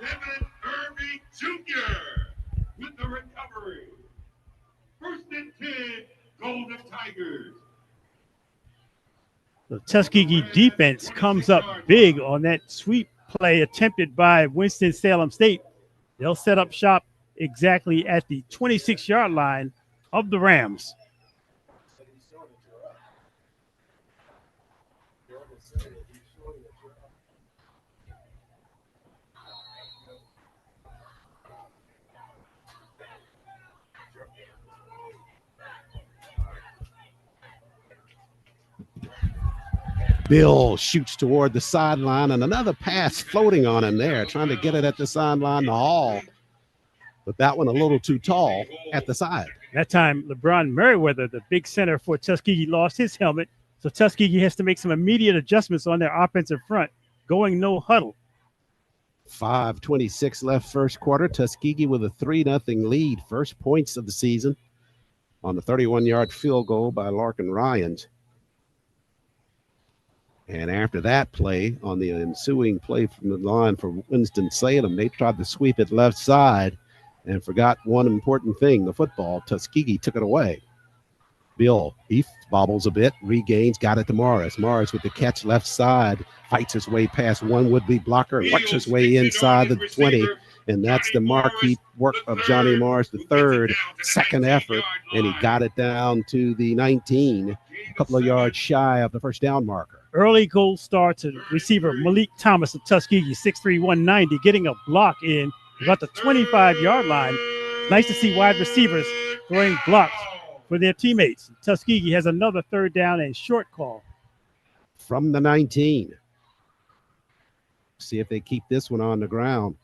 Evan Irving Jr. with the recovery. First and 10, Golden Tigers. The Tuskegee defense comes up big on that sweep play attempted by Winston-Salem State. They'll set up shop exactly at the 26-yard line of the Rams. Bill shoots toward the sideline, and another pass floating on him there, trying to get it at the sideline, the hall. But that one a little too tall at the side. That time, LeBron Merriweather, the big center for Tuskegee, lost his helmet. So Tuskegee has to make some immediate adjustments on their offensive front, going no huddle. 5:26 left first quarter. Tuskegee with a 3-0 lead. First points of the season on the 31-yard field goal by Larkin Ryans. And after that play, on the ensuing play from the line for Winston-Salem, they tried to sweep it left side and forgot one important thing, the football. Tuskegee took it away. Bill, he bobbles a bit, regains, got it to Morris. Morris with the catch left side, fights his way past one would-be blocker, and works his way inside the 20. And that's the marquee work of Johnny Morris, the third, second effort, and he got it down to the 19, a couple of yards shy of the first down marker. Early goal star to receiver Malik Thomas of Tuskegee, 6'3", 190, getting a block in about the 25-yard line. Nice to see wide receivers throwing blocks for their teammates. Tuskegee has another third down and short call. From the 19. See if they keep this one on the ground.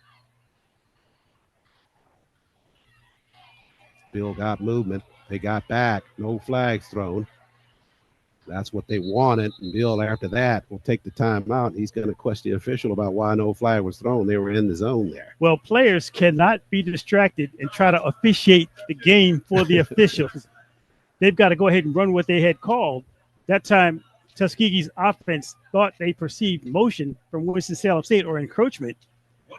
Bill got movement. They got back. No flags thrown. That's what they wanted. And Bill, after that, will take the timeout. He's going to question the official about why no flag was thrown. They were in the zone there. Well, players cannot be distracted and try to officiate the game for the officials. They've got to go ahead and run what they had called. That time, Tuskegee's offense thought they perceived motion from Winston-Salem State or encroachment.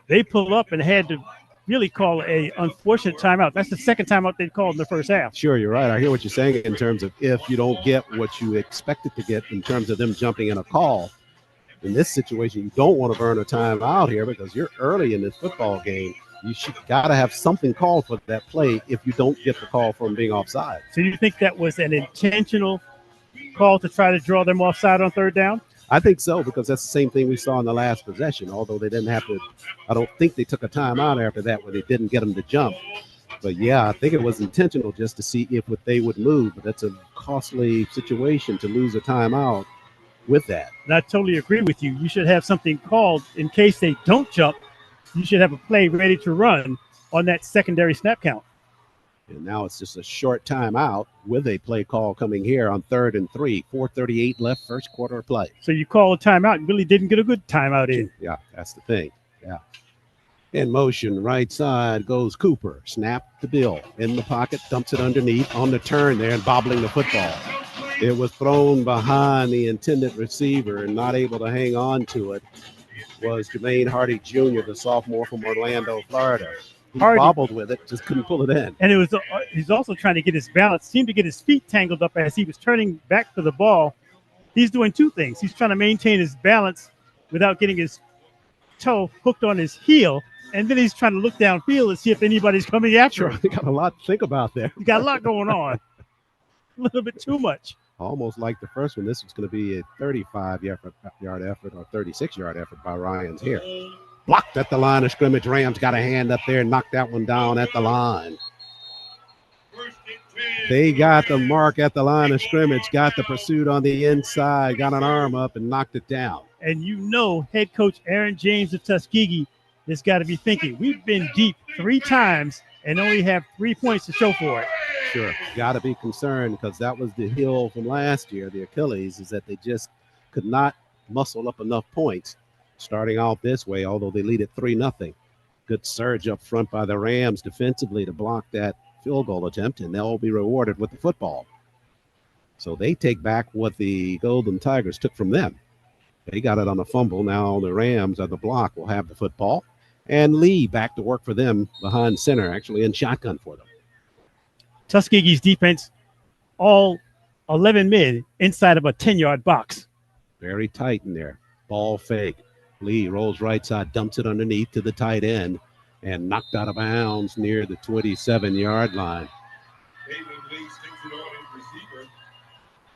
They pull up and had to really call a unfortunate timeout. That's the second timeout they've called in the first half. Sure, you're right. I hear what you're saying in terms of if you don't get what you expected to get in terms of them jumping in a call. In this situation, you don't want to burn a timeout here because you're early in this football game. You got to have something called for that play if you don't get the call from being offside. So you think that was an intentional call to try to draw them offside on third down? I think so, because that's the same thing we saw in the last possession, although they didn't have to. I don't think they took a timeout after that where they didn't get them to jump. But, yeah, I think it was intentional just to see if they would move. But that's a costly situation to lose a timeout with that. And I totally agree with you. You should have something called in case they don't jump. You should have a play ready to run on that secondary snap count. And now it's just a short timeout with a play call coming here on 3rd and 3. 4:38 left, first quarter of play. So you call a timeout and really didn't get a good timeout in. Yeah, that's the thing. Yeah. In motion, right side goes Cooper. Snap to Bill. In the pocket, dumps it underneath on the turn there and bobbling the football. It was thrown behind the intended receiver and not able to hang on to it was Jermaine Hardy Jr., the sophomore from Orlando, Florida. He bobbled with it, just couldn't pull it in. And he's also trying to get his balance, seemed to get his feet tangled up as he was turning back for the ball. He's doing two things. He's trying to maintain his balance without getting his toe hooked on his heel, and then he's trying to look downfield and see if anybody's coming after him. He got a lot to think about there. He got a lot going on. A little bit too much. Almost like the first one. This was going to be a 35-yard effort or 36-yard effort by Ryans here. Blocked at the line of scrimmage. Rams got a hand up there and knocked that one down at the line. They got the mark at the line of scrimmage, got the pursuit on the inside, got an arm up and knocked it down. And you know head coach Aaron James of Tuskegee has got to be thinking, we've been deep 3 times and only have 3 points to show for it. Sure, got to be concerned because that was the heel from last year, the Achilles, is that they just could not muscle up enough points starting out this way, although they lead at 3-0. Good surge up front by the Rams defensively to block that field goal attempt, and they'll be rewarded with the football. So they take back what the Golden Tigers took from them. They got it on a fumble. Now the Rams, on the block, will have the football. And Lee back to work for them behind center, actually in shotgun for them. Tuskegee's defense, all 11 men inside of a 10-yard box. Very tight in there. Ball fake. Lee rolls right side, dumps it underneath to the tight end, and knocked out of bounds near the 27-yard line.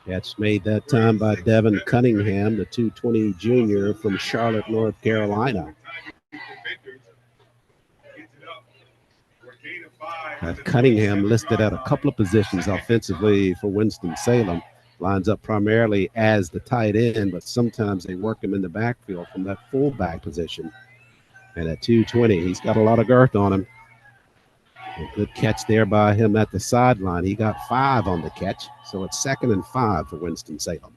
Catch made that time by Devin Cunningham, the 220 junior from Charlotte, North Carolina. Cunningham listed at a couple of positions offensively for Winston-Salem. Lines up primarily as the tight end, but sometimes they work him in the backfield from that fullback position. And at 220, he's got a lot of girth on him. A good catch there by him at the sideline. He got 5 on the catch, so it's 2nd and 5 for Winston-Salem.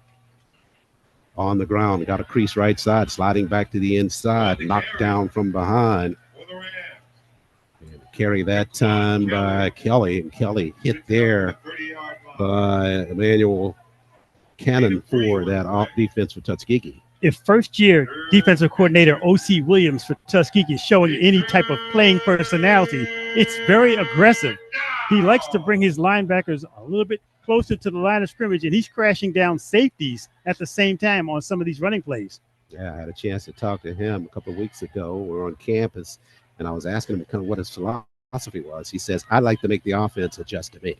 On the ground, got a crease right side, sliding back to the inside, knocked down from behind. And carry that time by Kelly, and Kelly hit there by Emmanuel Cannon for that off defense for Tuskegee. If first-year defensive coordinator O.C. Williams for Tuskegee is showing any type of playing personality, it's very aggressive. He likes to bring his linebackers a little bit closer to the line of scrimmage, and he's crashing down safeties at the same time on some of these running plays. Yeah, I had a chance to talk to him a couple of weeks ago. We were on campus, and I was asking him kind of what his philosophy was. He says, I like to make the offense adjust to me.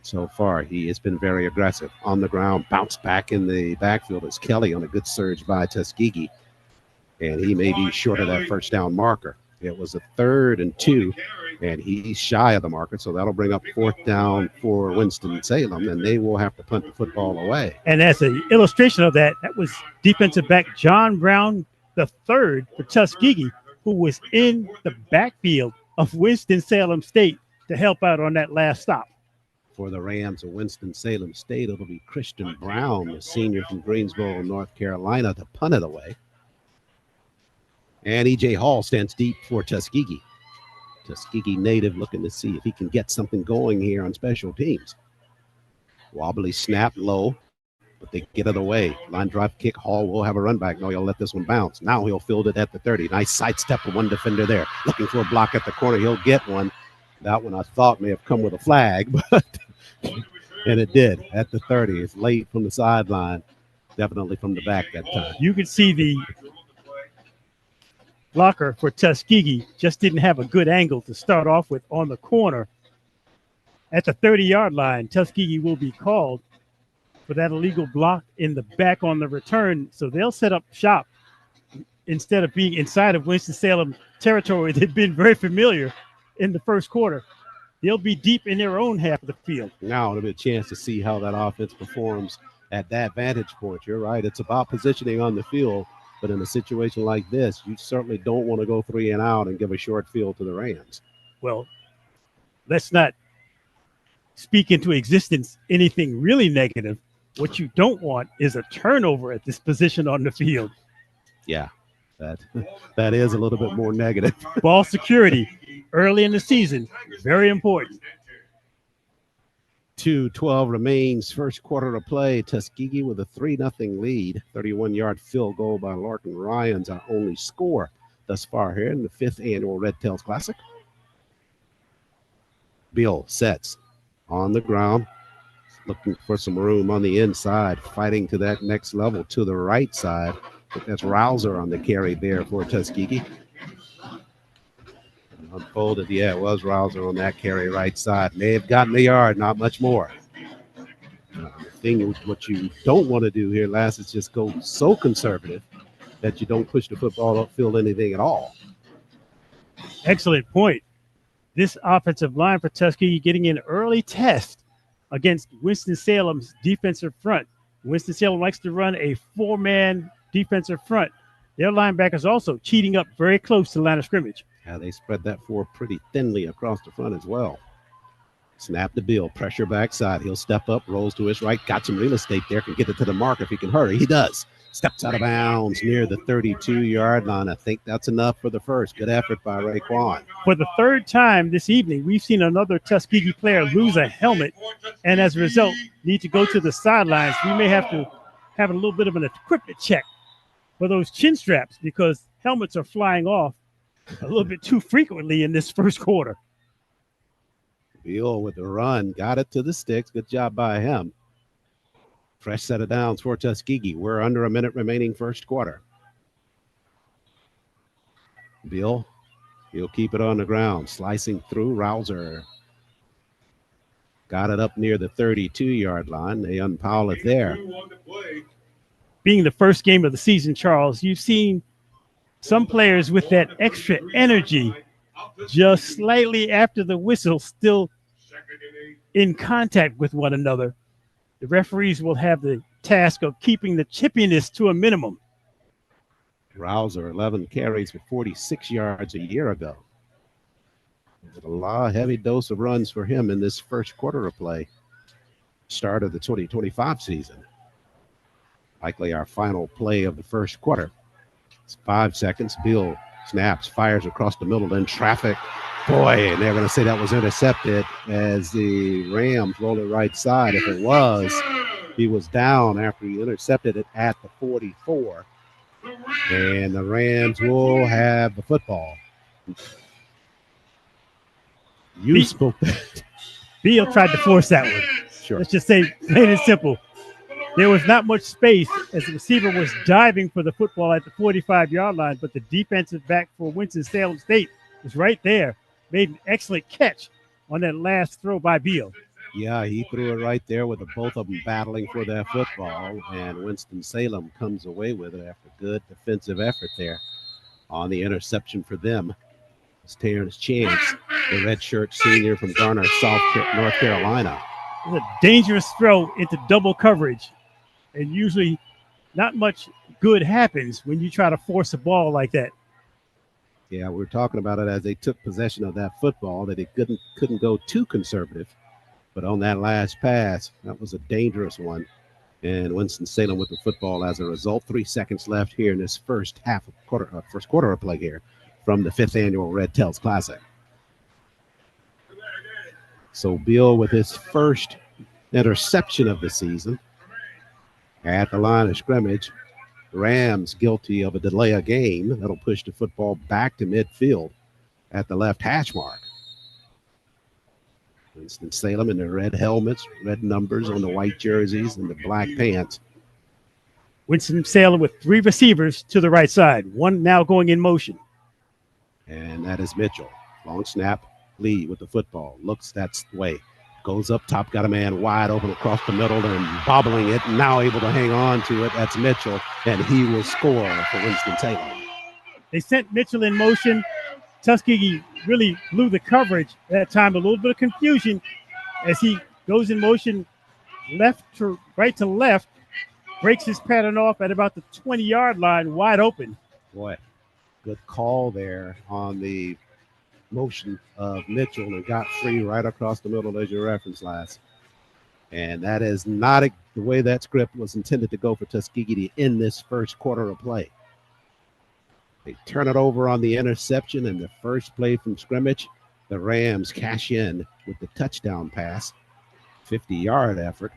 So far, he has been very aggressive. On the ground, bounce back in the backfield is Kelly on a good surge by Tuskegee. And he may be short of that first down marker. It was a 3rd and 2, and he's shy of the marker, so that'll bring up 4th down for Winston-Salem, and they will have to punt the football away. And as an illustration of that, that was defensive back John Brown III for Tuskegee, who was in the backfield of Winston-Salem State to help out on that last stop. For the Rams of Winston-Salem State, it'll be Christian Brown, the senior from Greensboro, North Carolina, to punt it away. And E.J. Hall stands deep for Tuskegee. Tuskegee native looking to see if he can get something going here on special teams. Wobbly snap low, but they get it away. Line drive kick. Hall will have a run back. No, he'll let this one bounce. Now he'll field it at the 30. Nice sidestep for one defender there. Looking for a block at the corner. He'll get one. That one I thought may have come with a flag, but and it did at the 30. It's late from the sideline, definitely from the back that time. You can see the blocker for Tuskegee just didn't have a good angle to start off with on the corner. At the 30-yard line, Tuskegee will be called for that illegal block in the back on the return, so they'll set up shop instead of being inside of Winston-Salem territory. They've been very familiar in the first quarter. They'll be deep in their own half of the field. Now it'll be a chance to see how that offense performs at that vantage point. You're right. It's about positioning on the field, but in a situation like this, you certainly don't want to go 3 and out and give a short field to the Rams. Well, let's not speak into existence anything really negative. What you don't want is a turnover at this position on the field. Yeah, that is a little bit more negative. Ball security early in the season, very important. 2:12 remains, first quarter of play. Tuskegee with a 3-0 lead. 31-yard field goal by Larkin Ryans, our only score thus far here in the 5th annual Red Tails Classic. Bill sets on the ground, looking for some room on the inside, fighting to that next level to the right side. That's Rouser on the carry there for Tuskegee. Unfolded, yeah, it was Rouser on that carry right side. May have gotten the yard, not much more. What you don't want to do here, Lass, is just go so conservative that you don't push the football upfield anything at all. Excellent point. This offensive line for Tuskegee getting an early test against Winston-Salem's defensive front. Winston-Salem likes to run a 4-man defensive front. Their linebackers also cheating up very close to the line of scrimmage. Yeah, they spread that 4 pretty thinly across the front as well. Snap the Bill, pressure backside. He'll step up, rolls to his right, got some real estate there, can get it to the mark if he can hurry. He does. Steps out of bounds near the 32-yard line. I think that's enough for the first. Good effort by Raekwon. For the 3rd time this evening, we've seen another Tuskegee player lose a helmet, and as a result, need to go to the sidelines. We may have to have a little bit of an equipment check for those chin straps because helmets are flying off a little bit too frequently in this first quarter. Beal with the run, got it to the sticks. Good job by him. Fresh set of downs for Tuskegee. We're under a minute remaining first quarter. Beal, he'll keep it on the ground, slicing through. Rouser got it up near the 32-yard line. They unpowel it there. Being the first game of the season, Charles, you've seen some players with that extra energy just slightly after the whistle still in contact with one another. The referees will have the task of keeping the chippiness to a minimum. Rouser, 11 carries for 46 yards a year ago. A lot of heavy dose of runs for him in this first quarter of play. Start of the 2025 season. Likely our final play of the first quarter. It's 5 seconds. Beal snaps, fires across the middle, then traffic. Boy, and they're going to say that was intercepted as the Rams roll it right side. If it was, he was down after he intercepted it at the 44. And the Rams will have the football. Useful. Beal tried to force that one. Sure. Let's just say plain and simple. There was not much space as the receiver was diving for the football at the 45-yard line, but the defensive back for Winston-Salem State was right there. Made an excellent catch on that last throw by Beal. Yeah, he threw it right there with the both of them battling for that football, and Winston-Salem comes away with it after good defensive effort there on the interception for them. It's Terrence Chance, the redshirt senior from Garner, North Carolina. It was a dangerous throw into double coverage, and usually not much good happens when you try to force a ball like that. Yeah, we were talking about it as they took possession of that football, that it couldn't go too conservative. But on that last pass, that was a dangerous one. And Winston-Salem with the football as a result. 3 seconds left here in this first quarter of play here from the 5th annual Red Tails Classic. So Beal with his first interception of the season at the line of scrimmage. Rams guilty of a delay of game. That'll push the football back to midfield at the left hash mark. Winston-Salem in the red helmets, red numbers on the white jerseys, and the black pants. Winston-Salem with 3 receivers to the right side, one now going in motion. And that is Mitchell. Long snap, Lee with the football. Looks that way. Goes up top, got a man wide open across the middle and bobbling it. Now able to hang on to it. That's Mitchell, and he will score for Winston-Salem. They sent Mitchell in motion. Tuskegee really blew the coverage at that time. A little bit of confusion as he goes in motion right to left, breaks his pattern off at about the 20-yard line, wide open. Boy, good call there on the motion of Mitchell and got free right across the middle as your reference last. And that is not the way that script was intended to go for Tuskegee to end this first quarter of play. They turn it over on the interception and the first play from scrimmage. The Rams cash in with the touchdown pass. 50-yard effort.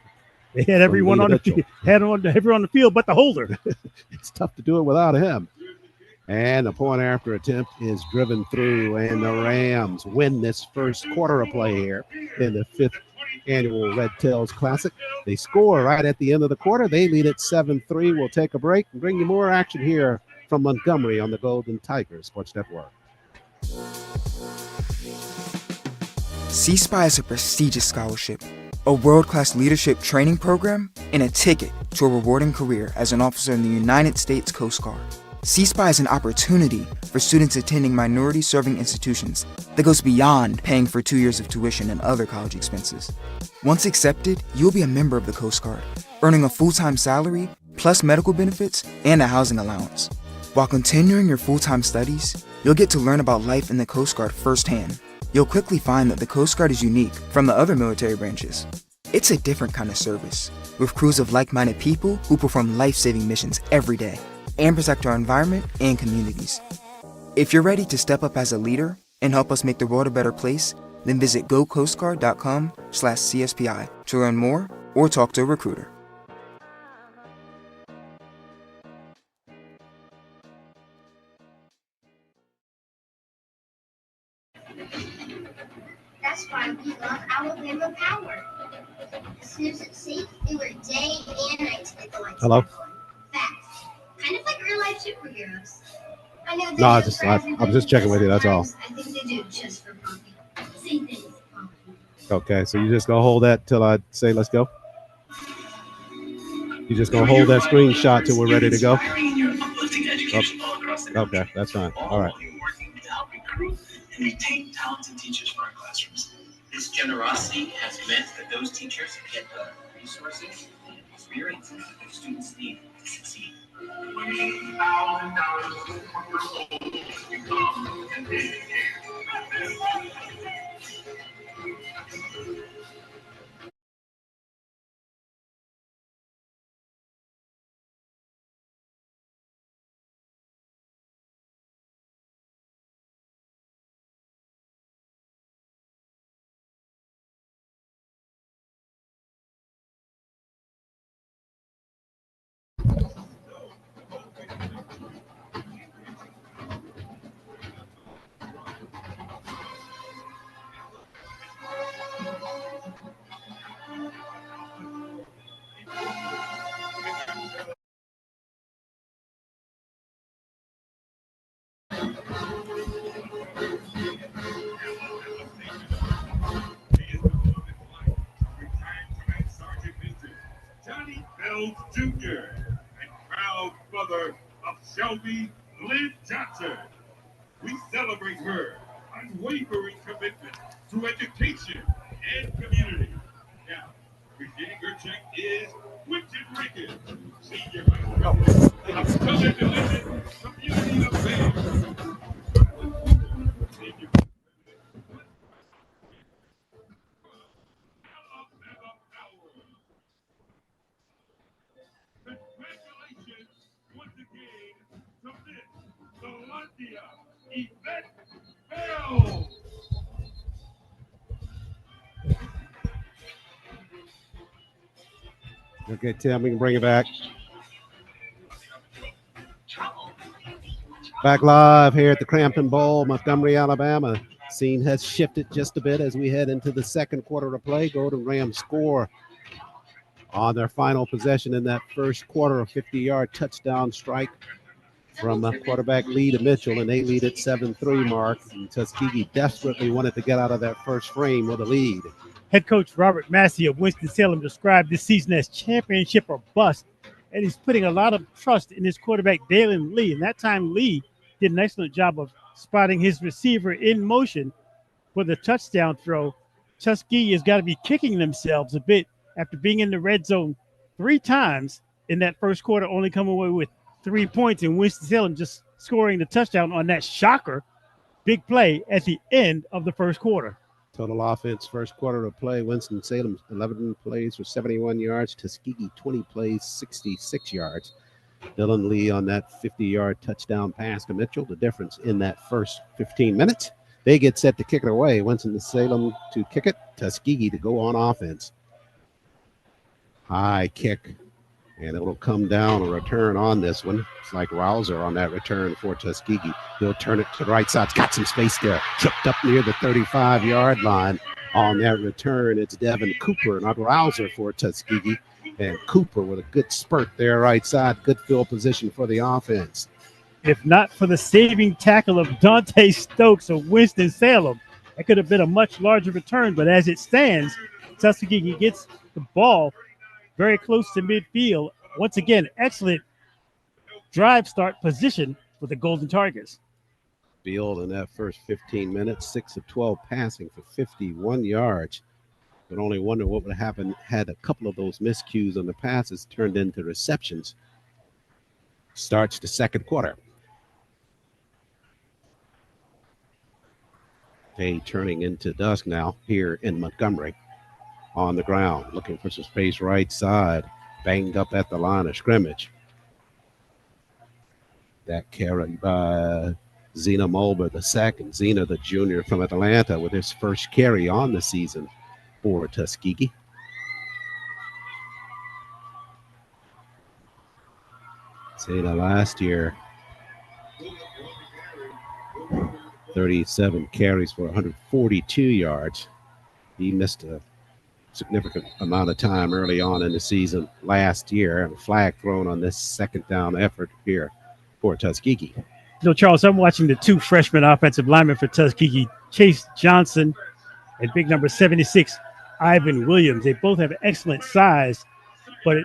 They had everyone on the field, everyone on the field but the holder. It's tough to do it without him. And the point after attempt is driven through, and the Rams win this first quarter of play here in the 5th annual Red Tails Classic. They score right at the end of the quarter. They lead at 7-3. We'll take a break and bring you more action here from Montgomery on the Golden Tigers Sports Network. C-SPY is a prestigious scholarship, a world-class leadership training program, and a ticket to a rewarding career as an officer in the United States Coast Guard. C-SPY is an opportunity for students attending minority-serving institutions that goes beyond paying for 2 years of tuition and other college expenses. Once accepted, you'll be a member of the Coast Guard, earning a full-time salary, plus medical benefits and a housing allowance. While continuing your full-time studies, you'll get to learn about life in the Coast Guard firsthand. You'll quickly find that the Coast Guard is unique from the other military branches. It's a different kind of service, with crews of like-minded people who perform life-saving missions every day and protect our environment and communities. If you're ready to step up as a leader and help us make the world a better place, then visit gocoastguard.com/CSPI to learn more or talk to a recruiter. That's why we love Alabama Power. As soon as it's safe, they work day and night to get the lights Hello? back on. Fast. Kind of like real-life superheroes. I know they No, I do was for just everybody, checking with you. That's all. sometimes I think they do just for Poppy. Same thing with Poppy. Okay, so you just gonna hold that till I say let's go. You just gonna hold that screenshot till we're ready to go. Oh, okay, that's fine. All right. Working to help recruit and retain talented teachers for our classrooms. This generosity has meant that those teachers get the resources and experiences that their students need to succeed. $20,000 for your goals become an educator. Sergeant Mr. Johnny Bells Jr. and proud mother of Shelby Lynn Johnson. We celebrate her unwavering commitment to education and community. Now, receiving her check is Winston Ricketts, Senior Vice President of Television Community Affairs. Senior Alabama Power. Congratulations once again to Miss Columbia Yvette Bell. Okay, Tim, we can bring it back. Back live here at the Cramton Bowl, Montgomery, Alabama. Scene has shifted just a bit as we head into the second quarter of play. Golden Rams score on their final possession in that first quarter, a 50-yard touchdown strike from quarterback Lee to Mitchell, and they lead at 7-3 mark. And Tuskegee desperately wanted to get out of that first frame with a lead. Head coach Robert Massey of Winston-Salem described this season as championship or bust, and he's putting a lot of trust in his quarterback Dalen Lee. And that time, Lee did an excellent job of spotting his receiver in motion for the touchdown throw. Tuskegee has got to be kicking themselves a bit after being in the red zone 3 times in that first quarter, only coming away with 3 points, and Winston-Salem just scoring the touchdown on that shocker big play at the end of the first quarter. Total offense, first quarter of play, Winston-Salem 11 plays for 71 yards, Tuskegee 20 plays, 66 yards. Dylan Lee on that 50-yard touchdown pass to Mitchell, the difference in that first 15 minutes. They get set to kick it away. Winston-Salem to kick it, Tuskegee to go on offense. High kick, and it'll come down a return on this one. It's like Rouser on that return for Tuskegee. He'll turn it to the right side. It's got some space there. Tripped up near the 35-yard line on that return. It's Devin Cooper, not Rouser for Tuskegee. And Cooper with a good spurt there right side. Good field position for the offense. If not for the saving tackle of Dante Stokes of Winston-Salem, that could have been a much larger return. But as it stands, Tuskegee gets the ball very close to midfield. Once again, excellent drive start position for the Golden Tigers. Field in that first 15 minutes, 6 of 12 passing for 51 yards. But only wonder what would happen had a couple of those miscues on the passes turned into receptions. Starts the second quarter. Day turning into dusk now here in Montgomery. On the ground, looking for some space right side. Banged up at the line of scrimmage. That carry by Zena Mulber II. Zena, the junior from Atlanta, with his first carry on the season for Tuskegee. Zena last year 37 carries for 142 yards. He missed a significant amount of time early on in the season last year. A flag thrown on this second down effort here for Tuskegee. Charles, I'm watching the two freshman offensive linemen for Tuskegee, Chase Johnson and big number 76, Ivan Williams. They both have excellent size, but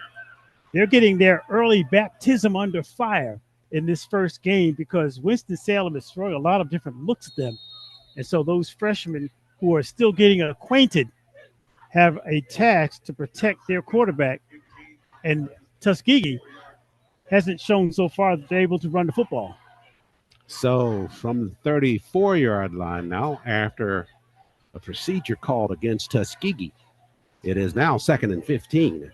they're getting their early baptism under fire in this first game because Winston-Salem is throwing a lot of different looks at them. And so those freshmen who are still getting acquainted have a task to protect their quarterback. And Tuskegee hasn't shown so far that they're able to run the football. So from the 34-yard line now, after a procedure called against Tuskegee, it is now 2nd and 15.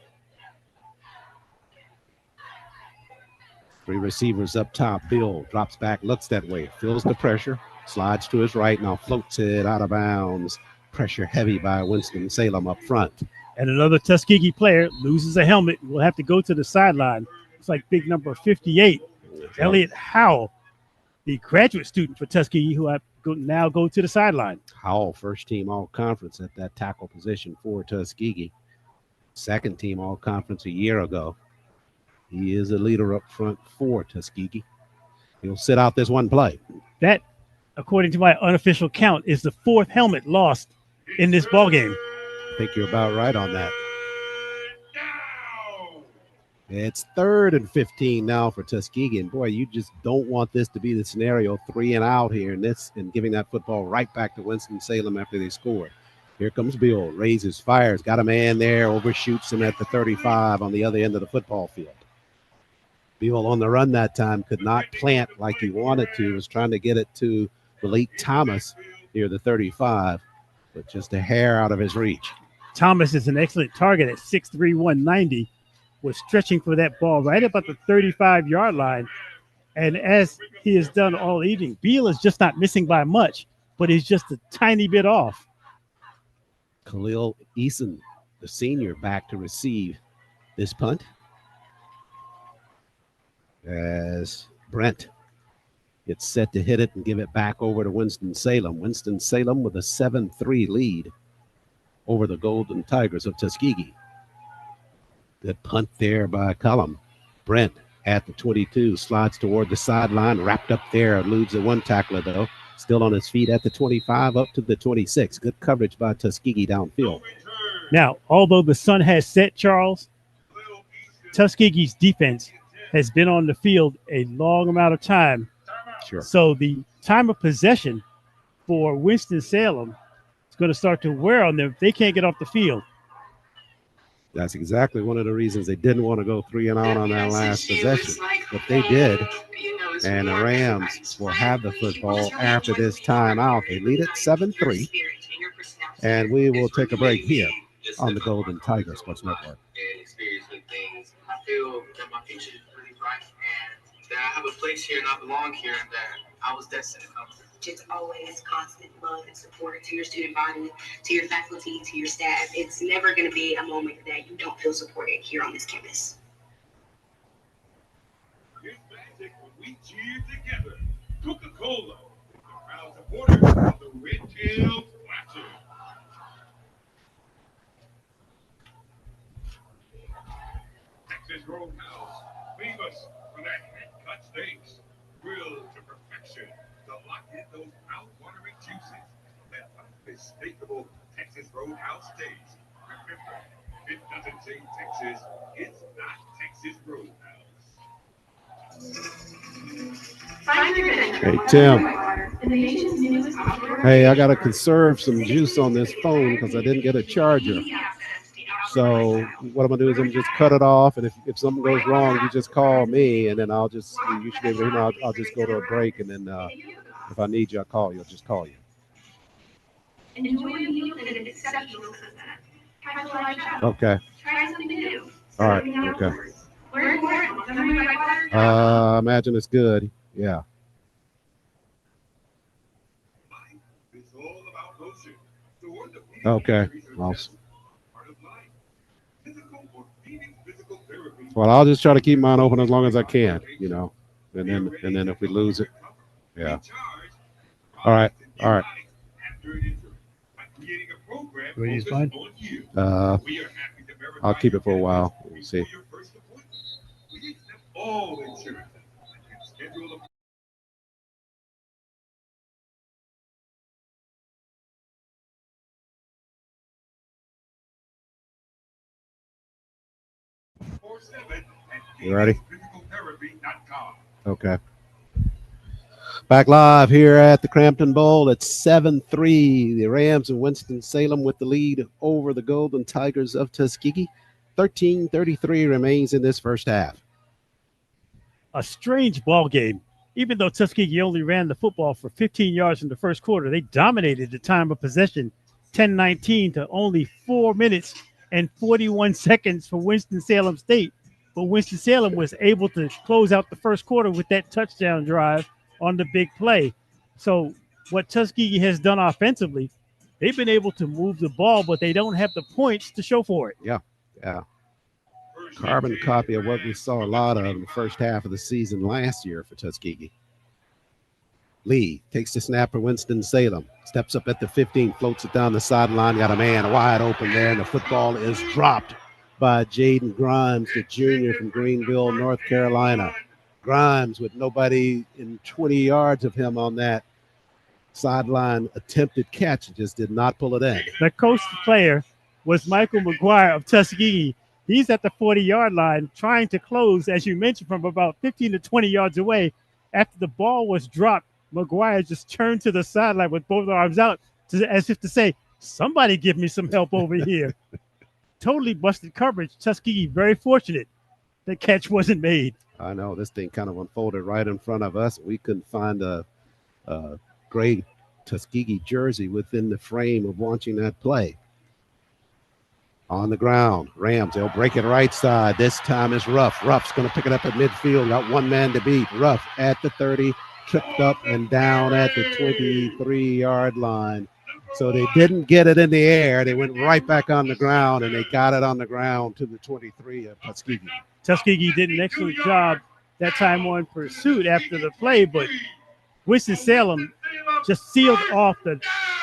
3 receivers up top. Bill drops back, looks that way, feels the pressure, slides to his right, now floats it out of bounds. Pressure heavy by Winston-Salem up front. And another Tuskegee player loses a helmet and will have to go to the sideline. It's like big number 58, Elliot Howell, the graduate student for Tuskegee, who now go to the sideline. Howell, first team all-conference at that tackle position for Tuskegee. Second team all-conference a year ago. He is a leader up front for Tuskegee. He'll sit out this one play. That, according to my unofficial count, is the 4th helmet lost in this ballgame. I think you're about right on that. It's 3rd and 15 now for Tuskegee. And boy, you just don't want this to be the scenario, 3 and out here and giving that football right back to Winston-Salem after they scored. Here comes Bill, raises, fires, got a man there, overshoots him at the 35 on the other end of the football field. Bill on the run that time could not plant like he wanted to, was trying to get it to Malik Thomas near the 35, but just a hair out of his reach. Thomas is an excellent target at 6'3", 190. Was stretching for that ball right about the 35-yard line. And as he has done all evening, Beal is just not missing by much, but he's just a tiny bit off. Khalil Eason, the senior, back to receive this punt. As Brent gets set to hit it and give it back over to Winston-Salem. Winston-Salem with a 7-3 lead over the Golden Tigers of Tuskegee. Good punt there by Cullum. Brent at the 22, slides toward the sideline, wrapped up there, eludes the one tackler though. Still on his feet at the 25 up to the 26. Good coverage by Tuskegee downfield. Now, although the sun has set, Charles, Tuskegee's defense has been on the field a long amount of time. Sure. So the time of possession for Winston-Salem is going to start to wear on them if they can't get off the field. That's exactly one of the reasons they didn't want to go 3 and out on that last possession. But they did. And the Rams will have the football after this timeout. They lead it 7-3. And we will take a break here on the Golden Tiger Sports Network. I feel that my future is really bright and that I have a place here and I belong here and that I was destined to come through. Just always constant love and support to your student body, to your faculty, to your staff. It's never going to be a moment that you don't feel supported here on this campus. It's magic when we cheer together. Coca-Cola, the proud supporter of the Red-Tailed Flasher. Texas Roadhouse, famous for that hand-cut steaks, grilled to perfection to lock in those mouth-watering juices. That unmistakable Texas Roadhouse steaks. Remember, it doesn't say Texas, it's not Texas Roadhouse. Hey, Tim. Hey, I got to conserve some juice on this phone because I didn't get a charger. So what I'm going to do is I'm going to just cut it off. And if something goes wrong, you just call me. And then you should be able to, I'll just go to a break. And then if I need you, I'll call you. I'll just call you. Okay. All right. Okay. I imagine it's good. Yeah. Okay. Well, I'll just try to keep mine open as long as I can, and then if we lose it, yeah. All right. All right. After an injury, by creating a program Ready to focused find? on you. We are happy to verify I'll keep it for a your while. benefits We'll see. before your first appointment. We accept all insurance and schedule a You ready? physicaltherapy.com. Okay. Back live here at the Cramton Bowl. It's 7-3. The Rams of Winston-Salem with the lead over the Golden Tigers of Tuskegee. 13:33 remains in this first half. A strange ball game. Even though Tuskegee only ran the football for 15 yards in the first quarter, they dominated the time of possession, 10-19 to only 4 minutes and 41 seconds for Winston-Salem State. But Winston-Salem was able to close out the first quarter with that touchdown drive on the big play. So what Tuskegee has done offensively, they've been able to move the ball, but they don't have the points to show for it. Yeah. Carbon copy of what we saw a lot of in the first half of the season last year for Tuskegee. Lee takes the snap for Winston-Salem. Steps up at the 15, floats it down the sideline. Got a man wide open there, and the football is dropped by Jaden Grimes, the junior from Greenville, North Carolina. Grimes with nobody in 20 yards of him on that sideline attempted catch. Just did not pull it in. The coach player was Michael McGuire of Tuskegee. He's at the 40-yard line trying to close, as you mentioned, from about 15 to 20 yards away. After the ball was dropped, McGuire just turned to the sideline with both arms out as if to say, somebody give me some help over here. Totally busted coverage. Tuskegee very fortunate the catch wasn't made. I know this thing kind of unfolded right in front of us. We couldn't find a gray Tuskegee jersey within the frame of watching that play. On the ground, Rams, they'll break it right side. This time it's Ruff. Ruff's going to pick it up at midfield. Got one man to beat. Ruff at the 30, tripped up and down at the 23-yard line. So they didn't get it in the air. They went right back on the ground, and they got it on the ground to the 23 of Tuskegee. Tuskegee did an excellent job that time on pursuit after the play, but Winston-Salem just sealed off the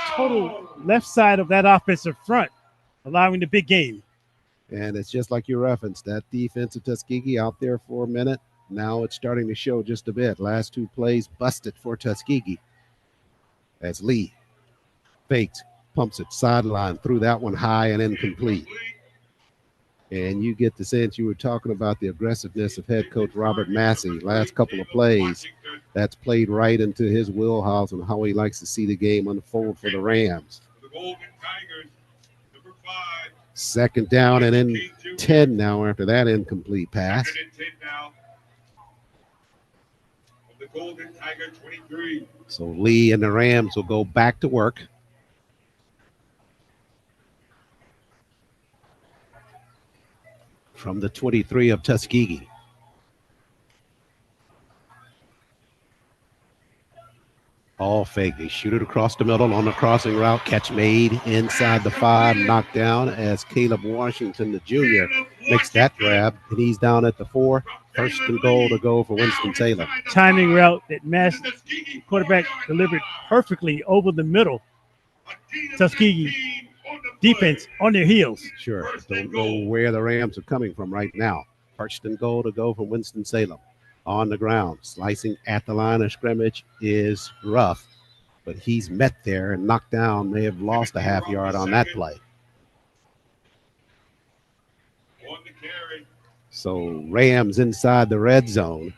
total left side of that offensive front, allowing the big game. And it's just like you referenced, that defense of Tuskegee out there for a minute. Now it's starting to show just a bit. Last two plays busted for Tuskegee. As Lee fakes, pumps it, sideline, threw that one high and incomplete. And you get the sense you were talking about the aggressiveness of head coach Robert Massey. Last couple of plays, that's played right into his wheelhouse and how he likes to see the game unfold for the Rams. Second down and in 10 now after that incomplete pass. So Lee and the Rams will go back to work. From the 23 of Tuskegee. All fake. They shoot it across the middle on the crossing route. Catch made inside the 5. Knocked down as Caleb Washington, the junior, makes that grab. And he's down at the 4. First and goal to go for Winston-Salem. Timing route that quarterback delivered perfectly over the middle. Tuskegee defense on their heels. Sure. Don't know where the Rams are coming from right now. First and goal to go for Winston-Salem. On the ground, slicing at the line of scrimmage is Ruff, but he's met there and knocked down. May have lost a half yard on that play. So Rams inside the red zone,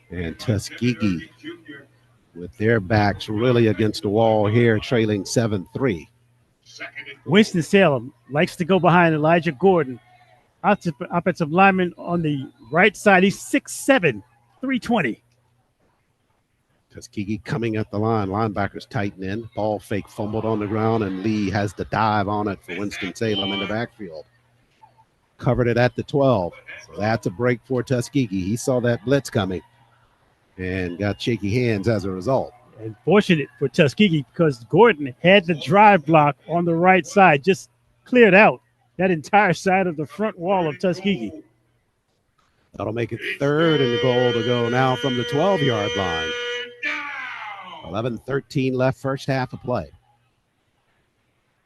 and Tuskegee with their backs really against the wall here, trailing 7-3. Winston-Salem likes to go behind Elijah Gordon, offensive lineman on the right side. He's 6'7", 320. Tuskegee coming at the line. Linebackers tighten in. Ball fake fumbled on the ground, and Lee has the dive on it for Winston-Salem in the backfield. Covered it at the 12. So that's a break for Tuskegee. He saw that blitz coming and got shaky hands as a result. And fortunate for Tuskegee because Gordon had the drive block on the right side, just cleared out that entire side of the front wall of Tuskegee. That'll make it third and goal to go now from the 12-yard line. 11-13 left, first half of play.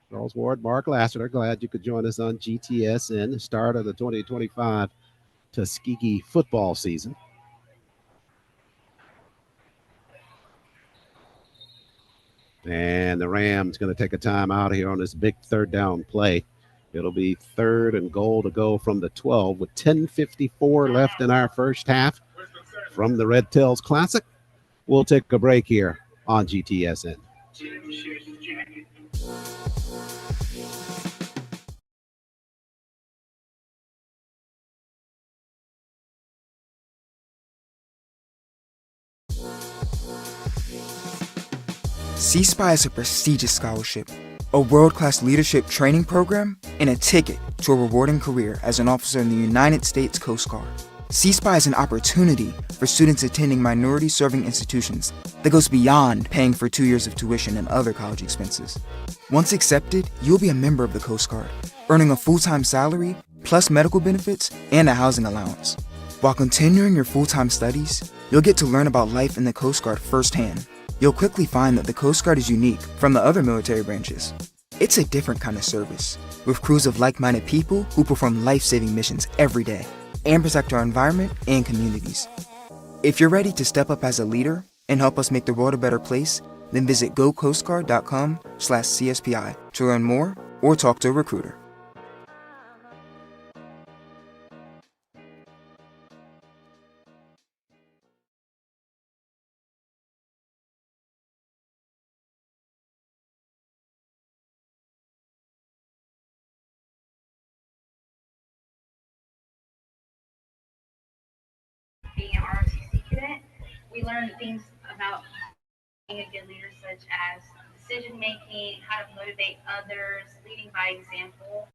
Charles Ward, Mark Lassiter, glad you could join us on GTSN, the start of the 2025 Tuskegee football season. And the Rams going to take a time out here on this big third down play. It'll be 3rd and goal to go from the 12 with 10:54 left in our first half from the Red Tails Classic. We'll take a break here on GTSN. C-SPY is a prestigious scholarship, a world-class leadership training program, and a ticket to a rewarding career as an officer in the United States Coast Guard. C-SPY is an opportunity for students attending minority-serving institutions that goes beyond paying for 2 years of tuition and other college expenses. Once accepted, you'll be a member of the Coast Guard, earning a full-time salary, plus medical benefits and a housing allowance. While continuing your full-time studies, you'll get to learn about life in the Coast Guard firsthand. You'll quickly find that the Coast Guard is unique from the other military branches. It's a different kind of service, with crews of like-minded people who perform life-saving missions every day and protect our environment and communities. If you're ready to step up as a leader and help us make the world a better place, then visit gocoastguard.com/CSPI to learn more or talk to a recruiter. Being an ROTC cadet, we learn things about being a good leader, such as decision making, how to motivate others, leading by example.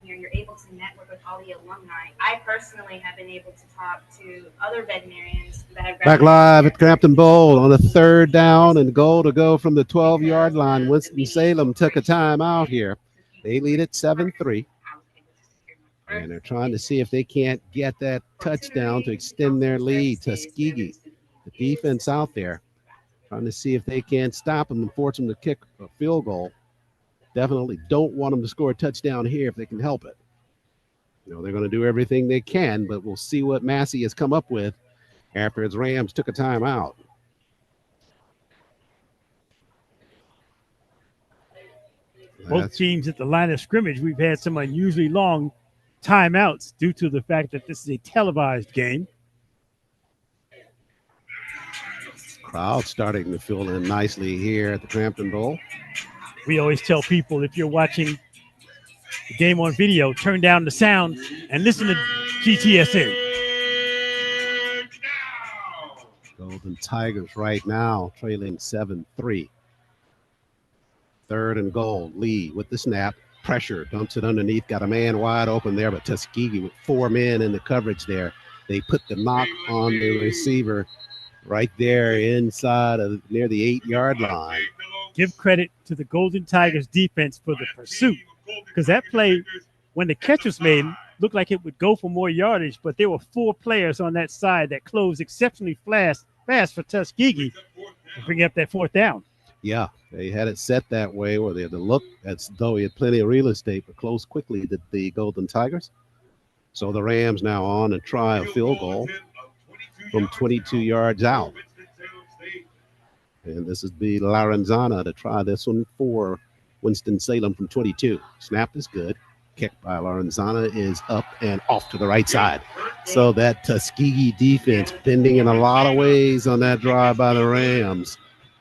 You're able to network with all the alumni. I personally have been able to talk to other veterinarians that have Back live at Cramton Bowl on a 3rd down and goal to go from the 12-yard line. Winston-Salem took a time out here. They lead at 7-3. And they're trying to see if they can't get that touchdown to extend their lead. Tuskegee, the defense out there, trying to see if they can't stop them and force them to kick a field goal. Definitely don't want them to score a touchdown here if they can help it. You know, they're going to do everything they can, but we'll see what Massey has come up with after his Rams took a timeout. Both teams at the line of scrimmage, we've had some unusually long timeouts due to the fact that this is a televised game. Crowd starting to fill in nicely here at the Cramton Bowl. We always tell people, if you're watching the game on video, turn down the sound and listen to GTSN. Golden Tigers right now trailing 7-3. 3rd and goal. Lee with the snap. Pressure. Dumps it underneath. Got a man wide open there, but Tuskegee with 4 men in the coverage there. They put the knock on the receiver right there inside of near the 8-yard line. Give credit to the Golden Tigers defense for the pursuit, because that play, when the catch was made, looked like it would go for more yardage, but there were 4 players on that side that closed exceptionally fast for Tuskegee to bring up that 4th down. Yeah, they had it set that way where they had to look as though he had plenty of real estate, but closed quickly to the Golden Tigers. So the Rams now on and try a field goal from 22 yards out. And this is the Lorenzana to try this one for Winston-Salem from 22. Snap is good. Kick by Lorenzana is up and off to the right side. So that Tuskegee defense bending in a lot of ways on that drive by the Rams.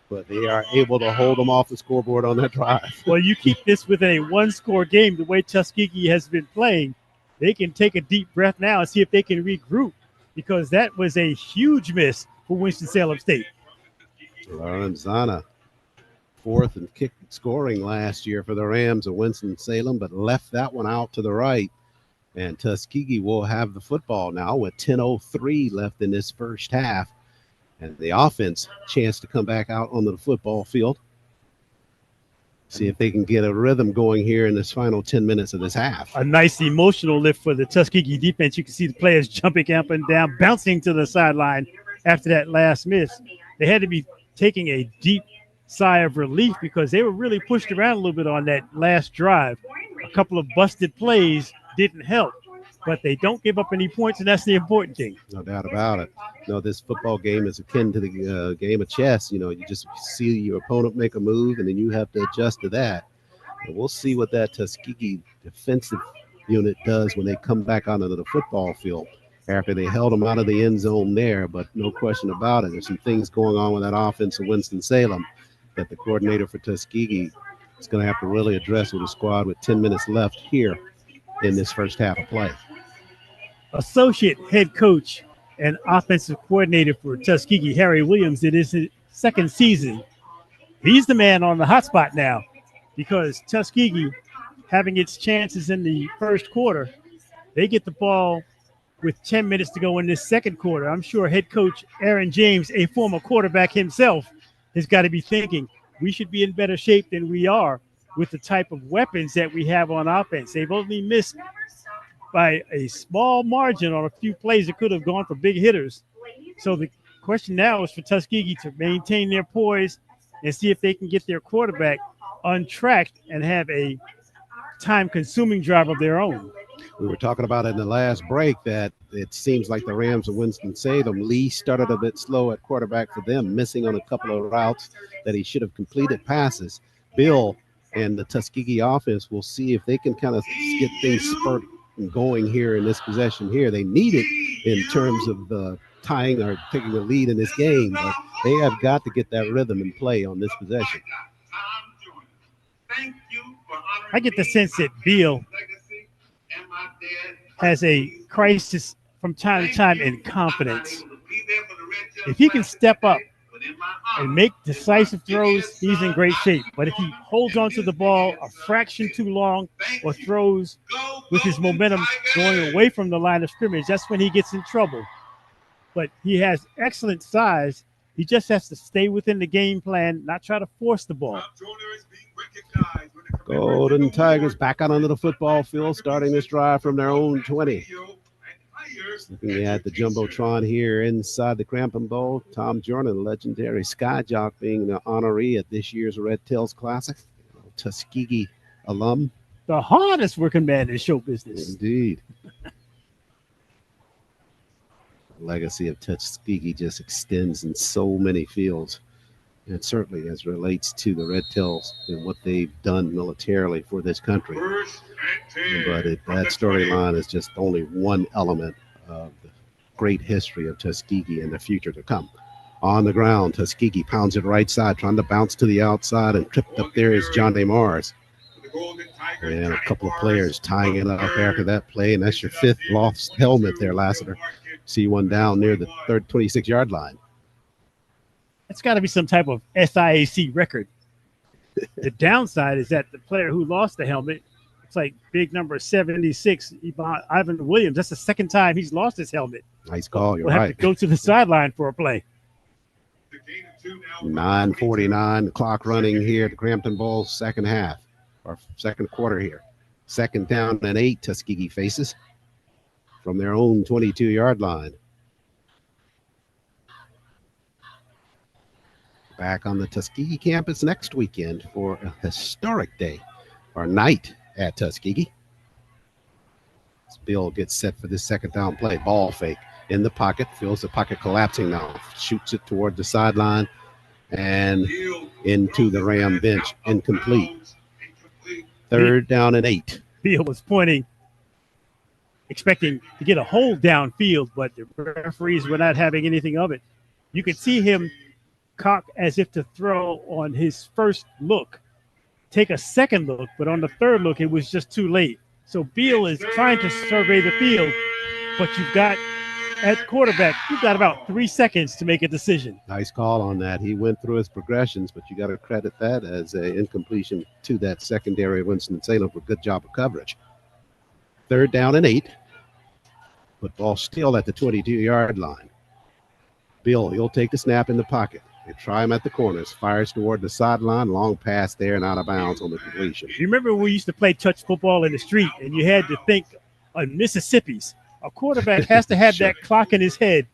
But they are able to hold them off the scoreboard on that drive. Well, you keep this with a 1-score game the way Tuskegee has been playing, they can take a deep breath now and see if they can regroup, because that was a huge miss for Winston-Salem State. Lorenzana, fourth and kick scoring last year for the Rams of Winston-Salem, but left that one out to the right. And Tuskegee will have the football now with 10:03 left in this first half. And the offense chance to come back out onto the football field. See if they can get a rhythm going here in this final 10 minutes of this half. A nice emotional lift for the Tuskegee defense. You can see the players jumping up and down, bouncing to the sideline after that last miss. They had to be taking a deep sigh of relief because they were really pushed around a little bit on that last drive. A couple of busted plays didn't help, but they don't give up any points, and that's the important thing. No doubt about it. No, this football game is akin to the game of chess. You know, you just see your opponent make a move, and then you have to adjust to that. And we'll see what that Tuskegee defensive unit does when they come back onto the football field after they held them out of the end zone there. But no question about it, there's some things going on with that offense of Winston-Salem that the coordinator for Tuskegee is going to have to really address with a squad with 10 minutes left here in this first half of play. Associate head coach and offensive coordinator for Tuskegee, Harry Williams, it is his second season. He's the man on the hot spot now because Tuskegee, having its chances in the first quarter, they get the ball with 10 minutes to go in this second quarter. I'm sure head coach Aaron James, a former quarterback himself, has got to be thinking we should be in better shape than we are with the type of weapons that we have on offense. They've only missed by a small margin on a few plays that could have gone for big hitters. So the question now is for Tuskegee to maintain their poise and see if they can get their quarterback untracked and have a time-consuming drive of their own. We were talking about in the last break that it seems like the Rams of Winston-Salem, Lee started a bit slow at quarterback for them, missing on a couple of routes that he should have completed passes. Bill and the Tuskegee offense will see if they can kind of get things spurred going here in this possession here. They need it in terms of tying or taking the lead in this game, but they have got to get that rhythm and play on this possession. I get the sense that Beal has a crisis from time to time in confidence. If he can step up and make decisive throws, he's in great shape. But if he holds on to the ball a fraction too long or throws with his momentum going away from the line of scrimmage, that's when he gets in trouble. But he has excellent size. He just has to stay within the game plan, not try to force the ball. Golden Tigers back out onto the football field, starting this drive from their own 20. Looking at the Jumbotron here inside the Cramton Bowl. Tom Jordan, legendary skyjock, being the honoree at this year's Red Tails Classic. Tuskegee alum. The hardest working man in show business. Indeed. Legacy of Tuskegee just extends in so many fields. And certainly as relates to the Red Tails and what they've done militarily for this country. But that storyline is just only one element of the great history of Tuskegee and the future to come. On the ground, Tuskegee pounds it right side, trying to bounce to the outside, and tripped up there is John DeMars. And a couple of players tying it up after that play, and that's your fifth lost helmet there, Lassiter. See one down near the 26-yard line. It's got to be some type of SIAC record. The downside is that the player who lost the helmet, it's like big number 76, Ivan Williams. That's the second time he's lost his helmet. Nice call. You're we'll right. Have to go to the sideline for a play. 9:49, the clock running here at the Cramton Bowl second half, or second quarter here. Second down and 8, Tuskegee faces from their own 22-yard line. Back on the Tuskegee campus next weekend for a historic day or night at Tuskegee. As Bill gets set for this second down play. Ball fake in the pocket. Feels the pocket collapsing now. Shoots it toward the sideline and into the Ram bench. Incomplete. Third down and 8. Bill was pointing, expecting to get a hold downfield, but the referees were not having anything of it. You could see him cock as if to throw on his first look, take a second look, but on the third look, it was just too late. So Beal is trying to survey the field, but you've got at quarterback, you've got about 3 seconds to make a decision. Nice call on that. He went through his progressions, but you got to credit that as an incompletion to that secondary of Winston-Salem for a good job of coverage. 3rd down and 8. Football still at the 22-yard line. Bill, he'll take the snap in the pocket. They try him at the corners. Fires toward the sideline. Long pass there and out of bounds on the completion. You remember when we used to play touch football in the street and you had to think on Mississippi's? A quarterback has to have Sure. that clock in his head.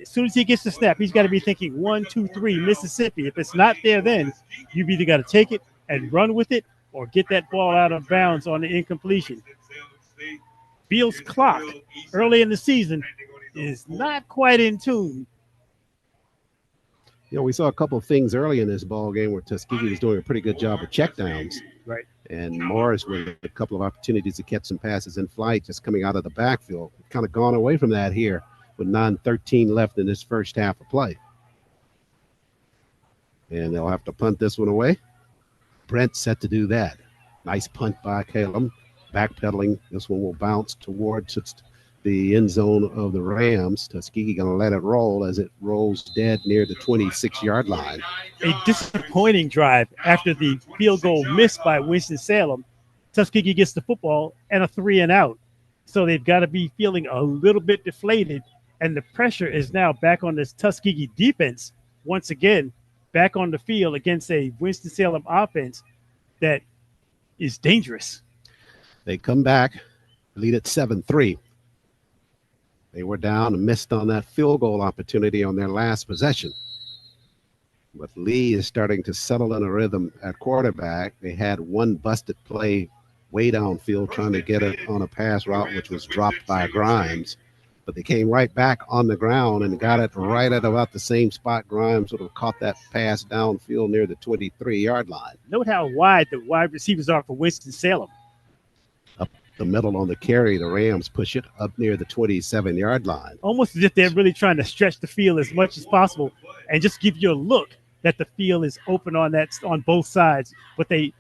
As soon as he gets the snap, he's got to be thinking 1, 2, 3, Mississippi. If it's not there, then you've either got to take it and run with it or get that ball out of bounds on the incompletion. Beal's clock early in the season is not quite in tune. You know, we saw a couple of things early in this ball game where Tuskegee was doing a pretty good job of checkdowns. Right. And Morris with a couple of opportunities to catch some passes in flight just coming out of the backfield. Kind of gone away from that here with 9:13 left in this first half of play. And they'll have to punt this one away. Brent set to do that. Nice punt by Caleb. Backpedaling. This one will bounce towards the end zone of the Rams. Tuskegee going to let it roll as it rolls dead near the 26-yard line. A disappointing drive after the field goal missed by Winston-Salem. Tuskegee gets the football and a 3-and-out. So they've got to be feeling a little bit deflated, and the pressure is now back on this Tuskegee defense once again, back on the field against a Winston-Salem offense that is dangerous. They come back, lead at 7-3. They were down and missed on that field goal opportunity on their last possession. But Lee is starting to settle in a rhythm at quarterback. They had one busted play way downfield trying to get it on a pass route, which was dropped by Grimes. But they came right back on the ground and got it right at about the same spot. Grimes sort of caught that pass downfield near the 23-yard line. Note how wide the wide receivers are for Winston-Salem. Up the middle on the carry, the Rams push it up near the 27-yard line. Almost as if they're really trying to stretch the field as much as possible and just give you a look that the field is open on both sides. But they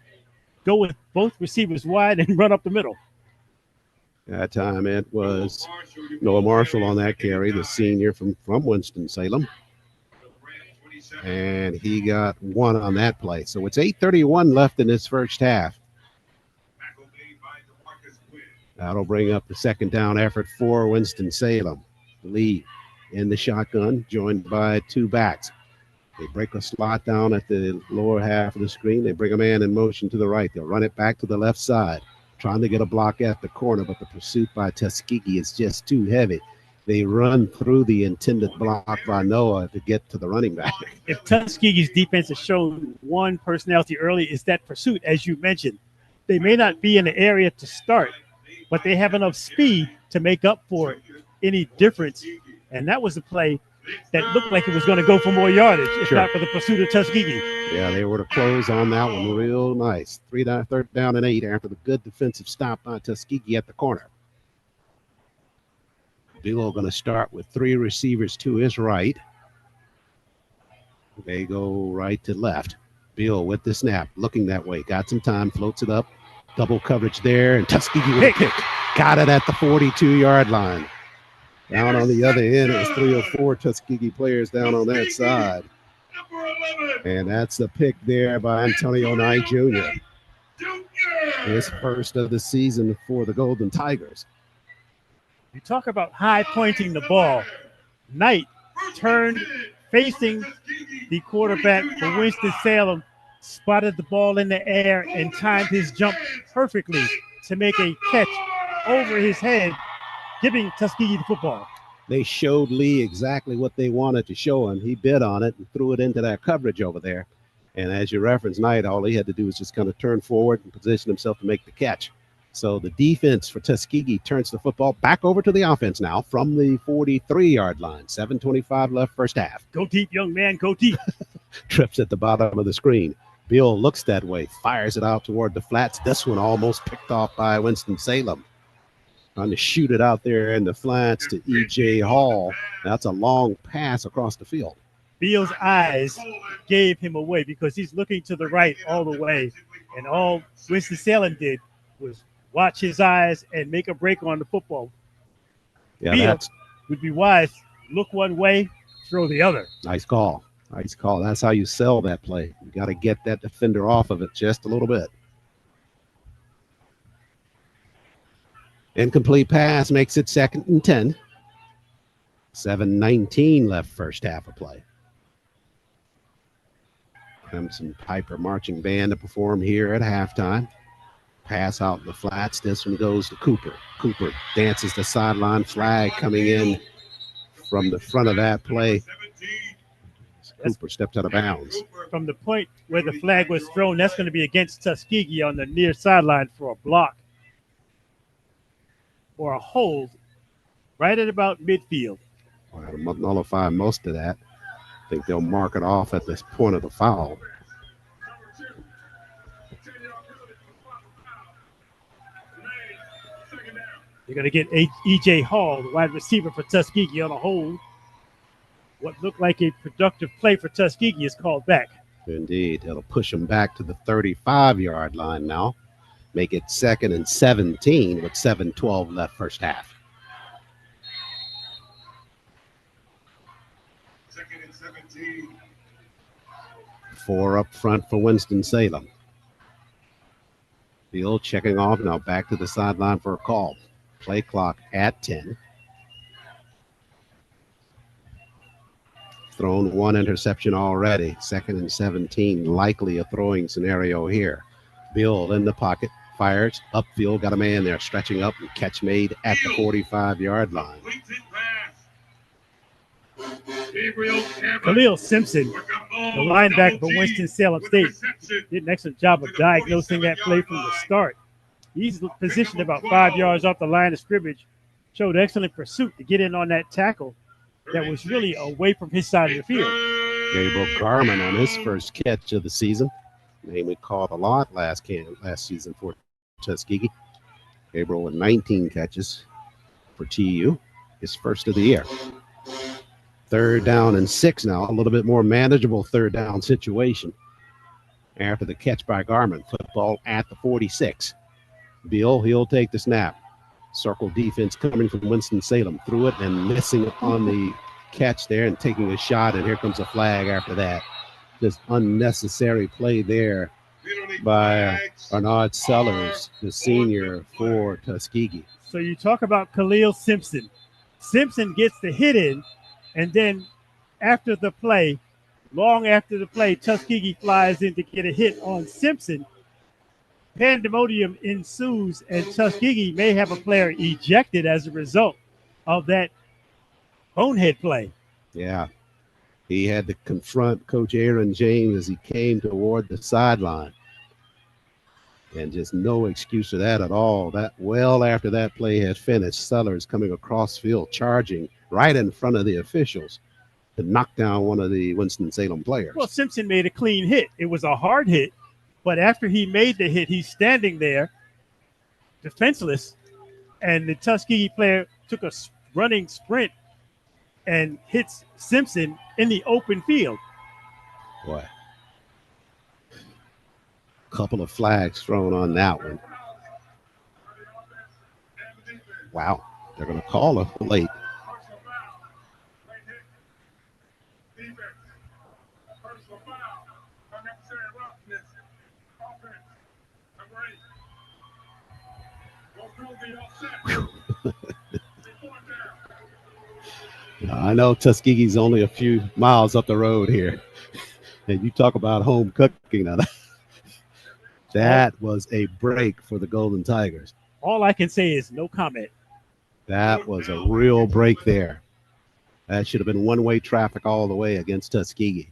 go with both receivers wide and run up the middle. That time it was Noah Marshall on that carry, the senior from Winston-Salem. And he got one on that play. So it's 8:31 left in this first half. That'll bring up the second down effort for Winston-Salem. Lee in the shotgun, joined by two backs. They break a slot down at the lower half of the screen. They bring a man in motion to the right. They'll run it back to the left side, trying to get a block at the corner, but the pursuit by Tuskegee is just too heavy. They run through the intended block by Noah to get to the running back. If Tuskegee's defense has shown one personality early, is that pursuit, as you mentioned. They may not be in the area to start, but they have enough speed to make up for any difference. And that was a play that looked like it was going to go for more yardage, if not for the pursuit of Tuskegee. Yeah, they were to close on that one real nice. 3rd down and 8 after the good defensive stop by Tuskegee at the corner. Bill going to start with 3 receivers to his right. They go right to left. Bill with the snap, looking that way. Got some time, floats it up. Double coverage there, and Tuskegee with a pick. Got it at the 42-yard line. Down on the other end, it was 3 or 4 Tuskegee players down on that side. And that's a pick there by Antonio Knight Jr. His first of the season for the Golden Tigers. You talk about high pointing the ball. Knight turned facing the quarterback for Winston-Salem, spotted the ball in the air and timed his jump perfectly to make a catch over his head, giving Tuskegee the football. They showed Lee exactly what they wanted to show him. He bid on it and threw it into that coverage over there. And as you referenced, Knight, all he had to do was just kind of turn forward and position himself to make the catch. So the defense for Tuskegee turns the football back over to the offense now from the 43-yard line. 7:25 left first half. Go deep, young man, go deep. Trips at the bottom of the screen. Bill looks that way, fires it out toward the flats. This one almost picked off by Winston-Salem. Trying to shoot it out there in the flats to E.J. Hall. That's a long pass across the field. Bill's eyes gave him away because he's looking to the right all the way. And all Winston-Salem did was watch his eyes and make a break on the football. Yeah, would be wise. Look one way, throw the other. Nice call. Nice call. That's how you sell that play. You got to get that defender off of it just a little bit. Incomplete pass makes it 2nd and 10. 7:19 left first half of play. Clemson Piper marching band to perform here at halftime. Pass out in the flats. This one goes to Cooper. Cooper dances the sideline. Flag coming in from the front of that play. Cooper stepped out of bounds. From the point where the flag was thrown, that's going to be against Tuskegee on the near sideline for a block or a hold right at about midfield. Well, to nullify most of that, I think they'll mark it off at this point of the foul. They're going to get E.J. Hall, the wide receiver for Tuskegee, on a hold. What looked like a productive play for Tuskegee is called back. Indeed. It'll push them back to the 35-yard line now. Make it 2nd and 17 with 7:12 left first half. 2nd and 17. 4 up front for Winston-Salem. Field checking off now, back to the sideline for a call. Play clock at 10. Thrown 1 interception already. 2nd and 17, likely a throwing scenario here. Bill in the pocket, fires upfield, got a man there stretching up, and catch made at the 45-yard line. Khalil Simpson, the linebacker for Winston-Salem State, did an excellent job of diagnosing that play from the start. He's positioned about 5 yards off the line of scrimmage, showed excellent pursuit to get in on that tackle that was really away from his side of the field. Gabriel Garman on his first catch of the season. Name we called a lot last season for Tuskegee. Gabriel with 19 catches for TU, his first of the year. 3rd down and 6 now, a little bit more manageable 3rd down situation. After the catch by Garman, football at the 46. Beal, he'll take the snap. Circle defense coming from Winston-Salem. Threw it and missing on the catch there and taking a shot, and here comes a flag after that. Just unnecessary play there by Arnaud Sellers, the senior for Tuskegee. So you talk about Khalil Simpson. Simpson gets the hit in, and then after the play, long after the play, Tuskegee flies in to get a hit on Simpson. Pandemonium ensues, and Tuskegee may have a player ejected as a result of that bonehead play. Yeah. He had to confront Coach Aaron James as he came toward the sideline. And just no excuse for that at all. That well after that play had finished, Sellers coming across field, charging right in front of the officials to knock down one of the Winston-Salem players. Well, Simpson made a clean hit. It was a hard hit, but after he made the hit, he's standing there defenseless, and the Tuskegee player took a running sprint and hits Simpson in the open field. Boy. Couple of flags thrown on that one. Wow. They're going to call a late. I know Tuskegee's only a few miles up the road here. And you talk about home cooking. Now that was a break for the Golden Tigers. All I can say is no comment. That was a real break there. That should have been one-way traffic all the way against Tuskegee.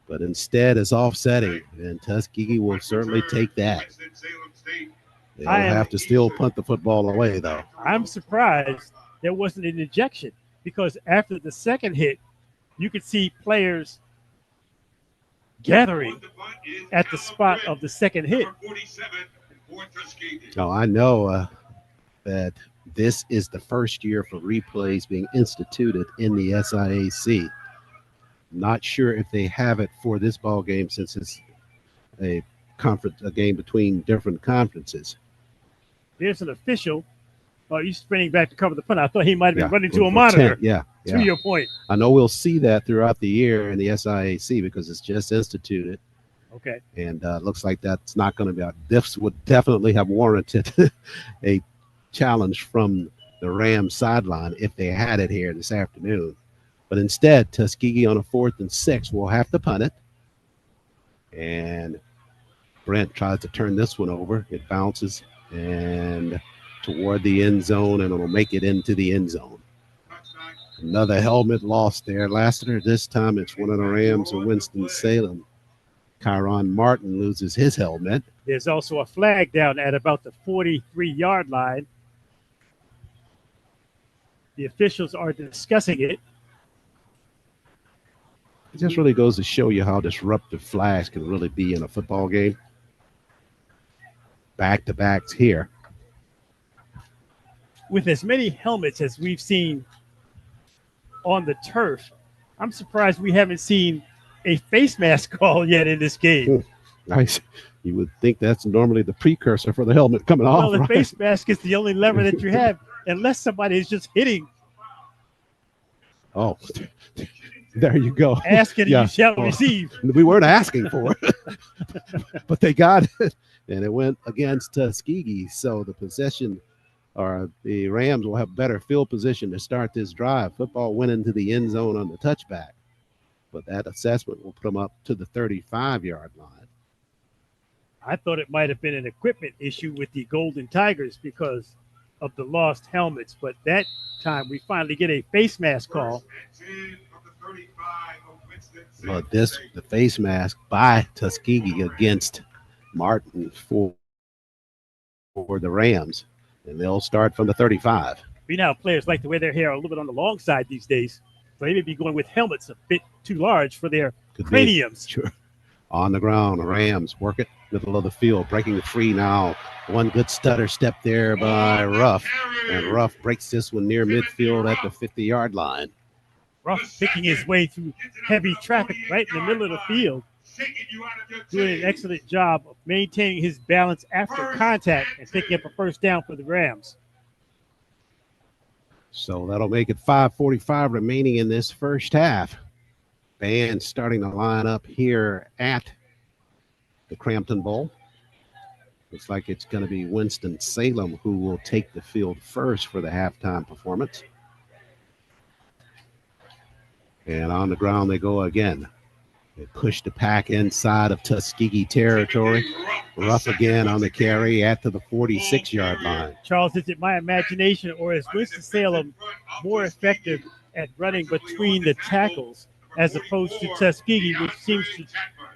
But instead, it's offsetting, and Tuskegee will certainly take that. They'll have to still punt the football away, though. I'm surprised there wasn't an ejection, because after the second hit, you could see players gathering at the spot of the second hit. Oh, I know that this is the first year for replays being instituted in the SIAC. Not sure if they have it for this ball game, since it's a game between different conferences. There's an official Oh, he's sprinting back to cover the punt. I thought he might have been running to a for monitor. 10. Yeah. To your point. I know we'll see that throughout the year in the SIAC because it's just instituted. Okay. And looks like that's not going to be. This would definitely have warranted a challenge from the Rams sideline if they had it here this afternoon. But instead, Tuskegee on a 4th and 6 will have to punt it. And Brent tries to turn this one over. It bounces and toward the end zone, and it'll make it into the end zone. Another helmet lost there. Lassiter, this time it's one of the Rams of Winston-Salem. Kyron Martin loses his helmet. There's also a flag down at about the 43-yard line. The officials are discussing it. It just really goes to show you how disruptive flags can really be in a football game. Back-to-backs here. With as many helmets as we've seen on the turf, I'm surprised we haven't seen a face mask call yet in this game. Nice. You would think that's normally the precursor for the helmet coming off. Well, the right? face mask is the only lever that you have, unless somebody is just hitting. Oh, there you go. Asking and you shall receive. We weren't asking for it, but they got it, and it went against Tuskegee. So the possession, or the Rams will have better field position to start this drive. Football went into the end zone on the touchback, but that assessment will put them up to the 35-yard line. I thought it might have been an equipment issue with the Golden Tigers because of the lost helmets, but that time we finally get a face mask call. But the face mask by Tuskegee against Martin for the Rams, and they'll start from the 35. We know players like to wear their hair a little bit on the long side these days, so they may be going with helmets a bit too large for their craniums. Sure. On the ground, the Rams work it middle of the field, breaking free now. One good stutter step there by Ruff, and Ruff breaks this one near midfield at the 50-yard line. Ruff picking his way through heavy traffic right in the middle of the field, doing an excellent job of maintaining his balance after contact and picking up a first down for the Rams. So that'll make it 5:45 remaining in this first half. Band starting to line up here at the Cramton Bowl. Looks like it's going to be Winston-Salem who will take the field first for the halftime performance. And on the ground they go again. They push the pack inside of Tuskegee territory. Ruff again on the carry at the 46-yard line. Charles, is it my imagination, or is Winston-Salem more effective at running between the tackles as opposed to Tuskegee, which seems to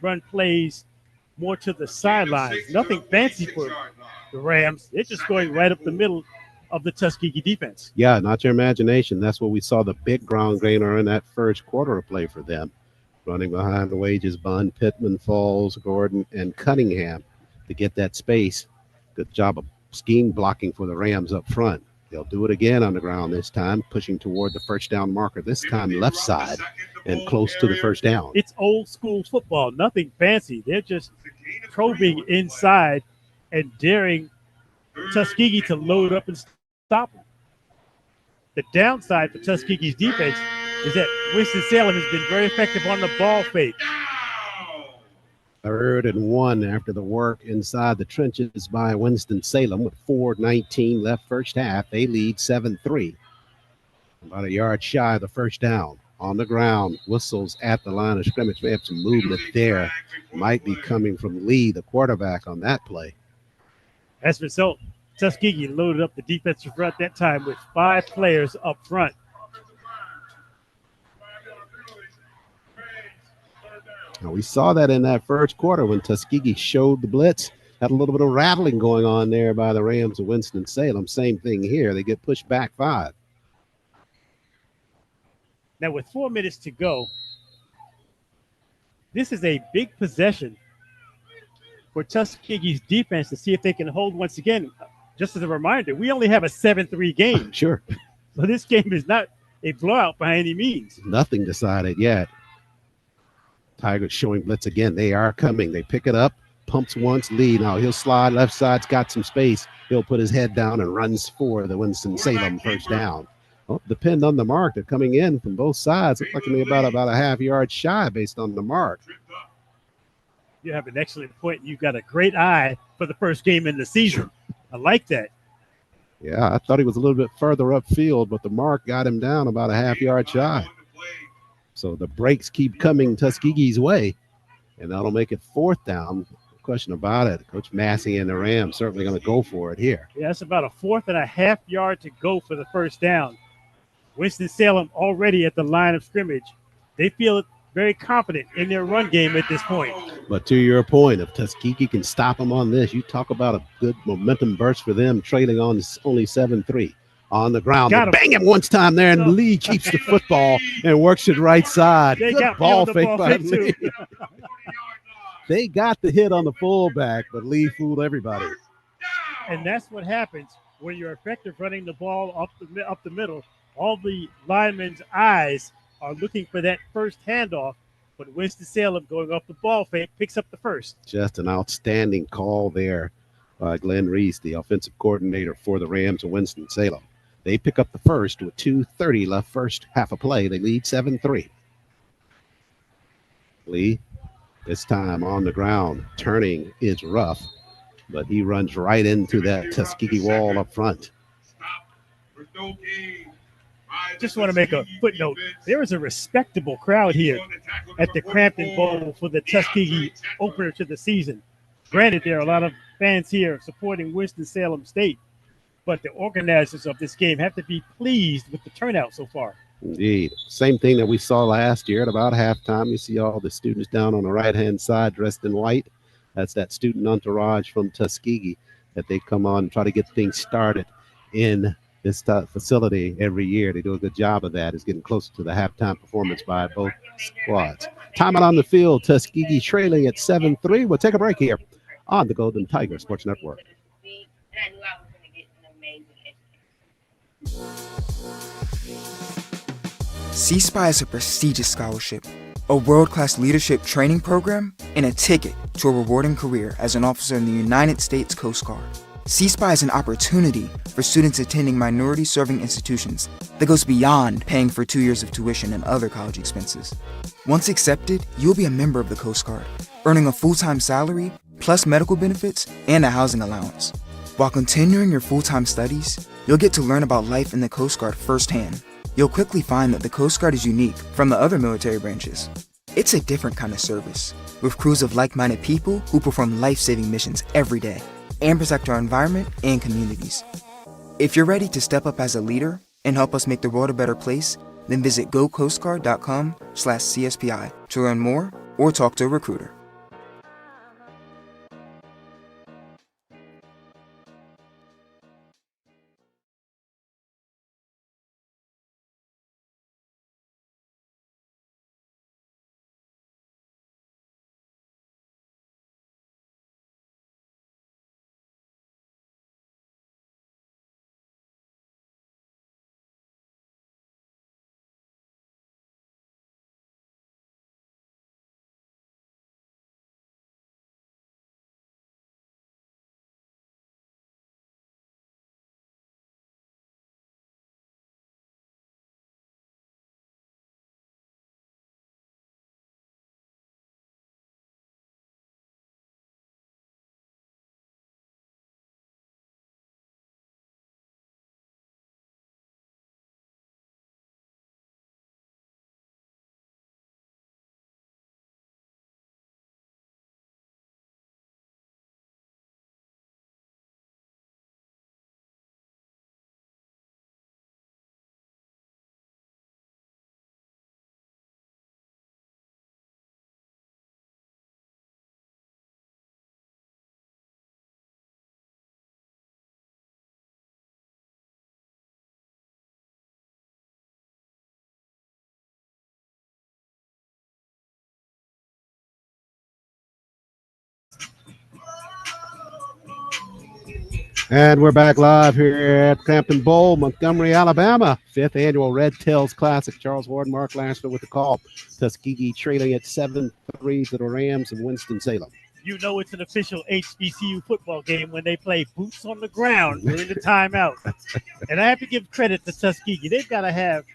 run plays more to the sidelines? Nothing fancy for the Rams. They're just going right up the middle of the Tuskegee defense. Yeah, not your imagination. That's what we saw the big ground gainer in that first quarter of play for them. Running behind the Wages, Bund, Pittman, Falls, Gordon, and Cunningham to get that space. Good job of scheme blocking for the Rams up front. They'll do it again on the ground this time, pushing toward the first down marker, this time left side and close to the first down. It's old school football, nothing fancy. They're just probing inside and daring Tuskegee to load up and stop them. The downside for Tuskegee's defense is that Winston-Salem has been very effective on the ball fake. 3rd and 1 after the work inside the trenches by Winston-Salem with 4:19 left first half. They lead 7-3. About a yard shy of the first down. On the ground, whistles at the line of scrimmage. We have some movement there. Might be coming from Lee, the quarterback, on that play. As a result, Tuskegee loaded up the defensive front that time with 5 players up front. Now, we saw that in that first quarter when Tuskegee showed the blitz. Had a little bit of rattling going on there by the Rams of Winston-Salem. Same thing here. They get pushed back 5. Now, with 4 minutes to go, this is a big possession for Tuskegee's defense to see if they can hold once again. Just as a reminder, we only have a 7-3 game. Sure. So this game is not a blowout by any means. Nothing decided yet. Tigers showing blitz again. They are coming. They pick it up. pumps once, Lee. Now he'll slide. Left side's got some space. He'll put his head down and runs for the Winston-Salem first down. Well, depend on the mark. They're coming in from both sides. Looks like to be about a half yard shy based on the mark. You have an excellent point. You've got a great eye for the first game in the season. I like that. Yeah, I thought he was a little bit further upfield, but the mark got him down about a half yard shy. So the breaks keep coming Tuskegee's way, and that'll make it fourth down. No question about it. Coach Massey and the Rams certainly going to go for it here. Yeah, it's about a 4.5 yard to go for the first down. Winston-Salem already at the line of scrimmage. They feel very confident in their run game at this point. But to your point, if Tuskegee can stop them on this, you talk about a good momentum burst for them, trailing on only 7-3. On the ground, they bang him once time there, and Lee keeps the football and works it right side. They good got ball the fake ball by fake Lee. too. They got the hit on the fullback, but Lee fooled everybody. And that's what happens when you're effective running the ball up the middle. All the linemen's eyes are looking for that first handoff, but Winston-Salem going off the ball fake picks up the first. Just an outstanding call there by Glenn Reese, the offensive coordinator for the Rams of Winston-Salem. They pick up the first with 2:30 left, first half a play. They lead 7-3. Lee, this time on the ground, turning is rough, but he runs right into that Tuskegee wall up front. Just want to make a footnote. There is a respectable crowd here at the Cramton Bowl for the Tuskegee opener to the season. Granted, there are a lot of fans here supporting Winston-Salem State, but the organizers of this game have to be pleased with the turnout so far. Indeed. Same thing that we saw last year at about halftime. You see all the students down on the right-hand side dressed in white. That's that student entourage from Tuskegee that they come on and try to get things started in this facility every year. They do a good job of that. It's getting closer to the halftime performance by both squads. Timeout on the field. Tuskegee trailing at 7-3. We'll take a break here on the Golden Tiger Sports Network. C-SPY is a prestigious scholarship, a world-class leadership training program, and a ticket to a rewarding career as an officer in the United States Coast Guard. C-SPY is an opportunity for students attending minority-serving institutions that goes beyond paying for 2 years of tuition and other college expenses. Once accepted, you'll be a member of the Coast Guard, earning a full-time salary, plus medical benefits and a housing allowance. While continuing your full-time studies, you'll get to learn about life in the Coast Guard firsthand. You'll quickly find that the Coast Guard is unique from the other military branches. It's a different kind of service, with crews of like-minded people who perform life-saving missions every day and protect our environment and communities. If you're ready to step up as a leader and help us make the world a better place, then visit gocoastguard.com/CSPI to learn more or talk to a recruiter. And we're back live here at Cramton Bowl, Montgomery, Alabama. 5th annual Red Tails Classic. Charles Ward, Mark Lashley with the call. Tuskegee trailing at 7-3 to the Rams of Winston-Salem. You know it's an official HBCU football game when they play boots on the ground during the timeout. And I have to give credit to Tuskegee. They've got to have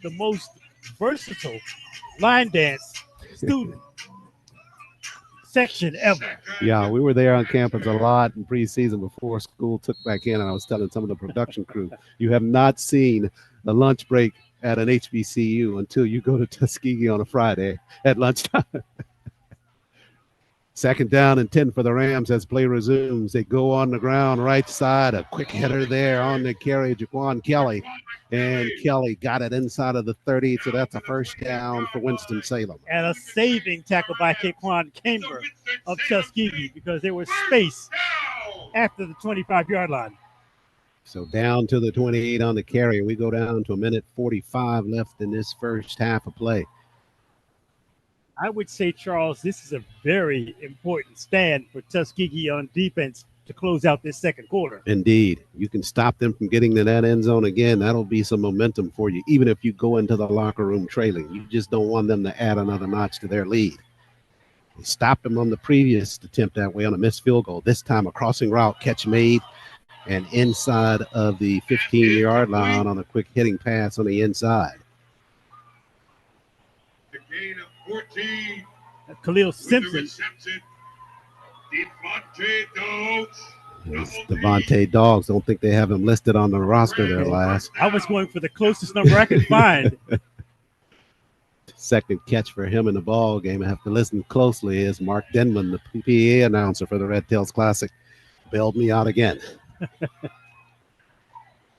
the most versatile line dance student section ever. Yeah, we were there on campus a lot in preseason before school took back in, and I was telling some of the production crew, you have not seen the lunch break at an HBCU until you go to Tuskegee on a Friday at lunchtime. Second down and 10 for the Rams as play resumes. They go on the ground right side. A quick header there on the carry, Jaquan Kelly. And Kelly got it inside of the 30, so that's a first down for Winston-Salem. And a saving tackle by Kaquan Camber of Tuskegee because there was space after the 25-yard line. So down to the 28 on the carry. We go down to 1:45 left in this first half of play. I would say, Charles, this is a very important stand for Tuskegee on defense to close out this second quarter. Indeed. You can stop them from getting to that end zone again. That'll be some momentum for you, even if you go into the locker room trailing. You just don't want them to add another notch to their lead. They stopped them on the previous attempt that way on a missed field goal. This time a crossing route, catch made, and inside of the 15-yard line on a quick hitting pass on the inside. The gain of 14. Khalil Simpson. It's Devontae Dogs. Don't think they have him listed on the roster there last. I was going for the closest number I could find. Second catch for him in the ball game. I have to listen closely as Mark Denman, the PA announcer for the Red Tails Classic, bailed me out again.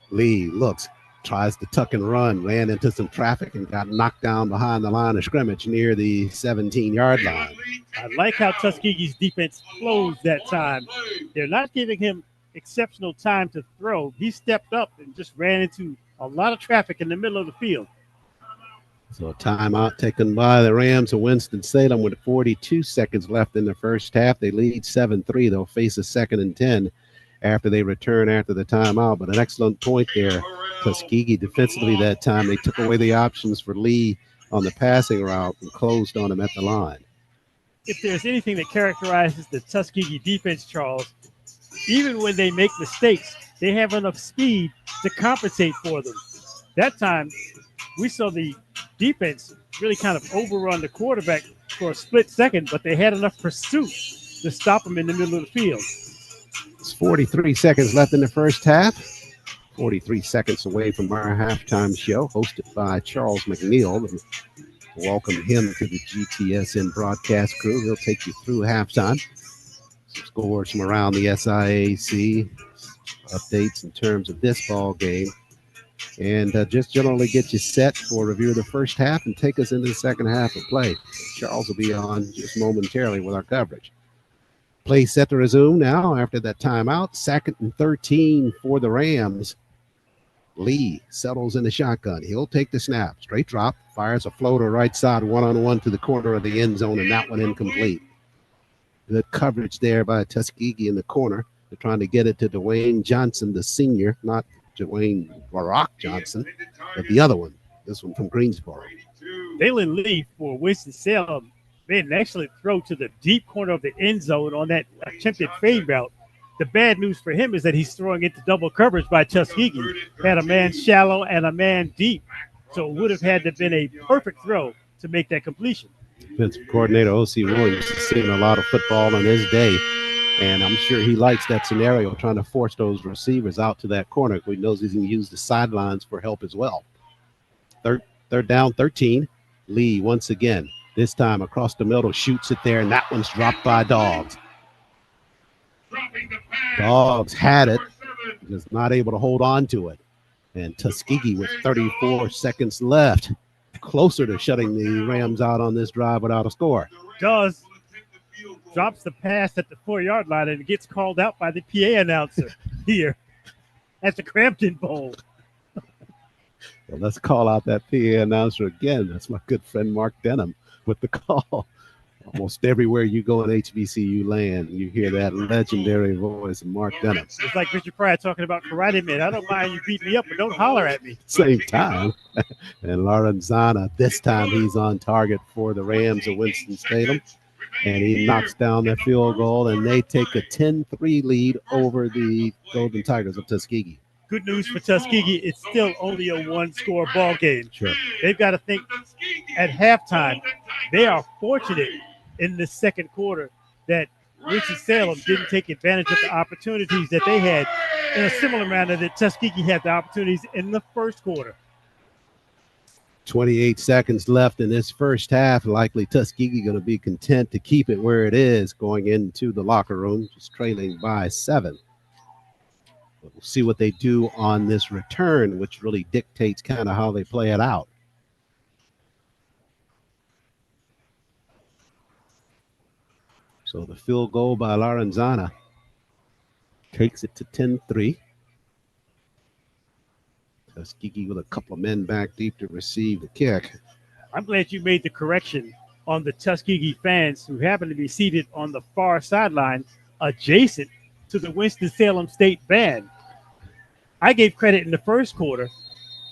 Lee looks, tries to tuck and run, ran into some traffic and got knocked down behind the line of scrimmage near the 17-yard line. I like how Tuskegee's defense closed that time. They're not giving him exceptional time to throw. He stepped up and just ran into a lot of traffic in the middle of the field. So a timeout taken by the Rams of Winston-Salem with 42 seconds left in the first half. They lead 7-3. They'll face a 2nd and 10 after they return after the timeout. But an excellent point there. Tuskegee defensively that time. They took away the options for Lee on the passing route and closed on him at the line. If there's anything that characterizes the Tuskegee defense, Charles, even when they make mistakes, they have enough speed to compensate for them. That time, we saw the defense really kind of overrun the quarterback for a split second, but they had enough pursuit to stop him in the middle of the field. It's 43 seconds left in the first half. 43 seconds away from our halftime show, hosted by Charles McNeil. Welcome him to the GTSN broadcast crew. He'll take you through halftime. Some scores from around the SIAC, updates in terms of this ball game, and just generally get you set for a review of the first half and take us into the second half of play. Charles will be on just momentarily with our coverage. Play set to resume now after that timeout. 2nd and 13 for the Rams. Lee settles in the shotgun. He'll take the snap. Straight drop. Fires a floater right side, one-on-one to the corner of the end zone, and that one incomplete. Good coverage there by Tuskegee in the corner. They're trying to get it to Dwayne Johnson, the senior, not Dwayne Barack Johnson, but the other one, this one from Greensboro. Dalen Lee for Winston-Salem made an excellent throw to the deep corner of the end zone on that attempted fade route. The bad news for him is that he's throwing into double coverage by Tuskegee. Had a man shallow and a man deep, so it would have had to have been a perfect throw to make that completion. Defensive coordinator O.C. Williams has seen a lot of football in his day, and I'm sure he likes that scenario, trying to force those receivers out to that corner. He knows he's going to use the sidelines for help as well. Third down, 13. Lee once again, this time across the middle, shoots it there, and that one's dropped by Dogs. Dogs had it, just not able to hold on to it. And Tuskegee with 34 seconds left, closer to shutting the Rams out on this drive without a score. Does drops the pass at the 4-yard line and gets called out by the PA announcer here at the Cramton Bowl. Well, let's call out that PA announcer again. That's my good friend Mark Denham with the call. Almost everywhere you go in HBCU land, you hear that legendary voice of Mark Denham. It's like Richard Pryor talking about Karate Man. I don't mind you beat me up, but don't holler at me. Same time. And Lorenzana, this time he's on target for the Rams of Winston-Salem. and he knocks down the field goal, and they take a 10-3 lead over the Golden Tigers of Tuskegee. Good news for Tuskegee, it's still only a one-score ball game. Sure. They've got to think at halftime, they are fortunate in the second quarter that Winston-Salem didn't take advantage of the opportunities that they had in a similar manner that Tuskegee had the opportunities in the first quarter. 28 seconds left in this first half. Likely Tuskegee going to be content to keep it where it is going into the locker room, just trailing by 7. But we'll see what they do on this return, which really dictates kind of how they play it out. So the field goal by Lorenzana takes it to 10-3. Tuskegee with a couple of men back deep to receive the kick. I'm glad you made the correction on the Tuskegee fans who happen to be seated on the far sideline adjacent to the Winston-Salem State band. I gave credit in the first quarter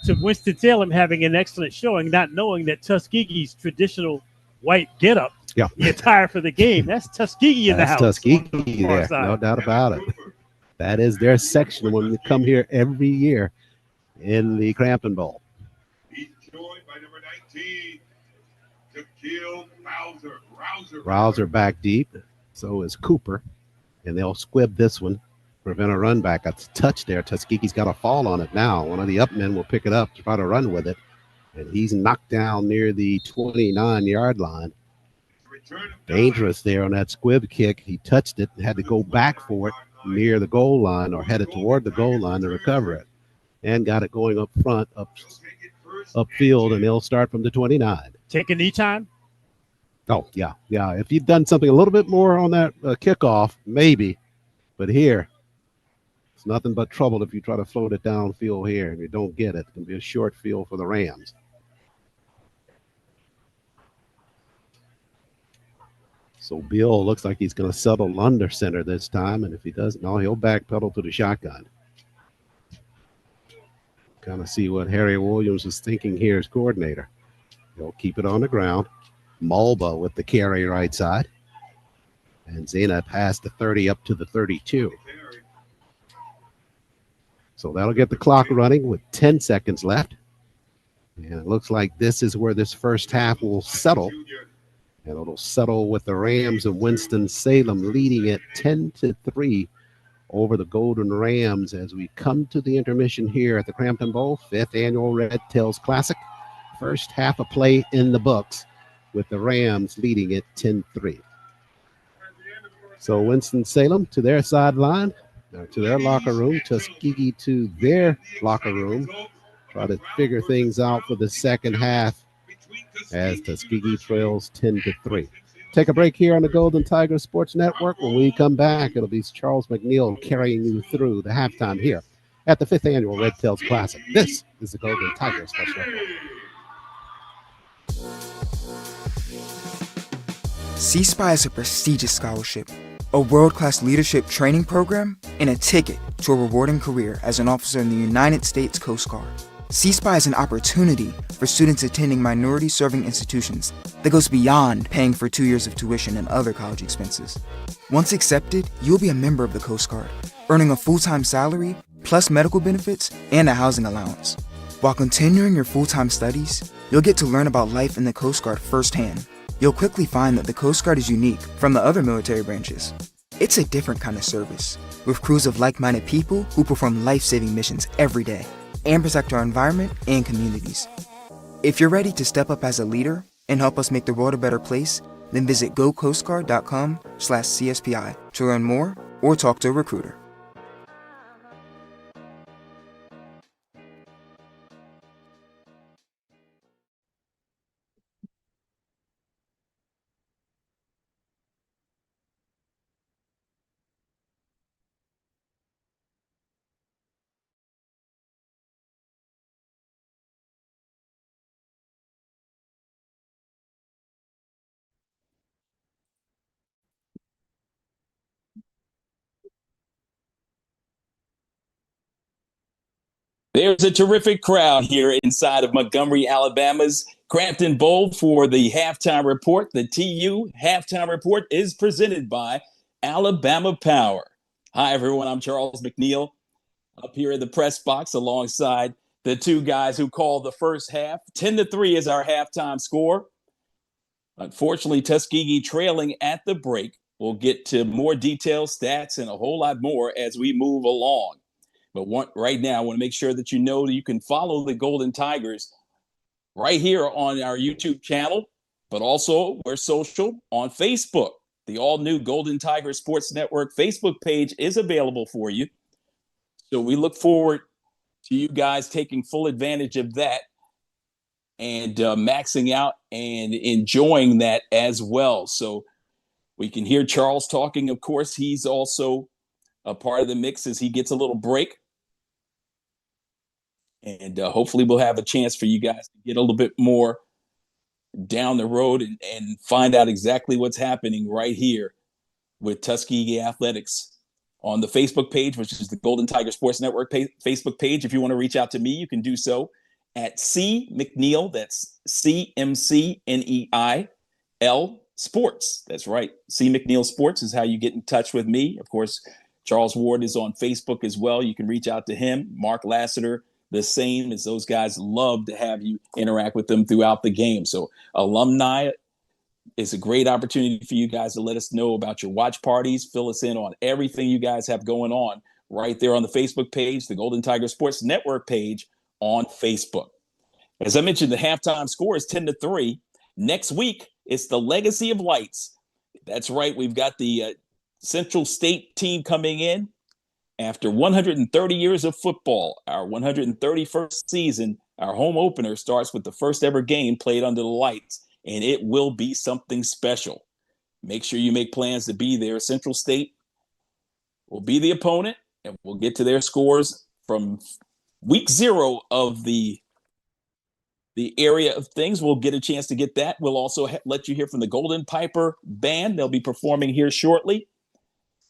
to Winston-Salem having an excellent showing, not knowing that Tuskegee's traditional white getup, the attire for the game, that's Tuskegee in the house. That's Tuskegee there, no doubt about it. That is their section when they come here every year in the Cramton Bowl. He's joined by number 19, Shaquille Bowser. Rouser back deep, so is Cooper, and they'll squib this one, prevent a run back. That's a touch there. Tuskegee's got a fall on it now. One of the up men will pick it up to try to run with it, and he's knocked down near the 29-yard line. Dangerous there on that squib kick. He touched it and had to go back for it near the goal line or headed toward the goal line to recover it, and got it going up front, upfield, and they'll start from the 29. Take a knee time? Oh, yeah. If you've done something a little bit more on that kickoff, maybe. But here, it's nothing but trouble if you try to float it downfield here and you don't get it. It's going to be a short field for the Rams. So Bill looks like he's going to settle under center this time, and if he doesn't, no, he'll backpedal to the shotgun. Kind of see what Harry Williams is thinking here as coordinator. He'll keep it on the ground. Mulba with the carry right side. And Zena passed the 30 up to the 32. So that'll get the clock running with 10 seconds left. And it looks like this is where this first half will settle. And it'll settle with the Rams of Winston-Salem leading it 10-3 over the Golden Rams as we come to the intermission here at the Cramton Bowl, 5th annual Red Tails Classic. First half of play in the books with the Rams leading it 10-3. So Winston-Salem to their sideline, to their locker room, Tuskegee to their locker room. Try to figure things out for the second half as Tuskegee trails 10-3. Take a break here on the Golden Tiger Sports Network. When we come back, it'll be Charles McNeil carrying you through the halftime here at the 5th annual Red Tails Classic. This is the Golden Tiger Sports Network. C-SPY is a prestigious scholarship, a world-class leadership training program, and a ticket to a rewarding career as an officer in the United States Coast Guard. C-SPY is an opportunity for students attending minority-serving institutions that goes beyond paying for 2 years of tuition and other college expenses. Once accepted, you'll be a member of the Coast Guard, earning a full-time salary, plus medical benefits and a housing allowance. While continuing your full-time studies, you'll get to learn about life in the Coast Guard firsthand. You'll quickly find that the Coast Guard is unique from the other military branches. It's a different kind of service, with crews of like-minded people who perform life-saving missions every day and protect our environment and communities. If you're ready to step up as a leader and help us make the world a better place, then visit gocoastguard.com/CSPI to learn more or talk to a recruiter. There's a terrific crowd here inside of Montgomery, Alabama's Cramton Bowl for the halftime report. The TU halftime report is presented by Alabama Power. Hi, everyone. I'm Charles McNeil up here in the press box alongside the two guys who called the first half. 10-3 is our halftime score. Unfortunately, Tuskegee trailing at the break. We'll get to more details, stats, and a whole lot more as we move along. But right now, I want to make sure that you know that you can follow the Golden Tigers right here on our YouTube channel, but also we're social on Facebook. The all-new Golden Tiger Sports Network Facebook page is available for you. So we look forward to you guys taking full advantage of that and maxing out and enjoying that as well. So we can hear Charles talking. Of course, he's also a part of the mix as he gets a little break. And hopefully we'll have a chance for you guys to get a little bit more down the road and find out exactly what's happening right here with Tuskegee Athletics on the Facebook page, which is the Golden Tiger Sports Network Facebook page. If you want to reach out to me, you can do so at C McNeil. That's CMCNEIL Sports. That's right. C McNeil Sports is how you get in touch with me. Of course, Charles Ward is on Facebook as well. You can reach out to him. Mark Lassiter, the same, as those guys love to have you interact with them throughout the game. So alumni is a great opportunity for you guys to let us know about your watch parties, fill us in on everything you guys have going on right there on the Facebook page, the Golden Tiger Sports Network page on Facebook. As I mentioned, the halftime score is 10-3. Next week, it's the Legacy of Lights. That's right. We've got the Central State team coming in. After 130 years of football, our 131st season, our home opener starts with the first ever game played under the lights, and it will be something special. Make sure you make plans to be there. Central State will be the opponent, and we'll get to their scores from week 0 of the area of things. We'll get a chance to get that. We'll also let you hear from the Golden Piper Band. They'll be performing here shortly.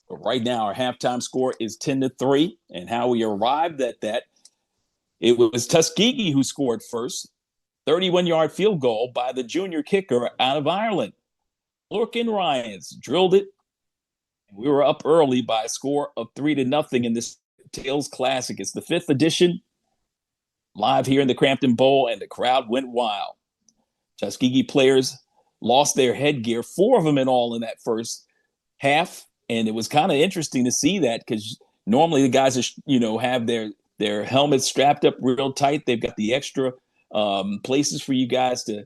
But right now, our halftime score is 10-3, and how we arrived at that, it was Tuskegee who scored first, 31-yard field goal by the junior kicker out of Ireland. Lorcan Ryans drilled it. We were up early by a score of 3-0 in this Tales Classic. It's the 5th edition, live here in the Cramton Bowl, and the crowd went wild. Tuskegee players lost their headgear, 4 of them in all in that first half. And it was kind of interesting to see that, because normally the guys have their helmets strapped up real tight. They've got the extra places for you guys to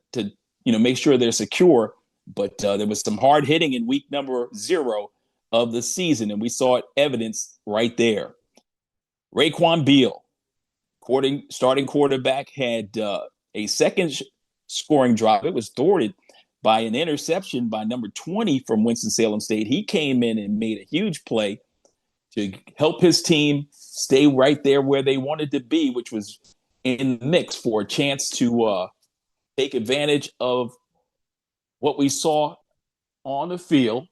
make sure they're secure. But there was some hard hitting in week number 0 of the season, and we saw it evidenced right there. Raekwon Beal, starting quarterback, had a second scoring drive. It was thwarted by an interception by number 20 from Winston-Salem State. He came in and made a huge play to help his team stay right there where they wanted to be, which was in the mix for a chance to take advantage of what we saw on the field.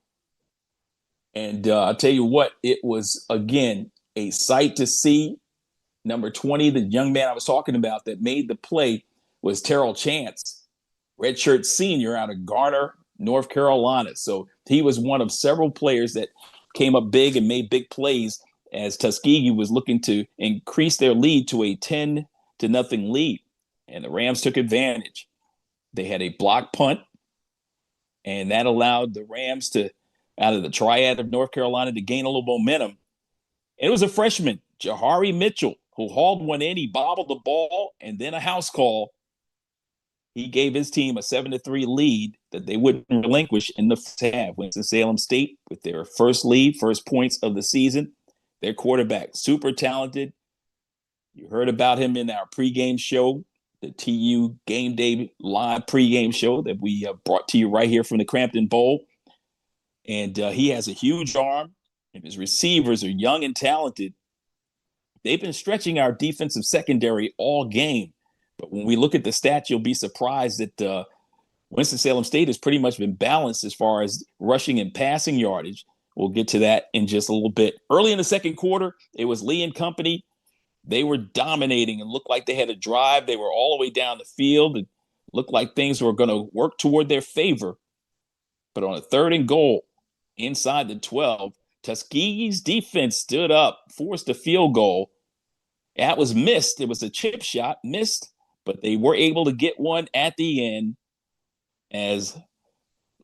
And I'll tell you what, it was, again, a sight to see. Number 20, the young man I was talking about that made the play, was Terrell Chance, redshirt senior out of Garner, North Carolina. So he was one of several players that came up big and made big plays as Tuskegee was looking to increase their lead to a 10-0 lead. And the Rams took advantage. They had a block punt, and that allowed the Rams to, out of the triad of North Carolina, to gain a little momentum. And it was a freshman, Jahari Mitchell, who hauled one in. He bobbled the ball, and then a house call. He gave his team a 7-3 lead that they wouldn't relinquish in the first half. Winston-Salem State with their first points of the season. Their quarterback, super talented. You heard about him in our pregame show, the TU Game Day live pregame show that we brought to you right here from the Cramton Bowl. And he has a huge arm, and his receivers are young and talented. They've been stretching our defensive secondary all game. But when we look at the stats, you'll be surprised that Winston-Salem State has pretty much been balanced as far as rushing and passing yardage. We'll get to that in just a little bit. Early in the second quarter, it was Lee and company They were dominating and looked like they had a drive. They were all the way down the field and looked like things were going to work toward their favor. But on a 3rd and goal inside the 12, Tuskegee's defense stood up, forced a field goal. That was missed. It was a chip shot, missed, but they were able to get one at the end as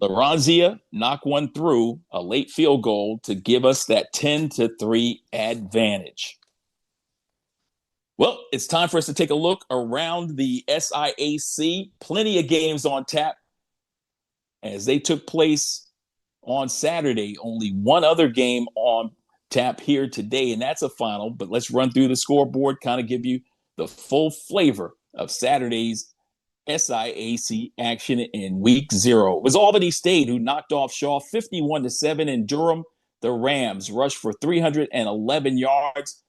Laranzia knocked one through, a late field goal to give us that 10-3 advantage. Well, it's time for us to take a look around the SIAC. Plenty of games on tap as they took place on Saturday. Only one other game on tap here today, and that's a final. But let's run through the scoreboard, kind of give you the full flavor of Saturday's SIAC action in week 0. It was Albany State who knocked off Shaw 51-7 in Durham. The Rams rushed for 311 yards,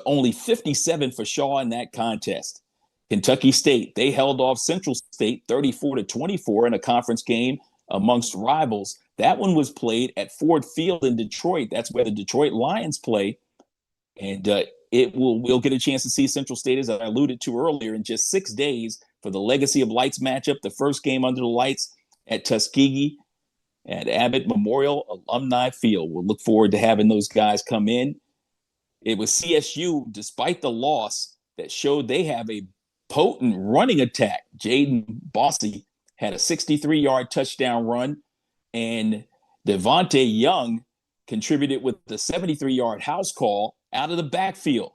only 57 for Shaw in that contest. Kentucky State, they held off Central State 34-24 in a conference game amongst rivals. That one was played at Ford Field in Detroit. That's where the Detroit Lions play. And we'll get a chance to see Central State, as I alluded to earlier, in just 6 days for the Legacy of Lights matchup, the first game under the lights at Tuskegee at Abbott Memorial Alumni Field. We'll look forward to having those guys come in. It was CSU, despite the loss, that showed they have a potent running attack. Jaden Bossy had a 63-yard touchdown run, and Devontae Young contributed with the 73-yard house call out of the backfield.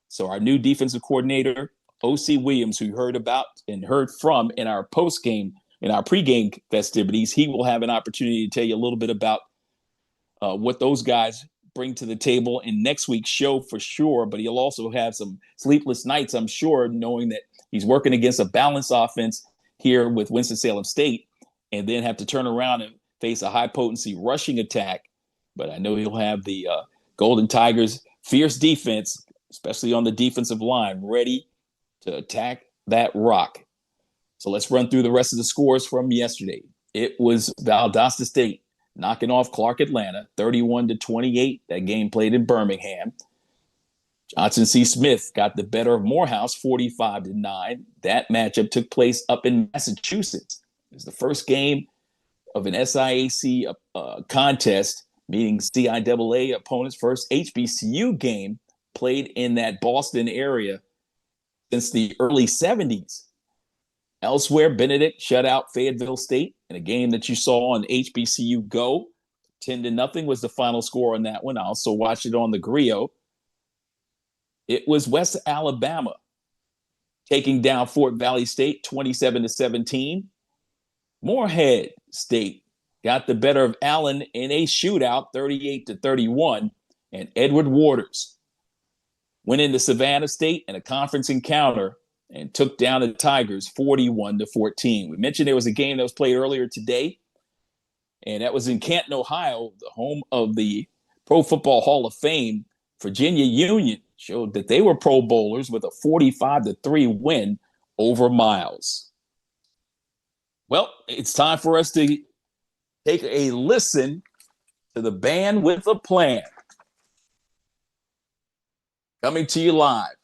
So our new defensive coordinator, O.C. Williams, who you heard about and heard from in our pregame festivities, he will have an opportunity to tell you a little bit about what those guys bring to the table in next week's show for sure. But he'll also have some sleepless nights, I'm sure, knowing that he's working against a balanced offense here with Winston-Salem State and then have to turn around and face a high-potency rushing attack. But I know he'll have the Golden Tigers' fierce defense, especially on the defensive line, ready to attack that rock. So let's run through the rest of the scores from yesterday. It was Valdosta State knocking off Clark Atlanta 31-28. That game played in Birmingham. Johnson C. Smith got the better of Morehouse 45-9. That matchup took place up in Massachusetts. It was the first game of an SIAC contest, meaning CIAA opponents' first HBCU game played in that Boston area since the early 70s. Elsewhere, Benedict shut out Fayetteville State in a game that you saw on HBCU Go. 10-0 was the final score on that one. I also watched it on the Griot. It was West Alabama taking down Fort Valley State 27-17. Moorhead State got the better of Allen in a shootout 38-31. And Edward Waters went into Savannah State in a conference encounter and took down the Tigers 41-14. We mentioned there was a game that was played earlier today, and that was in Canton, Ohio, the home of the Pro Football Hall of Fame. Virginia Union showed that they were Pro Bowlers with a 45-3 win over Miles. Well, it's time for us to take a listen to the band with a plan. Coming to you live,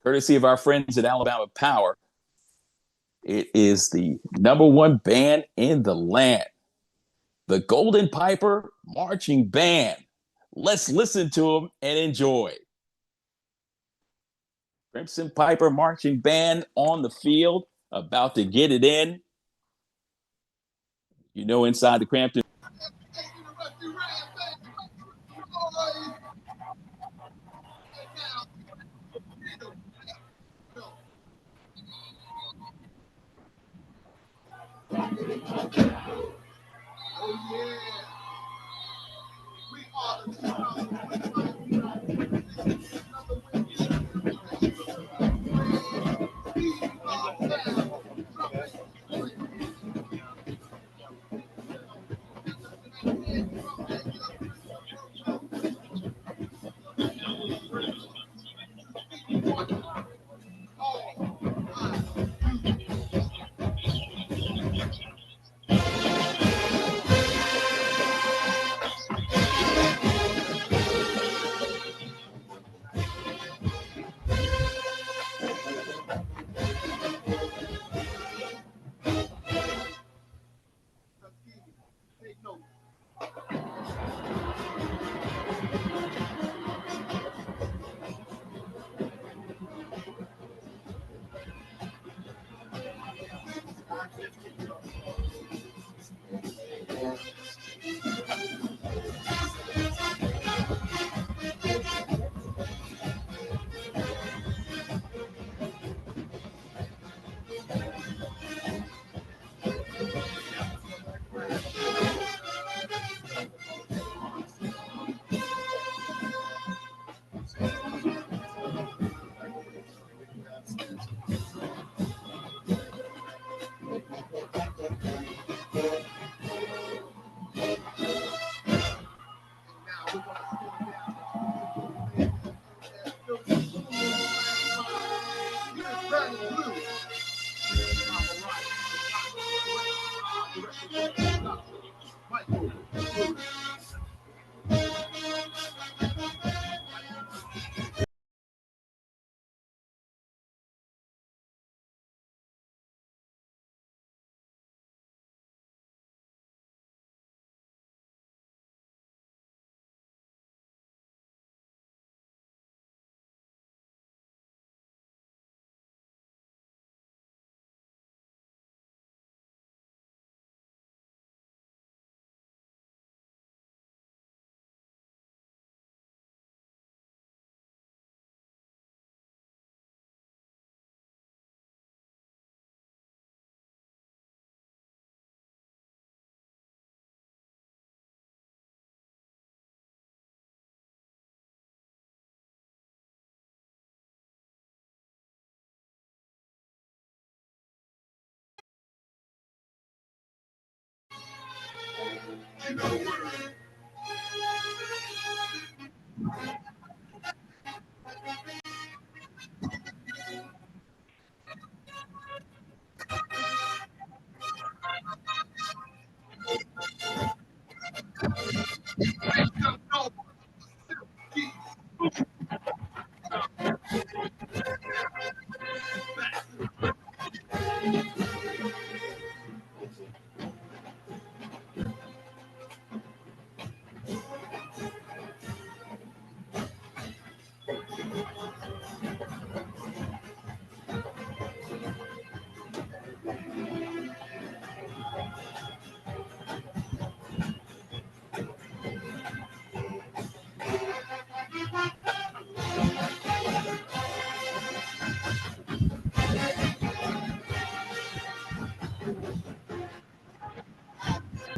courtesy of our friends at Alabama Power. It is the #1 band in the land, the Golden Piper Marching Band. Let's listen to them and enjoy. Crimson Piper Marching Band on the field, about to get it in. You know, inside the Cramton.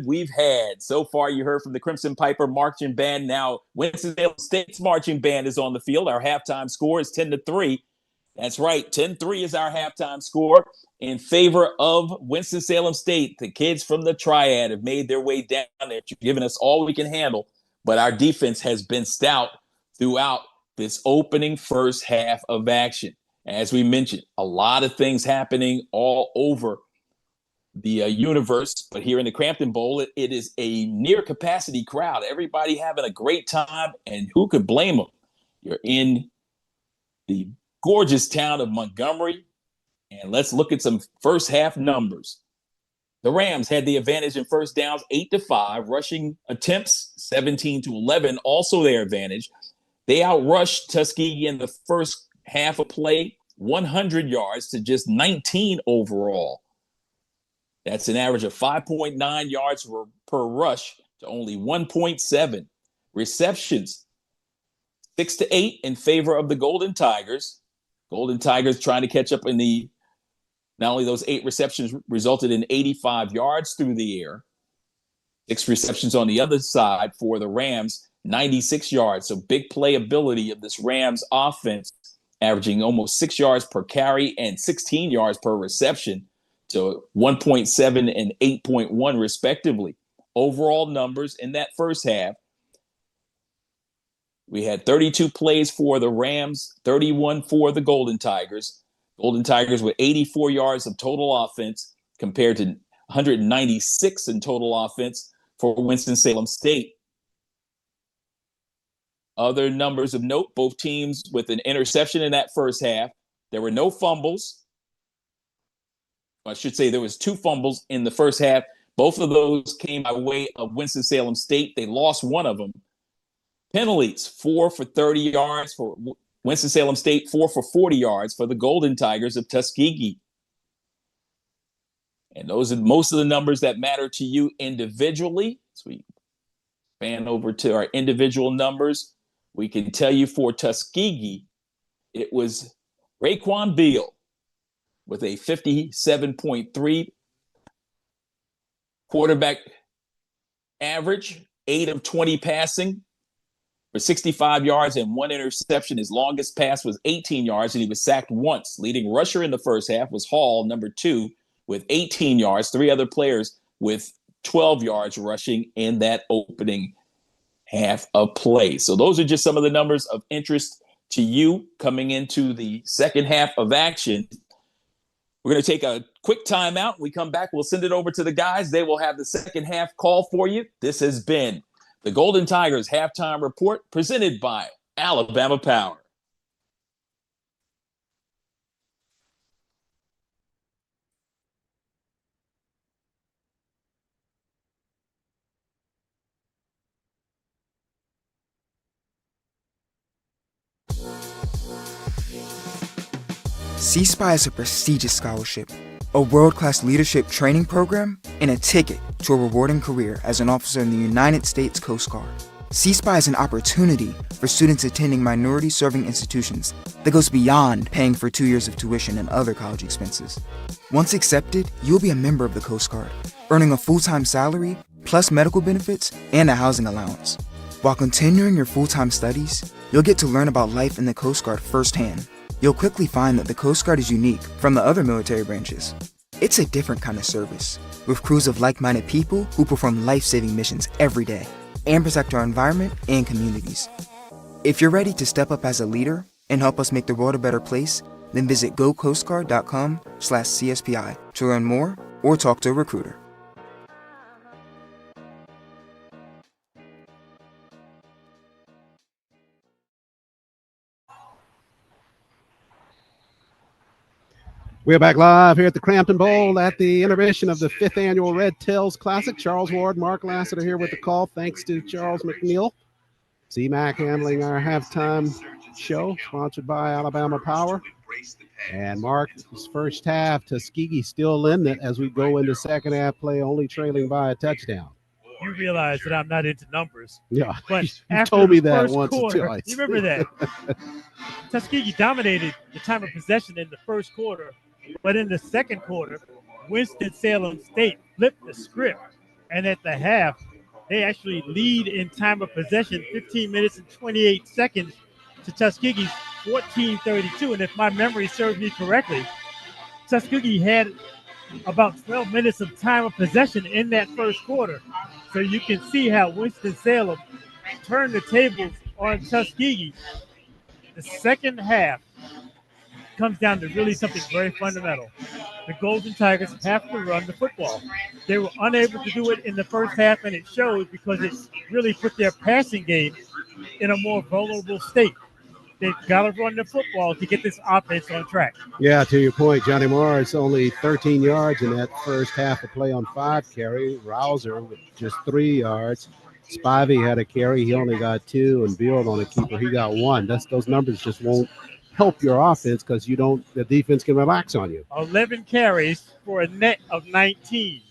We've had so far, you heard from the Crimson Piper marching band. Now Winston-Salem State's marching band is on the field. Our halftime score is 10-3. That's right, 10-3 is our halftime score in favor of Winston-Salem State. The kids from the Triad have made their way down there, giving us all we can handle, but our defense has been stout throughout this opening first half of action. As we mentioned, a lot of things happening all over the universe, but here in the Cramton Bowl, it is a near capacity crowd. Everybody having a great time, and who could blame them? You're in the gorgeous town of Montgomery, and let's look at some first half numbers. The Rams had the advantage in first downs, 8-5, rushing attempts 17-11, also their advantage. They outrushed Tuskegee in the first half of play, 100 yards to just 19 overall. That's an average of 5.9 yards per rush to only 1.7. Receptions, 6-8 in favor of the Golden Tigers. Golden Tigers trying to catch up in not only those 8 receptions resulted in 85 yards through the air. 6 receptions on the other side for the Rams, 96 yards. So big playability of this Rams offense, averaging almost 6 yards per carry and 16 yards per reception. So 1.7 and 8.1 respectively. Overall numbers in that first half, we had 32 plays for the Rams, 31 for the Golden Tigers. Golden Tigers with 84 yards of total offense compared to 196 in total offense for Winston-Salem State. Other numbers of note, both teams with an interception in that first half. There were no fumbles. I should say there was 2 fumbles in the first half. Both of those came by way of Winston-Salem State. They lost one of them. Penalties, 4 for 30 yards for Winston-Salem State, 4 for 40 yards for the Golden Tigers of Tuskegee. And those are most of the numbers that matter to you individually. So we span over to our individual numbers. We can tell you for Tuskegee, it was Raekwon Beal with a 57.3 quarterback average, 8 of 20 passing for 65 yards and 1 interception. His longest pass was 18 yards, and he was sacked once. Leading rusher in the first half was Hall, number 2, with 18 yards. 3 other players with 12 yards rushing in that opening half of play. So those are just some of the numbers of interest to you coming into the second half of action. We're going to take a quick timeout. When we come back, we'll send it over to the guys. They will have the second half call for you. This has been the Golden Tigers Halftime Report presented by Alabama Power. C-SPY is a prestigious scholarship, a world-class leadership training program, and a ticket to a rewarding career as an officer in the United States Coast Guard. C-SPY is an opportunity for students attending minority-serving institutions that goes beyond paying for 2 years of tuition and other college expenses. Once accepted, you'll be a member of the Coast Guard, earning a full-time salary, plus medical benefits and a housing allowance. While continuing your full-time studies, you'll get to learn about life in the Coast Guard firsthand. You'll quickly find that the Coast Guard is unique from the other military branches. It's a different kind of service, with crews of like-minded people who perform life-saving missions every day and protect our environment and communities. If you're ready to step up as a leader and help us make the world a better place, then visit gocoastguard.com/CSPI to learn more or talk to a recruiter. We're back live here at the Cramton Bowl at the intermission of the 5th annual Red Tails Classic. Charles Ward, Mark Lassiter here with the call. Thanks to Charles McNeil. C-Mac handling our halftime show, sponsored by Alabama Power. And Mark, this first half, Tuskegee still in it as we go into second half play, only trailing by a touchdown. You realize that I'm not into numbers. Yeah, but you told me that once quarter, or twice. You remember that? Tuskegee dominated the time of possession in the first quarter, but in the second quarter, Winston-Salem State flipped the script. And at the half, they actually lead in time of possession 15 minutes and 28 seconds to Tuskegee's 14:32. And if my memory serves me correctly, Tuskegee had about 12 minutes of time of possession in that first quarter. So you can see how Winston-Salem turned the tables on Tuskegee. The second half comes down to really something very fundamental. The Golden Tigers have to run the football. They were unable to do it in the first half, and it showed because it really put their passing game in a more vulnerable state. They've got to run the football to get this offense on track. Yeah, to your point, Johnny Morris only 13 yards in that first half of play on 5 carry. Rouser with just 3 yards. Spivey had a carry. He only got 2, and Beard on a keeper. He got 1. Those numbers just won't help your offense because the defense can relax on you. 11 carries for a net of 19.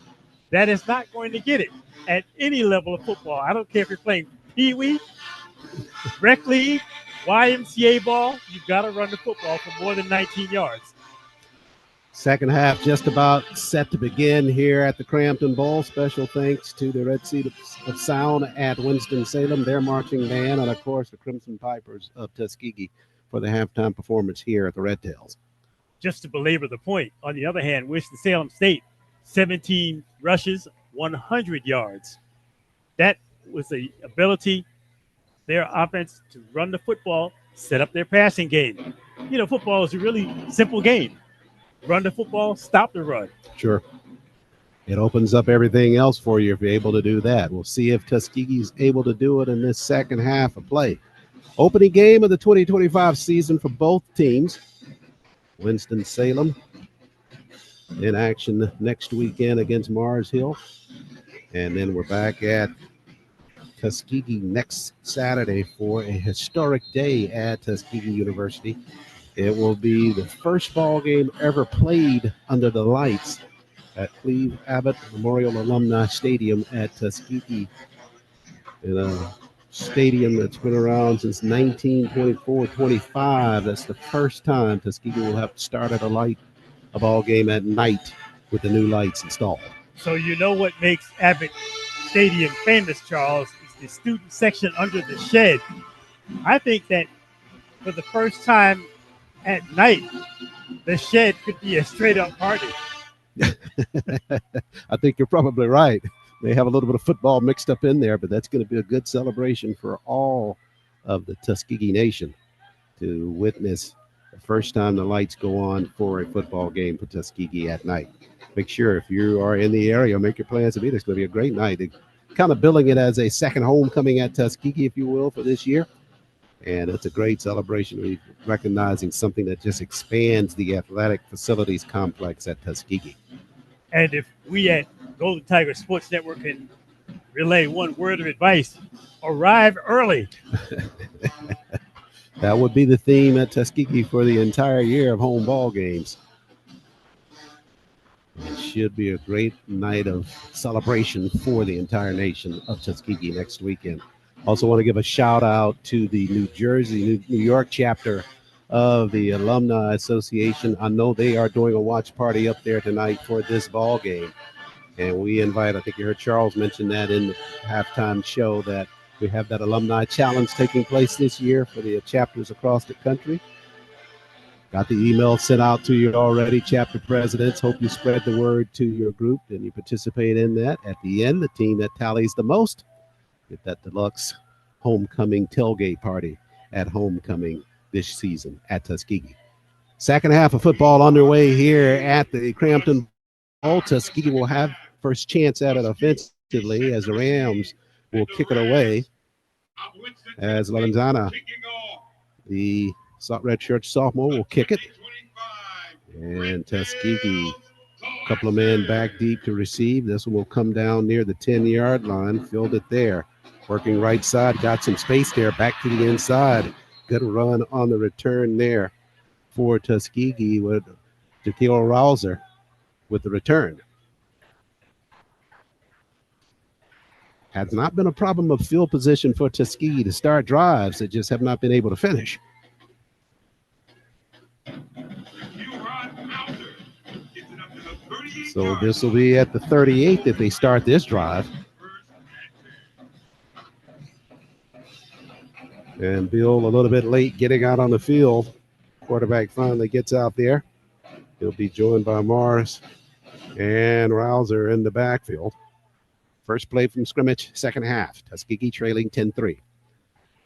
That is not going to get it at any level of football. I don't care if you're playing Pee-wee, rec league, YMCA ball. You've got to run the football for more than 19 yards. Second half just about set to begin here at the Cramton Bowl. Special thanks to the Red Sea of Sound at Winston-Salem, their marching band, and, of course, the Crimson Pipers of Tuskegee for the halftime performance here at the Red Tails. Just to belabor the point, on the other hand, Winston-Salem State, 17 rushes, 100 yards. That was the ability, their offense, to run the football, set up their passing game. You know, football is a really simple game. Run the football, stop the run. Sure. It opens up everything else for you if you're able to do that. We'll see if Tuskegee's able to do it in this second half of play. Opening game of the 2025 season for both teams. Winston-Salem in action next weekend against Mars Hill. And then we're back at Tuskegee next Saturday for a historic day at Tuskegee University. It will be the first ball game ever played under the lights at Cleve Abbott Memorial Alumni Stadium at Tuskegee, in a stadium that's been around since 1924-25. That's the first time Tuskegee will have started a ball game at night with the new lights installed. So you know what makes Abbott Stadium famous, Charles, is the student section under the shed. I think that for the first time at night, the shed could be a straight-up party. I think you're probably right. They have a little bit of football mixed up in there, but that's going to be a good celebration for all of the Tuskegee Nation to witness the first time the lights go on for a football game for Tuskegee at night. Make sure if you are in the area, make your plans to be there. It's going to be a great night. They're kind of billing it as a second homecoming at Tuskegee, if you will, for this year. And it's a great celebration. We're recognizing something that just expands the athletic facilities complex at Tuskegee. And if we at Golden Tiger Sports Network can relay one word of advice, arrive early. That would be the theme at Tuskegee for the entire year of home ball games. It should be a great night of celebration for the entire nation of Tuskegee next weekend. Also want to give a shout out to the New York chapter of the Alumni Association. I know they are doing a watch party up there tonight for this ball game. And we invite, I think you heard Charles mention that in the halftime show, that we have that alumni challenge taking place this year for the chapters across the country. Got the email sent out to you already, chapter presidents. Hope you spread the word to your group and you participate in that. At the end, the team that tallies the most get that deluxe homecoming tailgate party at homecoming this season at Tuskegee. Second half of football underway here at the Cramton Bowl. Tuskegee will have first chance at it offensively as the Rams will kick it away as Lorenzana, the redshirt sophomore, will kick it. And Tuskegee, a couple of men back deep to receive. This one will come down near the 10-yard line, filled it there. Working right side, got some space there, back to the inside. Good run on the return there for Tuskegee with Jaquil Rouser with the return. Has not been a problem of field position for Tuskegee to start drives. They just have not been able to finish. So this will be at the 38 that they start this drive. And Bill a little bit late getting out on the field. Quarterback finally gets out there. He'll be joined by Morris and Rouser in the backfield. First play from scrimmage, second half. Tuskegee trailing 10-3.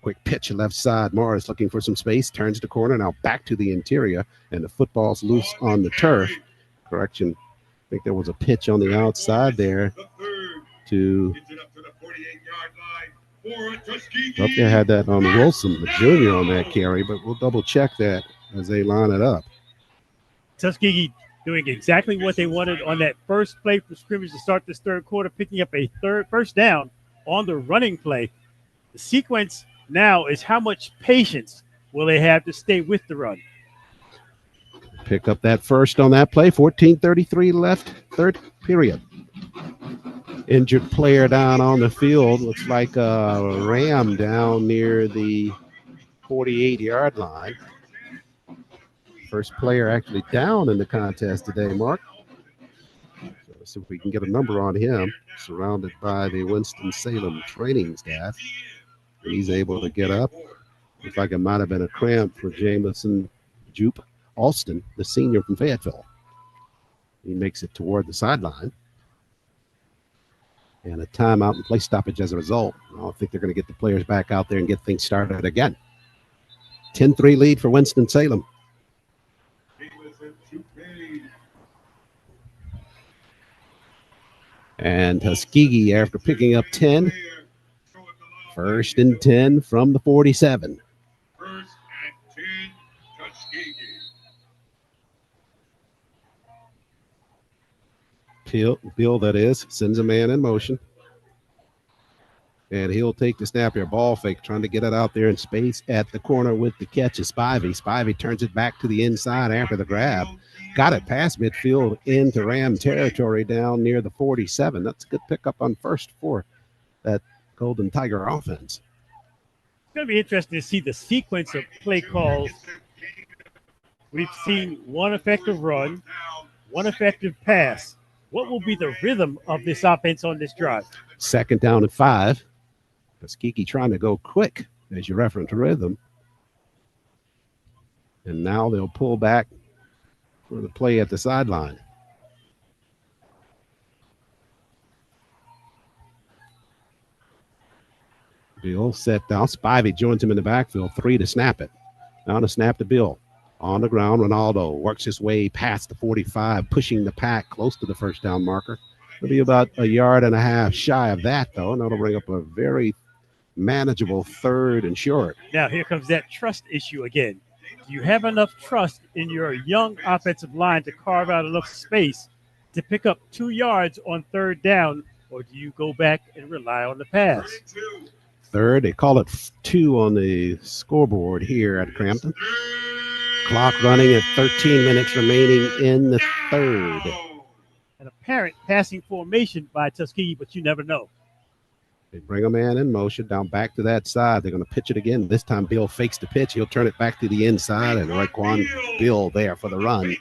Quick pitch left side. Morris looking for some space. Turns the corner. Now back to the interior. And the football's loose on the turf. Correction. I think there was a pitch on the outside there to... Up there had that on Wilson, the junior, on that carry, but we'll double check that as they line it up. Tuskegee doing exactly what they wanted on that first play from scrimmage to start this third quarter, picking up a first down on the running play. The sequence now is how much patience will they have to stay with the run. Pick up that first on that play. 14:33 left, third period. Injured player down on the field. Looks like a Ram down near the 48-yard line. First player actually down in the contest today, Mark. So let's see if we can get a number on him. Surrounded by the Winston-Salem training staff. He's able to get up. Looks like it might have been a cramp for Jamison Jupe Alston, the senior from Fayetteville. He makes it toward the sideline. And a timeout and play stoppage as a result. I don't think they're going to get the players back out there and get things started again. 10-3 lead for Winston-Salem. And Tuskegee, after picking up 10, first and 10 from the 47. First and 10, Tuskegee. Bill, that is, sends a man in motion. And he'll take the snap here. Ball fake, trying to get it out there in space at the corner with the catch is Spivey. Spivey turns it back to the inside after the grab. Got it past midfield into Ram territory down near the 47. That's a good pickup on first for that Golden Tiger offense. It's going to be interesting to see the sequence of play calls. We've seen one effective run, one effective pass. What will be the rhythm of this offense on this drive? Second down and 5. Tuskegee trying to go quick, as you referenced rhythm. And now they'll pull back for the play at the sideline. Bill set down. Spivey joins him in the backfield. 3 to snap it. Now to snap to Bill. On the ground, Ronaldo works his way past the 45, pushing the pack close to the first down marker. It'll be about a yard and a half shy of that, though, and that'll bring up a very manageable 3rd and short. Now here comes that trust issue again. Do you have enough trust in your young offensive line to carve out enough space to pick up 2 yards on 3rd down, or do you go back and rely on the pass? 3rd, they call it 2 on the scoreboard here at Cramton. Clock running at 13 minutes remaining in the 3rd. An apparent passing formation by Tuskegee, but you never know. They bring a man in motion down back to that side. They're going to pitch it again. This time Bill fakes the pitch. He'll turn it back to the inside, and Raekwon Bill there for the run.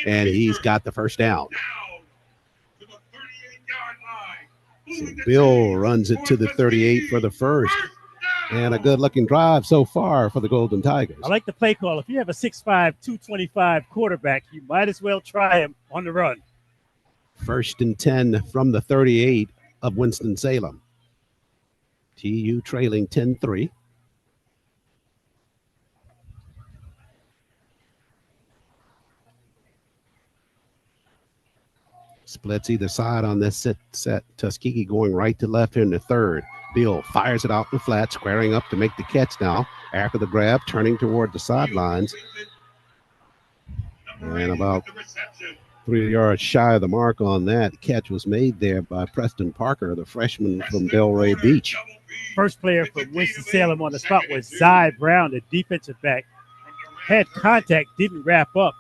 And he's got the first down. So Bill runs it to the 38 for the first. And a good-looking drive so far for the Golden Tigers. I like the play call. If you have a 6'5", 225 quarterback, you might as well try him on the run. 1st and 10 from the 38 of Winston-Salem. TU trailing 10-3. Splits either side on this set. Tuskegee going right to left here in the 3rd. Bill fires it out in the flat, squaring up to make the catch now. After the grab, turning toward the sidelines. And about 3 yards shy of the mark on that. Catch was made there by Preston Parker, the freshman from Delray Beach. First player from Winston-Salem on the spot was Zy Brown, the defensive back. Had contact, didn't wrap up.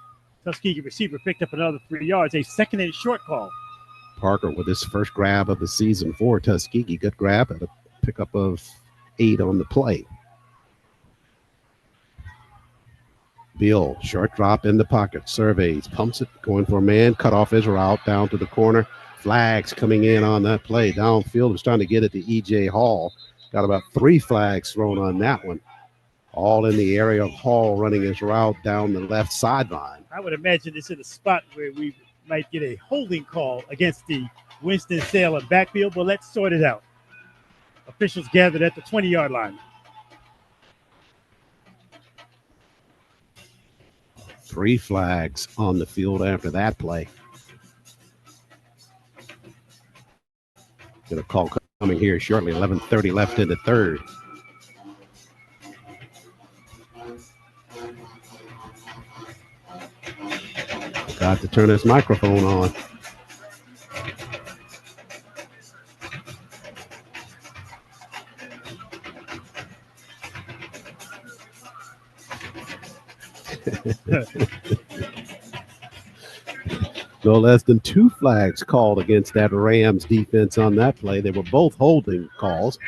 Tuskegee receiver picked up another 3 yards, a 2nd and short call. Parker with his first grab of the season for Tuskegee. Good grab at a pickup of 8 on the play. Bill, short drop in the pocket, surveys, pumps it, going for a man, cut off his route down to the corner. Flags coming in on that play. Downfield was trying to get it to E.J. Hall. Got about 3 flags thrown on that one. All in the area of Hall running his route down the left sideline. I would imagine it's in a spot where we might get a holding call against the Winston-Salem backfield, but let's sort it out. Officials gathered at the 20-yard line. 3 flags on the field after that play. Get a call coming here shortly. 11:30 left in the 3rd. Got to turn his microphone on. No less than 2 flags called against that Rams defense on that play. They were both holding calls.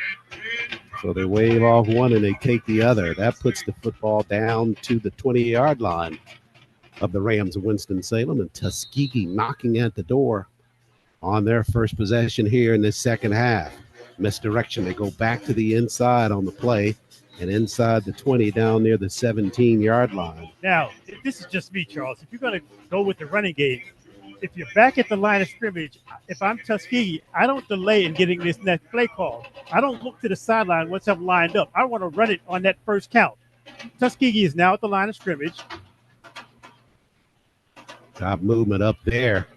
So they wave off one and they take the other. That puts the football down to the 20-yard line of the Rams of Winston-Salem, and Tuskegee knocking at the door on their first possession here in this second half. Misdirection. They go back to the inside on the play and inside the 20 down near the 17-yard line. Now, this is just me, Charles. If you're going to go with the running game, if you're back at the line of scrimmage, if I'm Tuskegee, I don't delay in getting this next play call. I don't look to the sideline once I'm lined up. I want to run it on that first count. Tuskegee is now at the line of scrimmage. Top movement up there.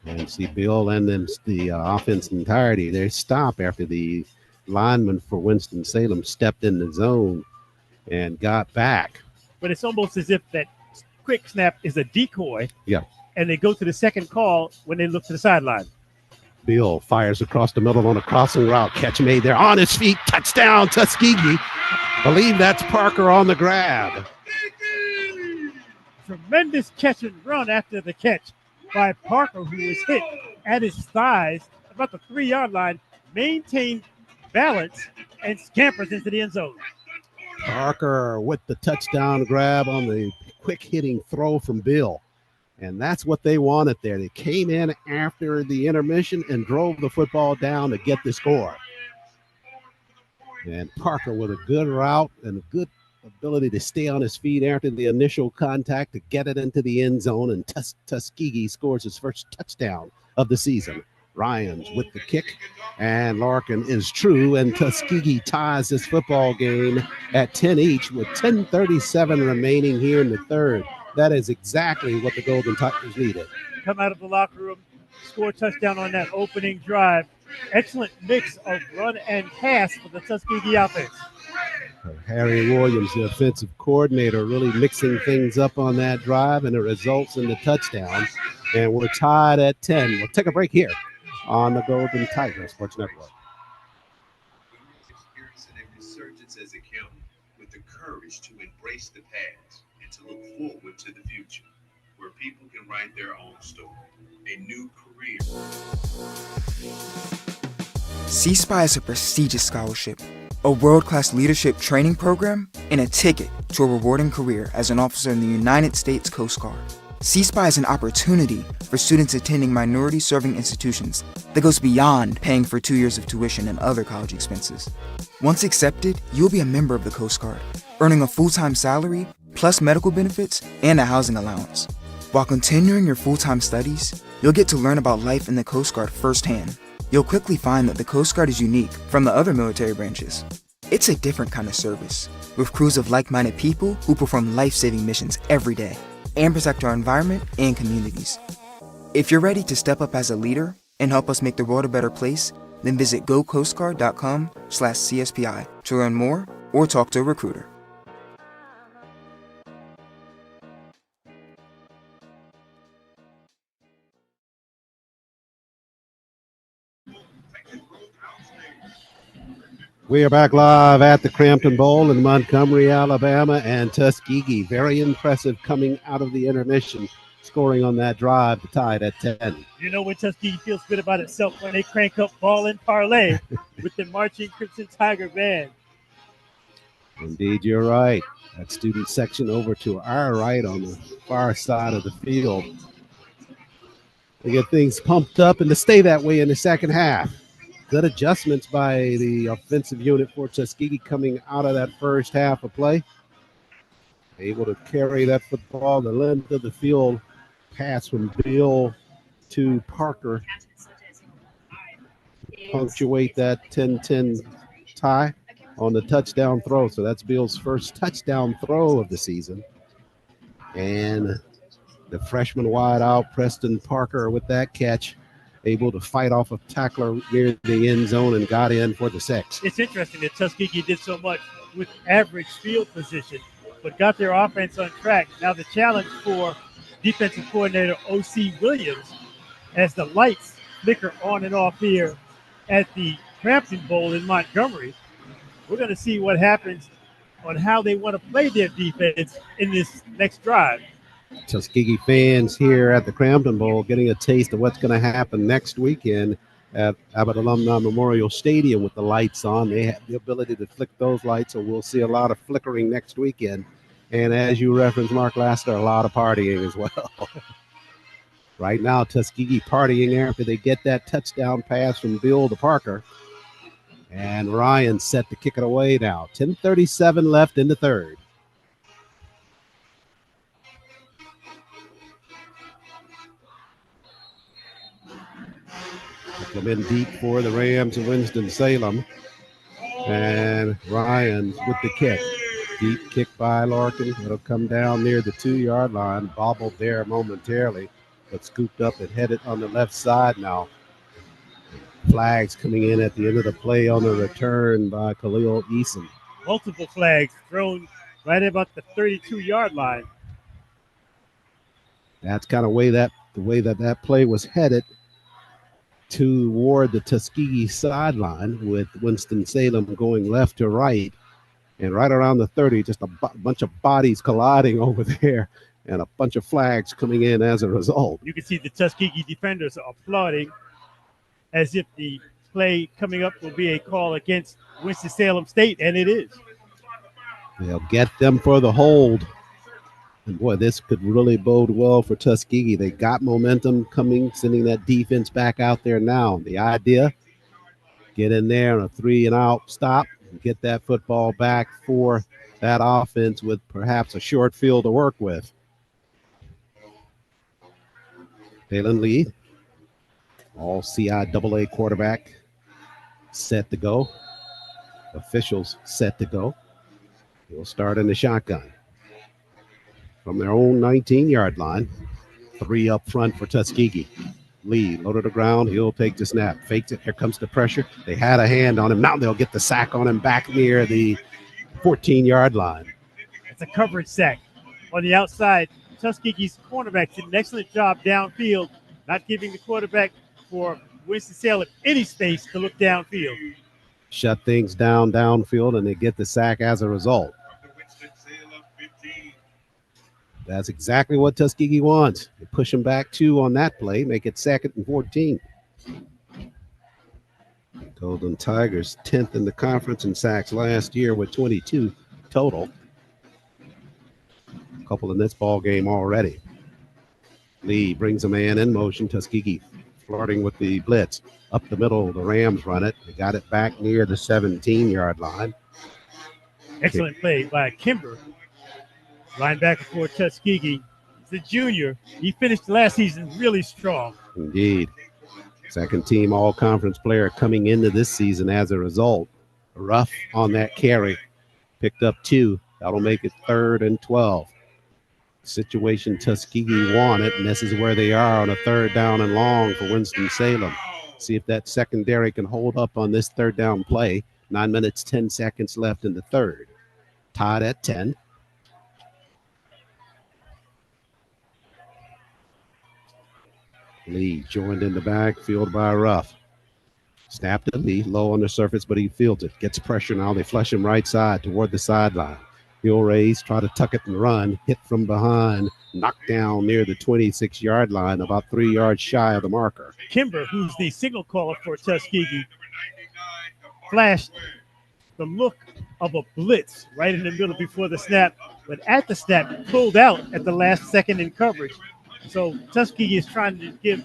And see Bill and then the offense entirety. They stop after the lineman for Winston-Salem stepped in the zone and got back. But it's almost as if that quick snap is a decoy. Yeah. And they go to the second call when they look to the sideline. Bill fires across the middle on a crossing route. Catch made there on his feet. Touchdown, Tuskegee. Believe that's Parker on the grab. Tremendous catch and run after the catch by Parker, who was hit at his thighs about the 3-yard line, maintained balance, and scampers into the end zone. Parker with the touchdown grab on the quick hitting throw from Bill. And that's what they wanted there. They came in after the intermission and drove the football down to get the score. And Parker with a good route and a good ability to stay on his feet after the initial contact to get it into the end zone, and Tuskegee scores his first touchdown of the season. Ryans with the kick, and Larkin is true, and Tuskegee ties this football game at 10 each with 10:37 remaining here in the third. That is exactly what the Golden Tigers needed. Come out of the locker room, score a touchdown on that opening drive. Excellent mix of run and pass for the Tuskegee offense. Harry Williams, the offensive coordinator, really mixing things up on that drive, and it results in the touchdown. And we're tied at 10. We'll take a break here on the Golden Tigers Sports Network. Experiencing a resurgence as a county with the courage to embrace the past and to look forward to the future, where people can write their own story, a new career. C-SPY is a prestigious scholarship, a world-class leadership training program, and a ticket to a rewarding career as an officer in the United States Coast Guard. C-SPY is an opportunity for students attending minority-serving institutions that goes beyond paying for 2 years of tuition and other college expenses. Once accepted, you'll be a member of the Coast Guard, earning a full-time salary, plus medical benefits and a housing allowance. While continuing your full-time studies, you'll get to learn about life in the Coast Guard firsthand. You'll quickly find that the Coast Guard is unique from the other military branches. It's a different kind of service, with crews of like-minded people who perform life-saving missions every day and protect our environment and communities. If you're ready to step up as a leader and help us make the world a better place, then visit gocoastguard.com/CSPI to learn more or talk to a recruiter. We are back live at the Cramton Bowl in Montgomery, Alabama, and Tuskegee, very impressive coming out of the intermission, scoring on that drive to tie it at 10. You know when Tuskegee feels good about itself when they crank up Ball and Parlay with the marching Crimson Tiger band. Indeed, you're right. That student section over to our right on the far side of the field. They get things pumped up and to stay that way in the second half. Good adjustments by the offensive unit for Tuskegee coming out of that first half of play. Able to carry that football the length of the field. Pass from Bill to Parker. Punctuate that 10-10 tie on the touchdown throw. So that's Bill's first touchdown throw of the season. And the freshman wide out, Preston Parker, with that catch, able to fight off a tackler near the end zone and got in for the 6. It's interesting that Tuskegee did so much with average field position, but got their offense on track. Now the challenge for defensive coordinator O.C. Williams, as the lights flicker on and off here at the Cramton Bowl in Montgomery, we're going to see what happens on how they want to play their defense in this next drive. Tuskegee fans here at the Cramton Bowl getting a taste of what's going to happen next weekend at Abbott Alumni Memorial Stadium with the lights on. They have the ability to flick those lights, so we'll see a lot of flickering next weekend. And as you referenced, Mark Laster, a lot of partying as well. Right now, Tuskegee partying after they get that touchdown pass from Bill to Parker. And Ryan set to kick it away now. 10:37 left in the third. Come in deep for the Rams of Winston-Salem. And Ryan's with the kick. Deep kick by Larkin. It'll come down near the 2-yard line. Bobbled there momentarily, but scooped up and headed on the left side now. Flags coming in at the end of the play on the return by Khalil Eason. Multiple flags thrown right about the 32-yard line. That's kind of the way that play was headed toward the Tuskegee sideline, with Winston-Salem going left to right. And right around the 30, just a bunch of bodies colliding over there and a bunch of flags coming in as a result. You can see the Tuskegee defenders are applauding as if the play coming up will be a call against Winston-Salem State, and it is. They'll get them for the hold. And boy, this could really bode well for Tuskegee. They got momentum coming, sending that defense back out there now. The idea, get in there on a 3-and-out stop and get that football back for that offense with perhaps a short field to work with. Phelan Lee All CIAA quarterback set to go. Officials set to go. He'll start in the shotgun. From their own 19-yard line, 3 up front for Tuskegee. Lee, low to the ground. He'll take the snap. Fakes it. Here comes the pressure. They had a hand on him. Now they'll get the sack on him back near the 14-yard line. It's a coverage sack. On the outside, Tuskegee's cornerback did an excellent job downfield, not giving the quarterback for Winston-Salem any space to look downfield. Shut things down downfield, and they get the sack as a result. That's exactly what Tuskegee wants. You push them back 2 on that play, make it 2nd and 14. Golden Tigers 10th in the conference in sacks last year with 22 total. A couple in this ball game already. Lee brings a man in motion. Tuskegee flirting with the blitz. Up the middle, the Rams run it. They got it back near the 17-yard line. Excellent play by Kimber. Linebacker for Tuskegee. He's a junior. He finished last season really strong. Indeed. Second team all-conference player coming into this season as a result. Rough on that carry. Picked up 2. That'll make it 3rd and 12. Situation Tuskegee wanted, and this is where they are on a 3rd down and long for Winston-Salem. See if that secondary can hold up on this 3rd down play. 9 minutes, 10 seconds left in the 3rd. Tied at 10. Lee joined in the backfield by Ruff. Snap to Lee, low on the surface, but he fields it. Gets pressure now. They flush him right side toward the sideline. He'll raise, try to tuck it and run. Hit from behind. Knocked down near the 26-yard line, about 3 yards shy of the marker. Kimber, who's the signal caller for Tuskegee, flashed the look of a blitz right in the middle before the snap, but at the snap, pulled out at the last second in coverage. So Tuskegee is trying to give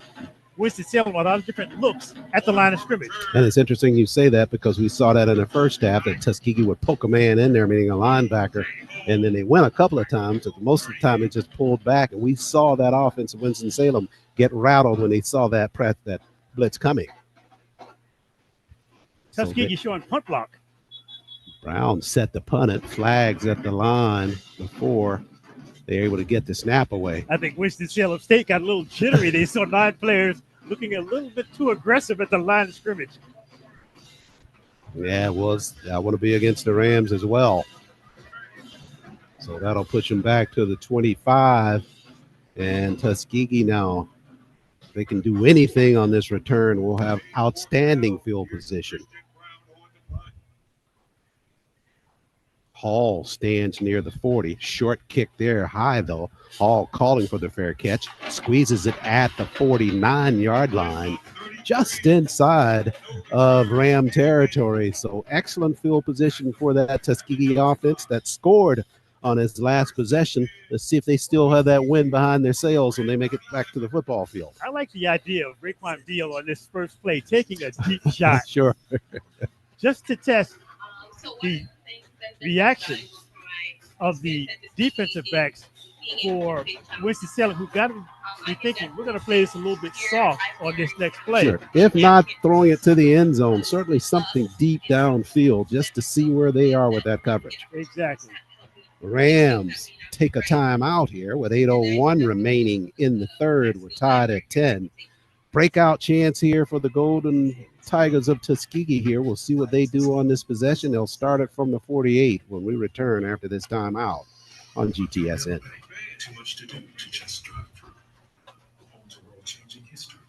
Winston-Salem a lot of different looks at the line of scrimmage. And it's interesting you say that because we saw that in the first half that Tuskegee would poke a man in there, meaning a linebacker, and then they went a couple of times. But most of the time, they just pulled back, and we saw that offense of Winston-Salem get rattled when they saw that blitz coming. Tuskegee showing punt block. Brown set the punt. It flags at the line before they're able to get the snap away. I think Winston-Salem State got a little jittery. They saw 9 players looking a little bit too aggressive at the line of scrimmage. Yeah, it was. I want to be against the Rams as well. So that'll push them back to the 25. And Tuskegee now, if they can do anything on this return, will have outstanding field position. Hall stands near the 40. Short kick there, high though. Hall calling for the fair catch. Squeezes it at the 49-yard line, just inside of Ram territory. So excellent field position for that Tuskegee offense that scored on his last possession. Let's see if they still have that wind behind their sails when they make it back to the football field. I like the idea of Raekwon Deal on this first play, taking a deep shot. Sure. Just to test the reaction of the defensive backs for Winston-Salem, who got to be thinking, we're going to play this a little bit soft on this next play. Sure. If not throwing it to the end zone, certainly something deep downfield just to see where they are with that coverage. Exactly. Rams take a timeout here with 8:01 remaining in the 3rd. We're tied at 10. Breakout chance here for the Golden Tigers of Tuskegee here. We'll see what they do on this possession. They'll start it from the 48 when we return after this timeout on GTSN. Too much to do to just drive through. Home to world-changing history.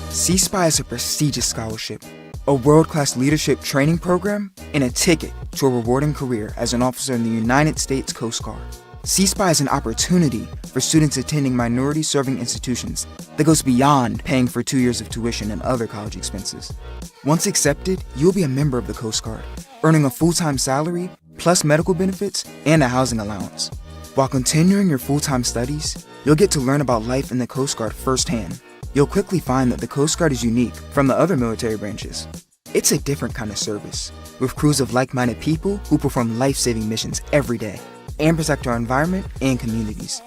C-SPY is a prestigious scholarship, a world-class leadership training program, and a ticket to a rewarding career as an officer in the United States Coast Guard. C-SPY is an opportunity for students attending minority-serving institutions that goes beyond paying for 2 years of tuition and other college expenses. Once accepted, you'll be a member of the Coast Guard, earning a full-time salary, plus medical benefits, and a housing allowance. While continuing your full-time studies, you'll get to learn about life in the Coast Guard firsthand. You'll quickly find that the Coast Guard is unique from the other military branches. It's a different kind of service, with crews of like-minded people who perform life-saving missions every day and protect our environment and communities.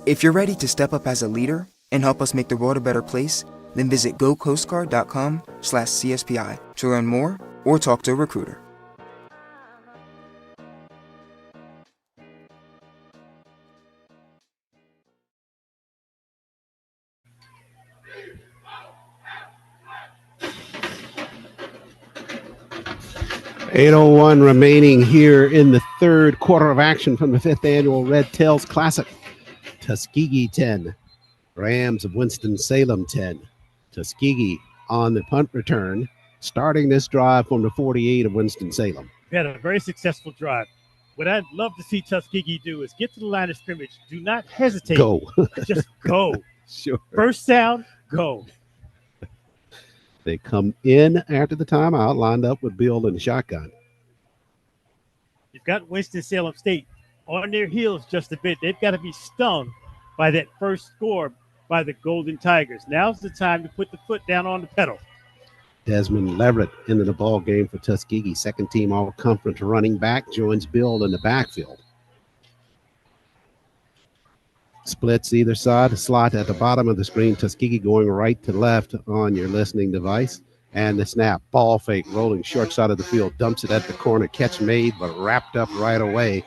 If you're ready to step up as a leader and help us make the world a better place, then visit gocoastguard.com/CSPI to learn more or talk to a recruiter. .801 remaining here in the third quarter of action from the 5th annual Red Tails Classic. Tuskegee 10, Rams of Winston-Salem 10. Tuskegee on the punt return, starting this drive from the 48 of Winston-Salem. We had a very successful drive. What I'd love to see Tuskegee do is get to the line of scrimmage. Do not hesitate. Go. Just go. Sure. First down, go. They come in after the timeout, lined up with Bill in the shotgun. You've got Winston-Salem State on their heels just a bit. They've got to be stung by that first score by the Golden Tigers. Now's the time to put the foot down on the pedal. Desmond Leverett into the ball game for Tuskegee. Second team all-conference running back, joins Bill in the backfield. Splits either side, a slot at the bottom of the screen. Tuskegee going right to left on your listening device. And the snap, ball fake, rolling short side of the field, dumps it at the corner. Catch made, but wrapped up right away.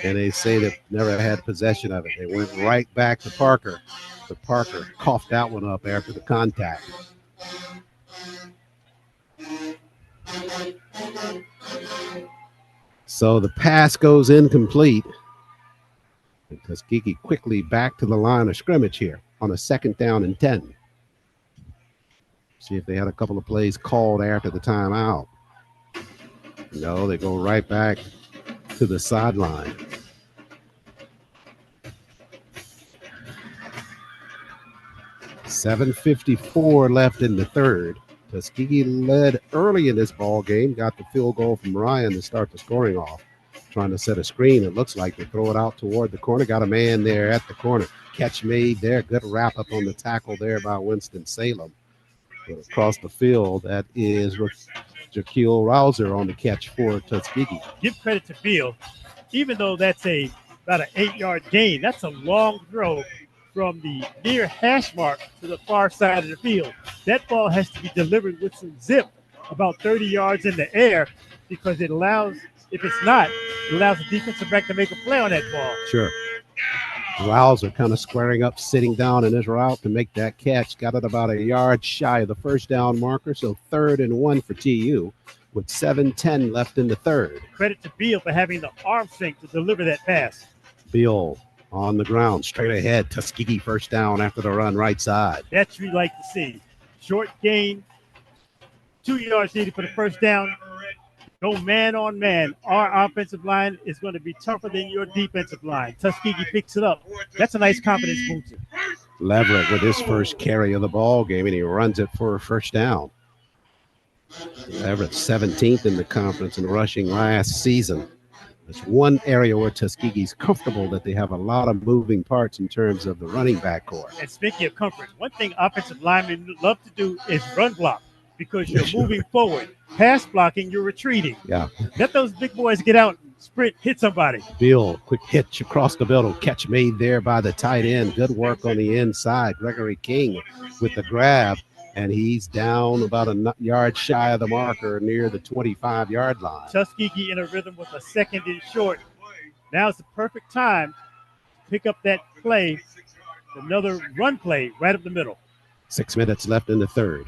And they say they've never had possession of it. They went right back to Parker. But Parker coughed that one up after the contact. So the pass goes incomplete. And Tuskegee quickly back to the line of scrimmage here on a 2nd down and 10. See if they had a couple of plays called after the timeout. No, they go right back to the sideline. .754 left in the third. Tuskegee led early in this ball game, got the field goal from Ryan to start the scoring off. Trying to set a screen. It looks like they throw it out toward the corner. Got a man there at the corner. Catch made there. Good wrap up on the tackle there by Winston-Salem. But across the field, that is Jaquil Rouser on the catch for Tuskegee. Give credit to Bill. Even though that's about an 8-yard gain, that's a long throw from the near hash mark to the far side of the field. That ball has to be delivered with some zip about 30 yards in the air because it allows, if it's not, it allows the defensive back to make a play on that ball. Sure. Rouser kind of squaring up, sitting down in his route to make that catch. Got it about a yard shy of the first down marker, so 3rd and 1 for TU with 7:10 left in the third. Credit to Beal for having the arm strength to deliver that pass. Beal on the ground, straight ahead. Tuskegee first down after the run right side. That's what we like to see. Short gain, 2 yards needed for the first down. Go man on man. Our offensive line is going to be tougher than your defensive line. Tuskegee picks it up. That's a nice confidence booster. Leverett with his first carry of the ball game, and he runs it for a first down. Leverett 17th in the conference in rushing last season. It's one area where Tuskegee's comfortable that they have a lot of moving parts in terms of the running back core. And speaking of comfort, one thing offensive linemen love to do is run block because you're moving forward. Pass blocking, you're retreating. Yeah. Let those big boys get out and sprint, hit somebody. Beal, quick hitch across the middle. Catch made there by the tight end. Good work on the inside. Gregory King with the grab, and he's down about a yard shy of the marker near the 25-yard line. Tuskegee in a rhythm with a 2nd and short. Now's the perfect time to pick up that play, another run play right up the middle. 6 minutes left in the third.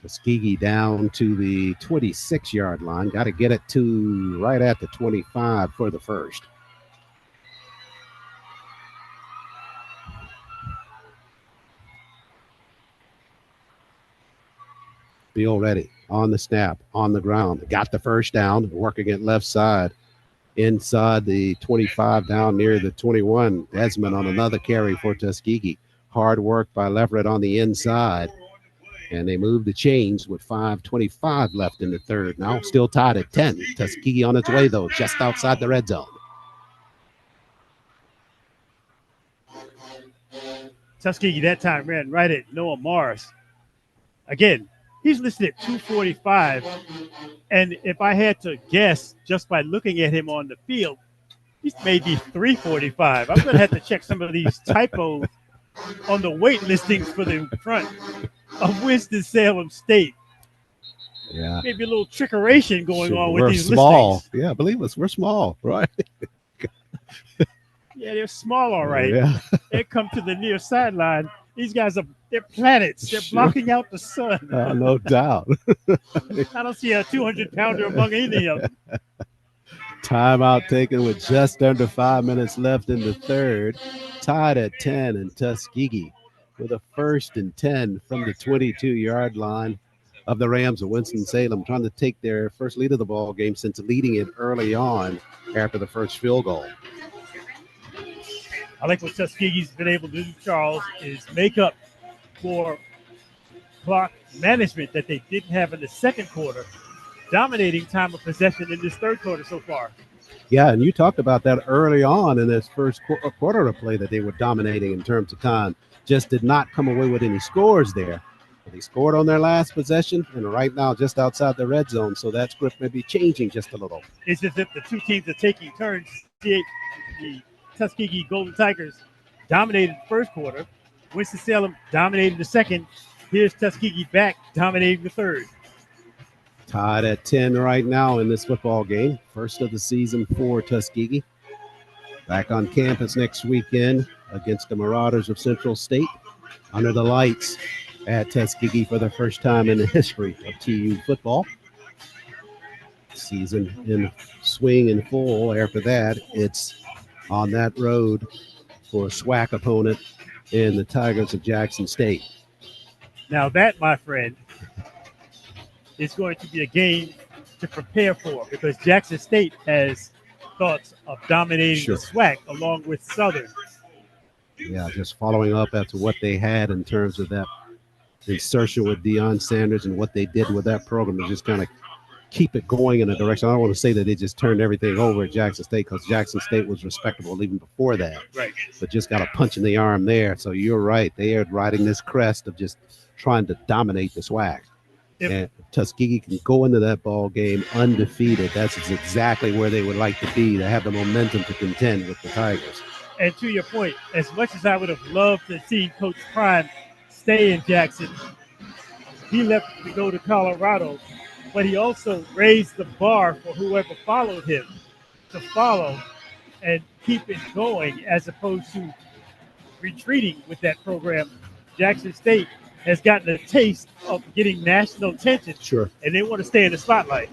Tuskegee down to the 26-yard line. Got to get it to right at the 25 for the first. Beal ready on the snap, on the ground. Got the first down, working it left side. Inside the 25 down near the 21. Desmond on another carry for Tuskegee. Hard work by Leverett on the inside. And they move the chains with 5:25 left in the third. Now still tied at 10. Tuskegee on its way, though, just outside the red zone. Tuskegee that time ran right at Noah Morris. Again, he's listed at 245. And if I had to guess, just by looking at him on the field, These may be 345. I'm going to have to check some of these typos on the weight listings for the front of Winston-Salem State. Yeah. Maybe a little trickeration going on with We're these small. listings. Yeah, believe us, we're small, right? Yeah, they're small, all right. Yeah. They come to the near sideline. They're planets. They're Sure. blocking out the sun. No doubt. I don't see a 200-pounder among any of them. Timeout taken with just under 5 minutes left in the third. Tied at 10 in Tuskegee with a 1st and 10 from the 22-yard line of the Rams of Winston-Salem, trying to take their first lead of the ball game since leading it early on after the first field goal. I like what Tuskegee's been able to do, Charles, is make up for clock management that they didn't have in the second quarter, dominating time of possession in this third quarter so far. Yeah, and you talked about that early on in this first quarter of play that they were dominating in terms of time. Just did not come away with any scores there. But they scored on their last possession, and right now just outside the red zone, so that script may be changing just a little. It's as if the two teams are taking turns. The Tuskegee Golden Tigers dominated the first quarter. Winston-Salem dominated the second. Here's Tuskegee back dominating the third. Tied at 10 right now in this football game. First of the season for Tuskegee. Back on campus next weekend against the Marauders of Central State. Under the lights at Tuskegee for the first time in the history of TU football. Season in swing and full. After that, it's on that road for a SWAC opponent in the Tigers of Jackson State. Now that, my friend, is going to be a game to prepare for because Jackson State has thoughts of dominating the SWAC along with Southern. Yeah, just following up after what they had in terms of that insertion with Deion Sanders and what they did with that program to just kind of keep it going in a direction. I don't want to say that they just turned everything over at Jackson State because Jackson State was respectable even before that. Right. But just got a punch in the arm there. So you're right. They are riding this crest of just trying to dominate the SWAC. And Tuskegee can go into that ball game undefeated. That's exactly where they would like to be, to have the momentum to contend with the Tigers. And to your point, as much as I would have loved to see Coach Prime stay in Jackson, he left to go to Colorado, but he also raised the bar for whoever followed him to follow and keep it going as opposed to retreating with that program. Jackson State has gotten a taste of getting national attention. Sure. And they want to stay in the spotlight.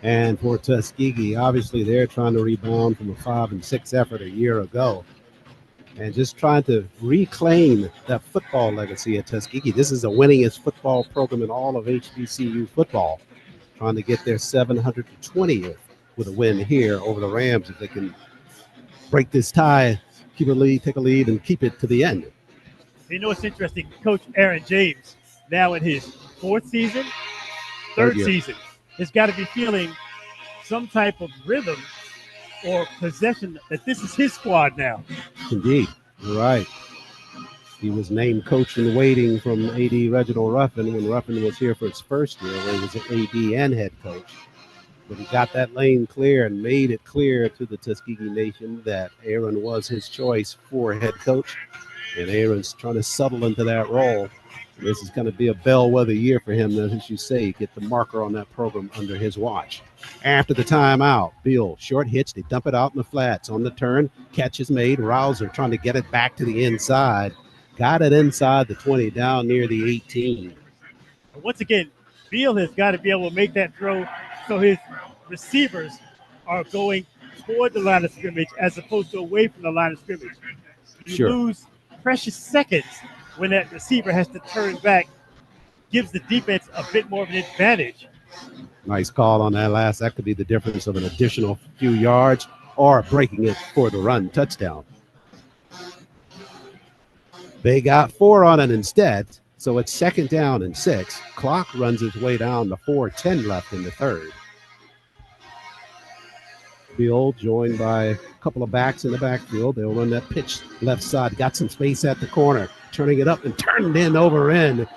And for Tuskegee, obviously they're trying to rebound from a 5-6 effort a year ago and just trying to reclaim that football legacy at Tuskegee. This is the winningest football program in all of HBCU football, trying to get their 720th with a win here over the Rams if they can break this tie, keep a lead, take a lead, and keep it to the end. You know what's interesting? Coach Aaron James, now in his third season, has got to be feeling some type of rhythm or possession that this is his squad now. Indeed, you're right. He was named coach in waiting from A.D. Reginald Ruffin when Ruffin was here for his first year, where he was an A.D. and head coach. But he got that lane clear and made it clear to the Tuskegee Nation that Aaron was his choice for head coach. And Aaron's trying to settle into that role. This is going to be a bellwether year for him, as you say, get the marker on that program under his watch. After the timeout, Beal, short hitch, they dump it out in the flats. On the turn, catch is made. Rouser trying to get it back to the inside. Got it inside the 20, down near the 18. Once again, Beal has got to be able to make that throw so his receivers are going toward the line of scrimmage as opposed to away from the line of scrimmage. You lose precious seconds when that receiver has to turn back, gives the defense a bit more of an advantage. Nice call on that last. That could be the difference of an additional few yards or breaking it for the run touchdown. They got 4 on it instead, so it's 2nd down and 6. Clock runs its way down to 4:10 left in the third. Field joined by a couple of backs in the backfield. They'll run that pitch left side. Got some space at the corner. Turning it up and turned in over in.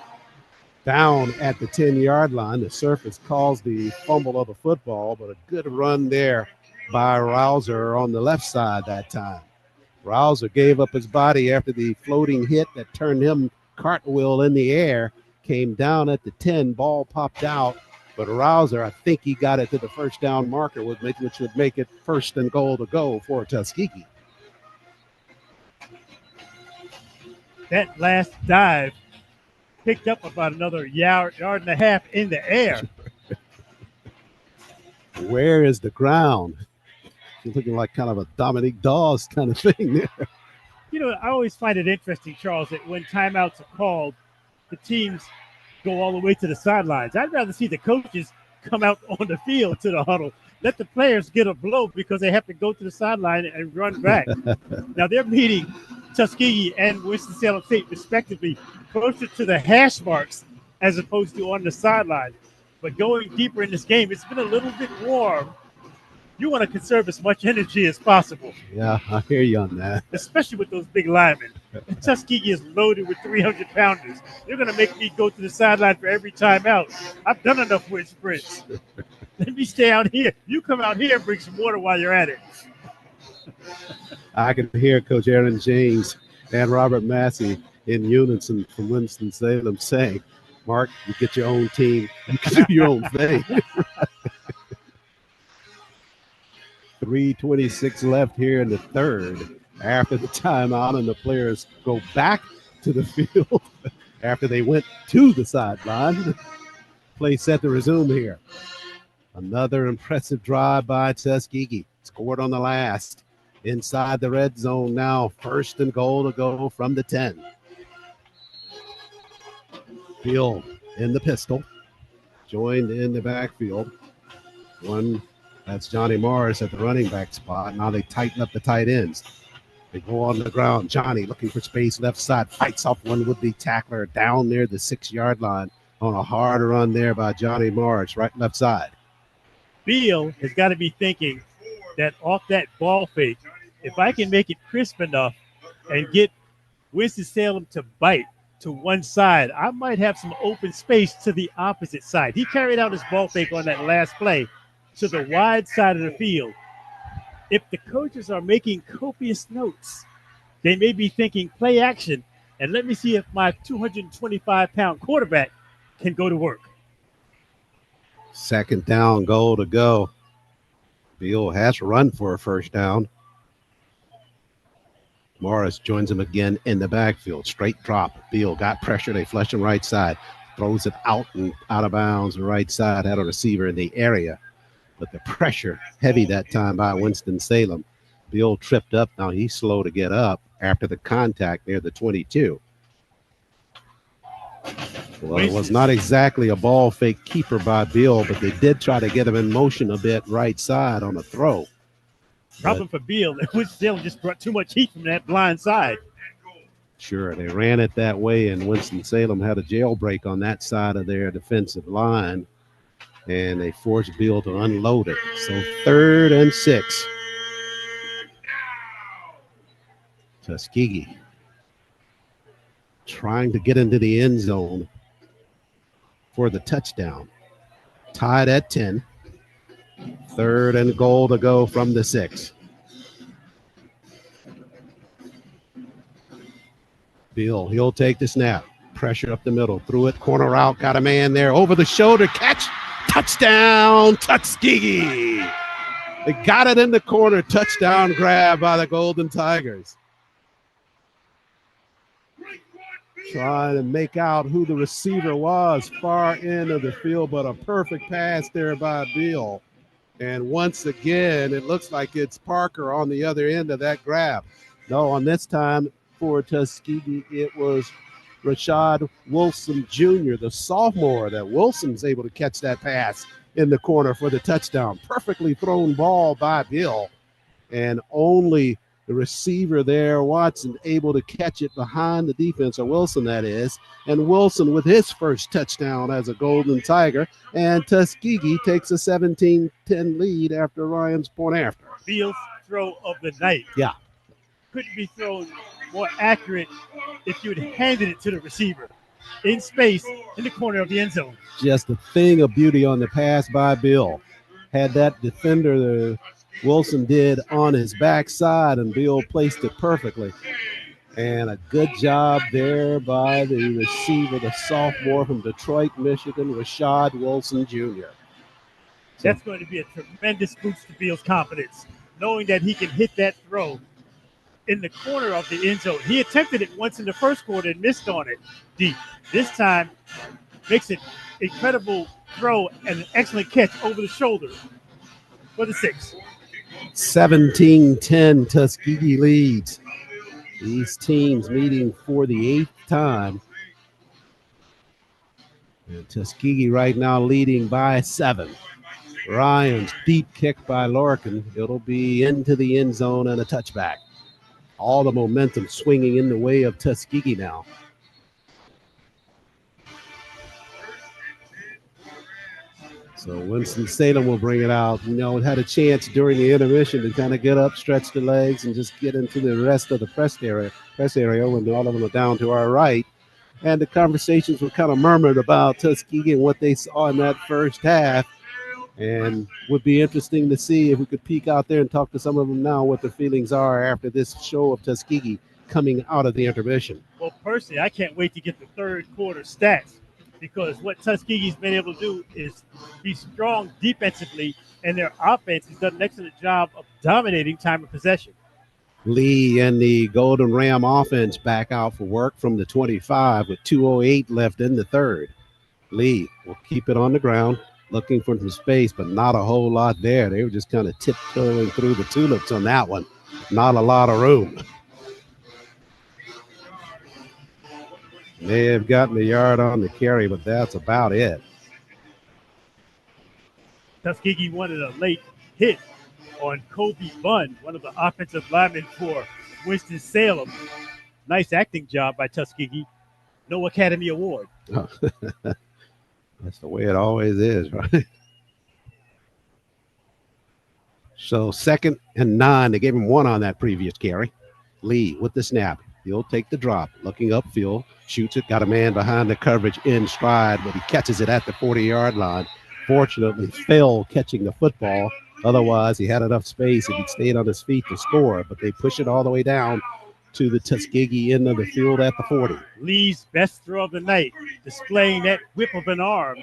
Down at the 10-yard line. The surface calls the fumble of the football, but a good run there by Rouser on the left side that time. Rouser gave up his body after the floating hit that turned him cartwheel in the air, came down at the 10, ball popped out, but Rouser, I think he got it to the first down marker, which would make it first and goal to go for Tuskegee. That last dive picked up about another yard and a half in the air. Where is the ground? He's looking like kind of a Dominique Dawes kind of thing there. You know, I always find it interesting, Charles, that when timeouts are called, the teams go all the way to the sidelines. I'd rather see the coaches come out on the field to the huddle. Let the players get a blow because they have to go to the sideline and run back. Now, they're meeting Tuskegee and Winston-Salem State, respectively, closer to the hash marks as opposed to on the sideline. But going deeper in this game, it's been a little bit warm. You want to conserve as much energy as possible. Yeah, I hear you on that. Especially with those big linemen. Tuskegee is loaded with 300-pounders. They're going to make me go to the sideline for every timeout. I've done enough wind sprints. Let me stay out here. You come out here and bring some water while you're at it. I can hear Coach Aaron James and Robert Massey in unison from Winston-Salem saying, Mark, you get your own team. You can do your own thing. 3:26 left here in the third after the timeout, and the players go back to the field after they went to the sideline. Play set to resume here. Another impressive drive by Tuskegee. Scored on the last. Inside the red zone now. First and goal to go from the 10. Field in the pistol. Joined in the backfield. That's Johnny Morris at the running back spot. Now they tighten up the tight ends. They go on the ground. Johnny looking for space left side. Fights off one would-be tackler down near the 6-yard line on a hard run there by Johnny Morris, right left side. Beal has got to be thinking that off that ball fake, if I can make it crisp enough and get Winston-Salem to bite to one side, I might have some open space to the opposite side. He carried out his ball fake on that last play to the wide side of the field. If the coaches are making copious notes, they may be thinking play action, and let me see if my 225-pound quarterback can go to work. Second down, goal to go. Beal has run for a first down. Morris joins him again in the backfield. Straight drop. Beal got pressure. They flush him right side. Throws it out and out of bounds. The right side had a receiver in the area. But the pressure heavy that time by Winston-Salem. Beal tripped up. Now he's slow to get up after the contact near the 22. Well, it was not exactly a ball fake keeper by Beal, but they did try to get him in motion a bit right side on a throw. Problem for Beal, Winston-Salem just brought too much heat from that blind side. Sure, they ran it that way, and Winston-Salem had a jailbreak on that side of their defensive line, and they forced Beal to unload it. So 3rd and 6. Tuskegee trying to get into the end zone for the touchdown. Tied at 10. 3rd and goal to go from the 6. Beal, he'll take the snap. Pressure up the middle. Threw it, corner route. Got a man there. Over the shoulder. Catch. Touchdown, Tuskegee. They got it in the corner. Touchdown grab by the Golden Tigers. Trying to make out who the receiver was far end of the field, but a perfect pass there by Beal. And once again, it looks like it's Parker on the other end of that grab. No, on this time for Tuskegee, it was Rashad Wilson Jr., the sophomore, that Wilson's able to catch that pass in the corner for the touchdown. Perfectly thrown ball by Beal. And only the receiver there, Watson, able to catch it behind the defense, or Wilson that is. And Wilson with his first touchdown as a Golden Tiger. And Tuskegee takes a 17-10 lead after Ryan's point after. Beal's throw of the night. Yeah. Couldn't be thrown more accurate if you had handed it to the receiver in space in the corner of the end zone. Just a thing of beauty on the pass by Beal. Had that defender Wilson did on his backside, and Bill placed it perfectly. And a good job there by the receiver, the sophomore from Detroit, Michigan, Rashad Wilson Jr. That's going to be a tremendous boost to Bill's confidence, knowing that he can hit that throw in the corner of the end zone. He attempted it once in the first quarter and missed on it deep. This time, makes it incredible throw and an excellent catch over the shoulder for the 6. 17-10 Tuskegee leads. These teams meeting for the 8th time. And Tuskegee right now leading by 7. Ryan's deep kick by Larkin. It'll be into the end zone and a touchback. All the momentum swinging in the way of Tuskegee now. So Winston-Salem will bring it out. It had a chance during the intermission to kind of get up, stretch the legs, and just get into the rest of the press area when all of them are down to our right. And the conversations were kind of murmured about Tuskegee and what they saw in that first half. And would be interesting to see if we could peek out there and talk to some of them now what their feelings are after this show of Tuskegee coming out of the intermission. Well, personally, I can't wait to get the third quarter stats, because what Tuskegee's been able to do is be strong defensively, and their offense has done an excellent job of dominating time of possession. Lee and the Golden Ram offense back out for work from the 25 with 2:08 left in the third. Lee will keep it on the ground, looking for some space, but not a whole lot there. They were just kind of tiptoeing through the tulips on that one. Not a lot of room. May have gotten a yard on the carry, but that's about it. Tuskegee wanted a late hit on Kobe Bunn, one of the offensive linemen for Winston-Salem. Nice acting job by Tuskegee. No Academy Award. Oh. That's the way it always is, right? So 2nd and 9. They gave him 1 on that previous carry. Lee with the snap. He'll take the drop. Looking upfield. Shoots it. Got a man behind the coverage in stride, but he catches it at the 40-yard line. Fortunately, failed catching the football. Otherwise, he had enough space and he stayed on his feet to score, but they push it all the way down to the Tuskegee end of the field at the 40. Lee's best throw of the night, displaying that whip of an arm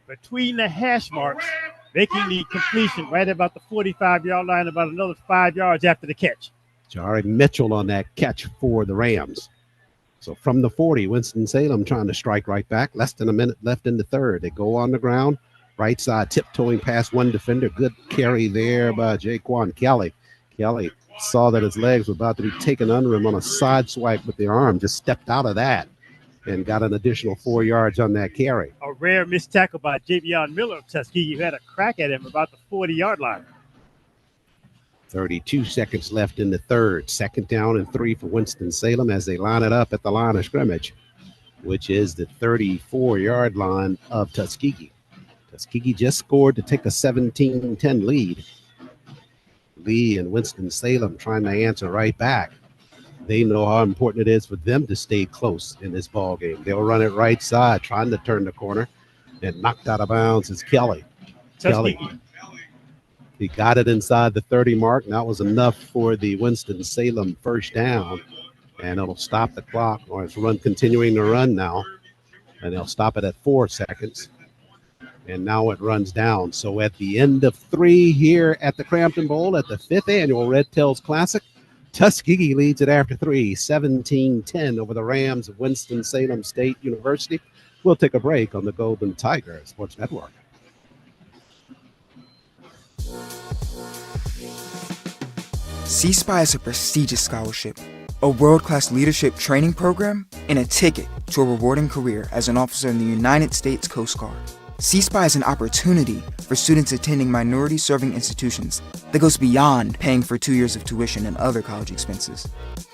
between the hash marks, making the completion right about the 45-yard line, about another 5 yards after the catch. Jari Mitchell on that catch for the Rams. So from the 40, Winston-Salem trying to strike right back. Less than a minute left in the third. They go on the ground, right side, tiptoeing past one defender. Good carry there by Jaquan Kelly. Kelly saw that his legs were about to be taken under him on a side swipe with the arm, just stepped out of that and got an additional 4 yards on that carry. A rare missed tackle by Javion Miller of Tuskegee, who had a crack at him about the 40-yard line. 32 seconds left in the third. 2nd down and 3 for Winston-Salem as they line it up at the line of scrimmage, which is the 34-yard line of Tuskegee. Tuskegee just scored to take a 17-10 lead. Lee and Winston-Salem trying to answer right back. They know how important it is for them to stay close in this ball game. They'll run it right side, trying to turn the corner, and knocked out of bounds is Kelly. Kelly. He got it inside the 30 mark, and that was enough for the Winston-Salem first down. And it'll stop the clock, or it's continuing to run now. And they'll stop it at 4 seconds. And now it runs down. So at the end of 3 here at the Cramton Bowl at the 5th annual Red Tails Classic, Tuskegee leads it after 3, 17-10 over the Rams of Winston-Salem State University. We'll take a break on the Golden Tiger Sports Network. C-SPY is a prestigious scholarship, a world-class leadership training program, and a ticket to a rewarding career as an officer in the United States Coast Guard. C-SPY is an opportunity for students attending minority-serving institutions that goes beyond paying for 2 years of tuition and other college expenses.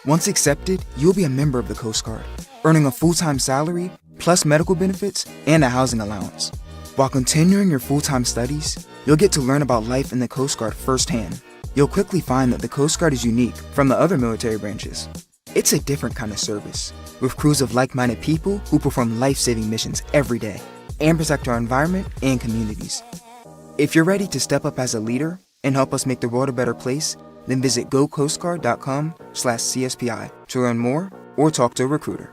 Once accepted, you'll be a member of the Coast Guard, earning a full-time salary, plus medical benefits and a housing allowance. While continuing your full-time studies, you'll get to learn about life in the Coast Guard firsthand. You'll quickly find that the Coast Guard is unique from the other military branches. It's a different kind of service, with crews of like-minded people who perform life-saving missions every day and protect our environment and communities. If you're ready to step up as a leader, and help us make the world a better place, then visit gocoastguard.com/CSPI to learn more or talk to a recruiter.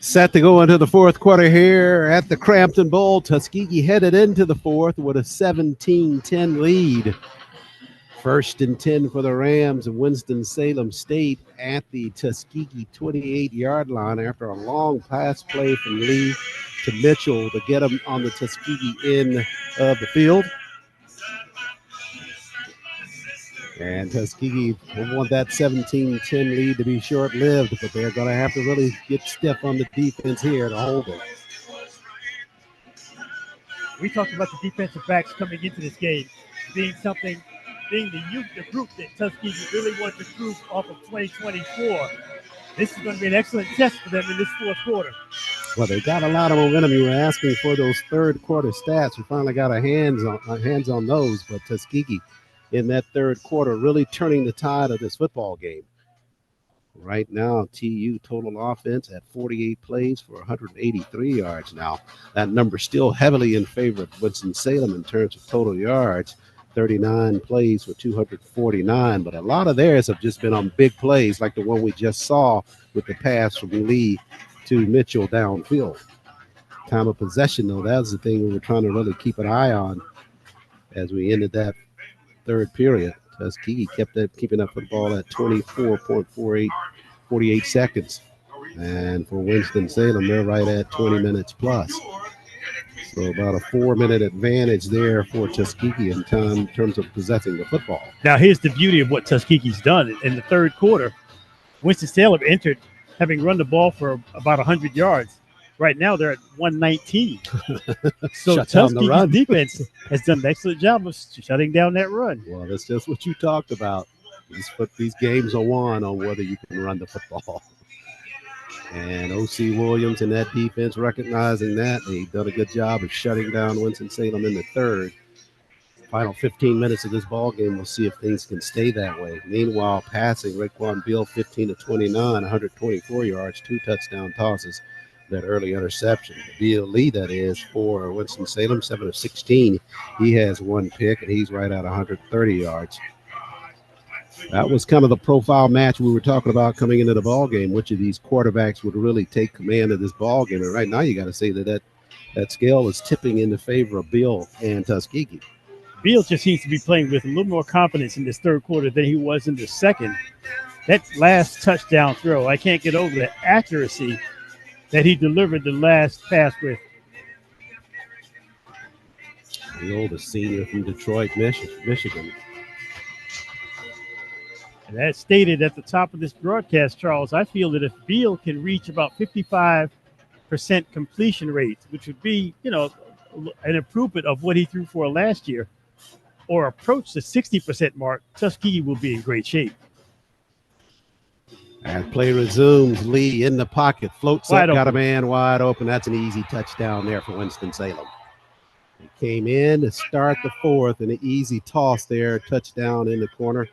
Set to go into the fourth quarter here at the Cramton Bowl. Tuskegee headed into the fourth with a 17-10 lead. 1st and 10 for the Rams of Winston-Salem State at the Tuskegee 28-yard line after a long pass play from Lee to Mitchell to get him on the Tuskegee end of the field. And Tuskegee will want that 17-10 lead to be short-lived, but they're going to have to really get stiff on the defense here to hold it. We talked about the defensive backs coming into this game being the group that Tuskegee really wants to prove off of 2024. This is going to be an excellent test for them in this fourth quarter. Well, they got a lot of momentum. You were asking for those third quarter stats. We finally got our hands on those, but Tuskegee in that third quarter really turning the tide of this football game. Right now, TU total offense at 48 plays for 183 yards now. That number still heavily in favor of Winston-Salem in terms of total yards. 39 plays for 249, but a lot of theirs have just been on big plays like the one we just saw with the pass from Lee to Mitchell downfield. Time of possession, though, that was the thing we were trying to really keep an eye on as we ended that third period. Tuskegee keeping up football at 48 seconds. And for Winston-Salem, they're right at 20 minutes plus. So about a 4-minute advantage there for Tuskegee in terms of possessing the football. Now, here's the beauty of what Tuskegee's done. In the third quarter, Winston-Salem entered having run the ball for about 100 yards. Right now, they're at 119. So Tuskegee's defense has done an excellent job of shutting down that run. Well, that's just what you talked about. These games are won on whether you can run the football. And O.C. Williams and that defense recognizing that. They've done a good job of shutting down Winston-Salem in the third. Final 15 minutes of this ball game, we'll see if things can stay that way. Meanwhile, passing, Raekwon Beal 15 of 29, 124 yards, 2 touchdown tosses. That early interception. Beal Lee, that is, for Winston-Salem, 7 of 16. He has 1 pick, and he's right at 130 yards. That was kind of the profile match we were talking about coming into the ball game. Which of these quarterbacks would really take command of this ball game? And right now, you got to say that scale is tipping in the favor of Beal and Tuskegee. Beal just seems to be playing with a little more confidence in this third quarter than he was in the second. That last touchdown throw, I can't get over the accuracy that he delivered the last pass with. The oldest senior from Detroit, Michigan. And as stated at the top of this broadcast, Charles, I feel that if Beal can reach about 55% completion rate, which would be, an improvement of what he threw for last year, or approach the 60% mark, Tuskegee will be in great shape. As play resumes, Lee in the pocket, floats wide up, open. Got a man wide open. That's an easy touchdown there for Winston-Salem. He came in to start the fourth, and an easy toss there, touchdown in the corner.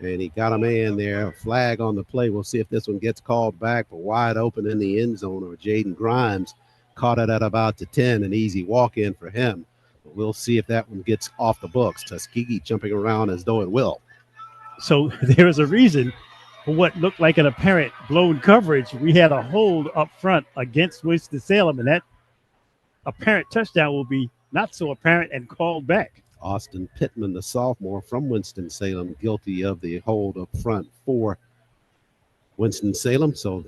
And he got a man there, a flag on the play. We'll see if this one gets called back, but wide open in the end zone, or Jaden Grimes caught it at about the 10, an easy walk-in for him. But we'll see if that one gets off the books. Tuskegee jumping around as though it will. So there is a reason for what looked like an apparent blown coverage. We had a hold up front against Winston-Salem, and that apparent touchdown will be not so apparent and called back. Austin Pittman, the sophomore from Winston-Salem, guilty of the hold up front for Winston-Salem. So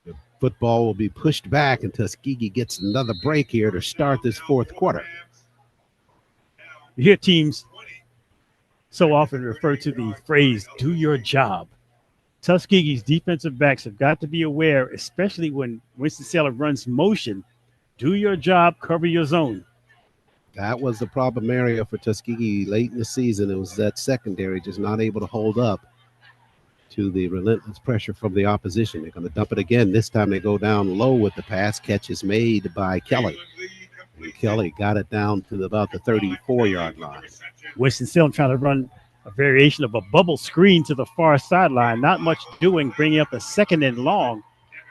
the football will be pushed back, and Tuskegee gets another break here to start this fourth quarter. You hear teams so often refer to the phrase, do your job. Tuskegee's defensive backs have got to be aware, especially when Winston-Salem runs motion, do your job, cover your zone. That was the problem area for Tuskegee late in the season. It was that secondary just not able to hold up to the relentless pressure from the opposition. They're going to dump it again. This time they go down low with the pass. Catch is made by Kelly. And Kelly got it down to about the 34-yard line. Winston-Salem trying to run a variation of a bubble screen to the far sideline. Not much doing, bringing up a 2nd and long.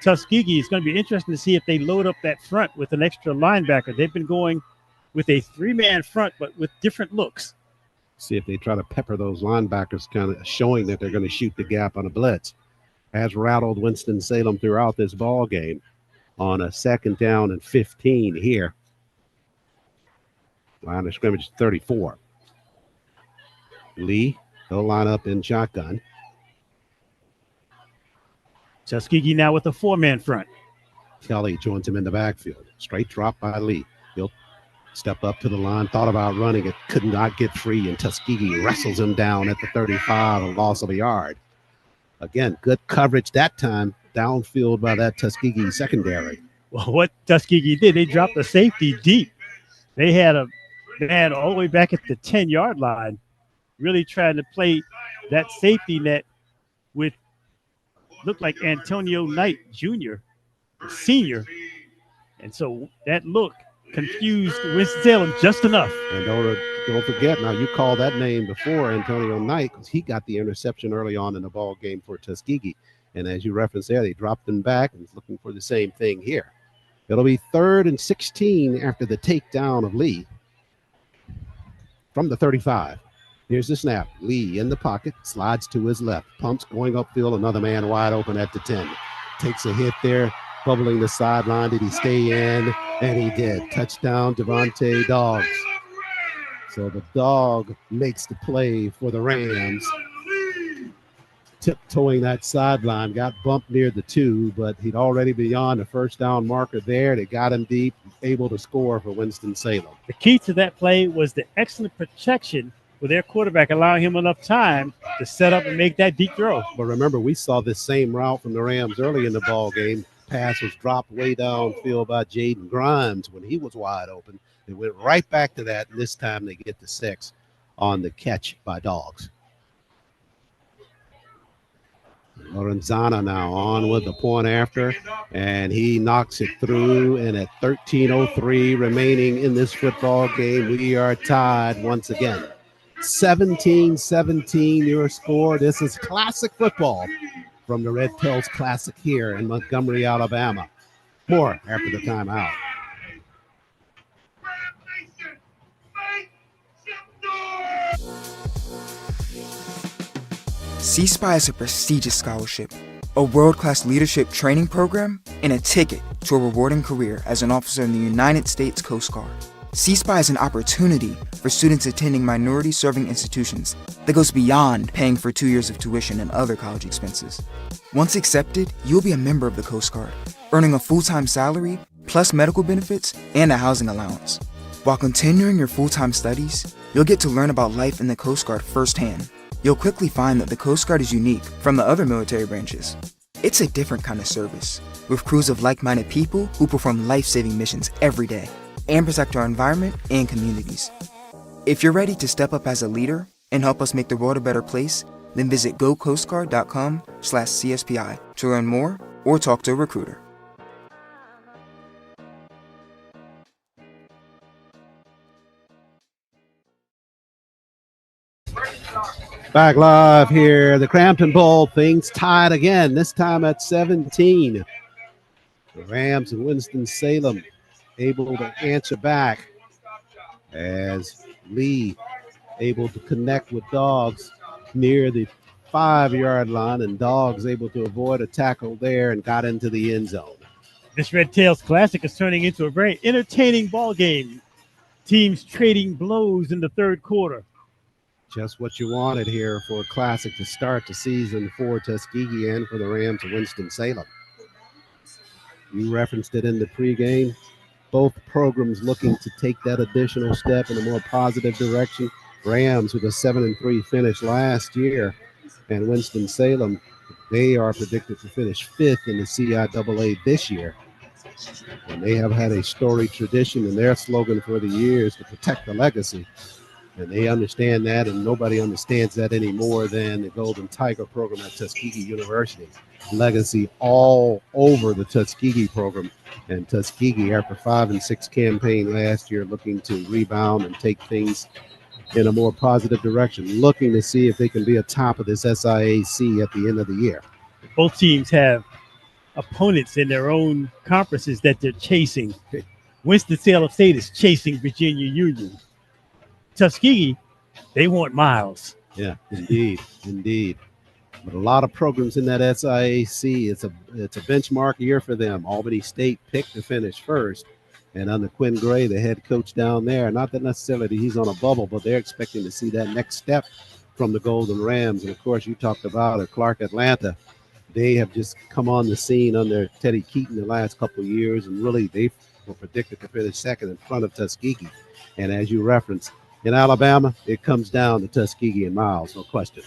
Tuskegee is going to be interesting to see if they load up that front with an extra linebacker. They've been going with a 3-man front, but with different looks. See if they try to pepper those linebackers, kind of showing that they're going to shoot the gap on a blitz. Has rattled Winston-Salem throughout this ball game on a 2nd down and 15 here. Line of scrimmage 34. Lee, he'll line up in shotgun. Tuskegee now with a 4-man front. Kelly joins him in the backfield. Straight drop by Lee. He'll step up to the line, thought about running it, could not get free, and Tuskegee wrestles him down at the 35, a loss of a yard. Again, good coverage that time, downfield by that Tuskegee secondary. Well, what Tuskegee did, they dropped the safety deep. They had a man all the way back at the 10-yard line, really trying to play that safety net with, looked like Antonio Knight Jr., senior. And so that look confused Winston-Salem just enough. And don't forget, now you called that name before, Antonio Knight, because he got the interception early on in the ball game for Tuskegee. And as you referenced there, they dropped him back and he's looking for the same thing here. It'll be 3rd and 16 after the takedown of Lee from the 35. Here's the snap. Lee in the pocket, slides to his left, pumps going upfield, another man wide open at the 10. Takes a hit there, bubbling the sideline. Did he stay in? And he did. Touchdown, Devontae Dogs. So the dog makes the play for the Rams. Tiptoeing that sideline, got bumped near the 2, but he'd already beyond the 1st down marker there. They got him deep, able to score for Winston-Salem. The key to that play was the excellent protection for their quarterback, allowing him enough time to set up and make that deep throw. But remember, we saw this same route from the Rams early in the ball game. Pass was dropped way downfield by Jaden Grimes when he was wide open. They went right back to that, and this time they get the 6 on the catch by Dogs. Lorenzana now on with the point after, and he knocks it through. And at 13:03 remaining in this football game, we are tied once again. 17-17 your score. This is classic football from the Red Tails Classic here in Montgomery, Alabama. More after the timeout. C-SPY is a prestigious scholarship, a world-class leadership training program, and a ticket to a rewarding career as an officer in the United States Coast Guard. C-SPY is an opportunity for students attending minority-serving institutions that goes beyond paying for 2 years of tuition and other college expenses. Once accepted, you'll be a member of the Coast Guard, earning a full-time salary, plus medical benefits and a housing allowance. While continuing your full-time studies, you'll get to learn about life in the Coast Guard firsthand. You'll quickly find that the Coast Guard is unique from the other military branches. It's a different kind of service, with crews of like-minded people who perform life-saving missions every day and protect our environment and communities. If you're ready to step up as a leader and help us make the world a better place, then visit gocoastguard.com/CSPI to learn more or talk to a recruiter. Back live here, the Cramton Bowl, things tied again, this time at 17. The Rams and Winston-Salem able to answer back as Lee able to connect with Dogs near the 5-yard line, and Dogs able to avoid a tackle there and got into the end zone. This Red Tails Classic is turning into a very entertaining ball game. Teams trading blows in the 3rd quarter. Just what you wanted here for a classic to start the season for Tuskegee and for the Rams of Winston-Salem. You referenced it in the pregame. Both programs looking to take that additional step in a more positive direction. Rams with a 7-3 finish last year, and Winston-Salem, they are predicted to finish 5th in the CIAA this year. And they have had a storied tradition, and their slogan for the year is to protect the legacy. And they understand that, and nobody understands that any more than the Golden Tiger program at Tuskegee University. Legacy all over the Tuskegee program. And Tuskegee, after 5-6 campaign last year, looking to rebound and take things in a more positive direction, looking to see if they can be atop of this SIAC at the end of the year. Both teams have opponents in their own conferences that they're chasing. Winston-Salem State is chasing Virginia Union. Tuskegee, they want Miles. Yeah, indeed, indeed. But a lot of programs in that SIAC. It's a benchmark year for them. Albany State picked to finish first. And under Quinn Gray, the head coach down there, not that necessarily he's on a bubble, but they're expecting to see that next step from the Golden Rams. And, of course, you talked about it, Clark Atlanta. They have just come on the scene under Teddy Keaton the last couple of years, and really they were predicted to finish second in front of Tuskegee. And as you referenced, in Alabama, it comes down to Tuskegee and Miles, no question.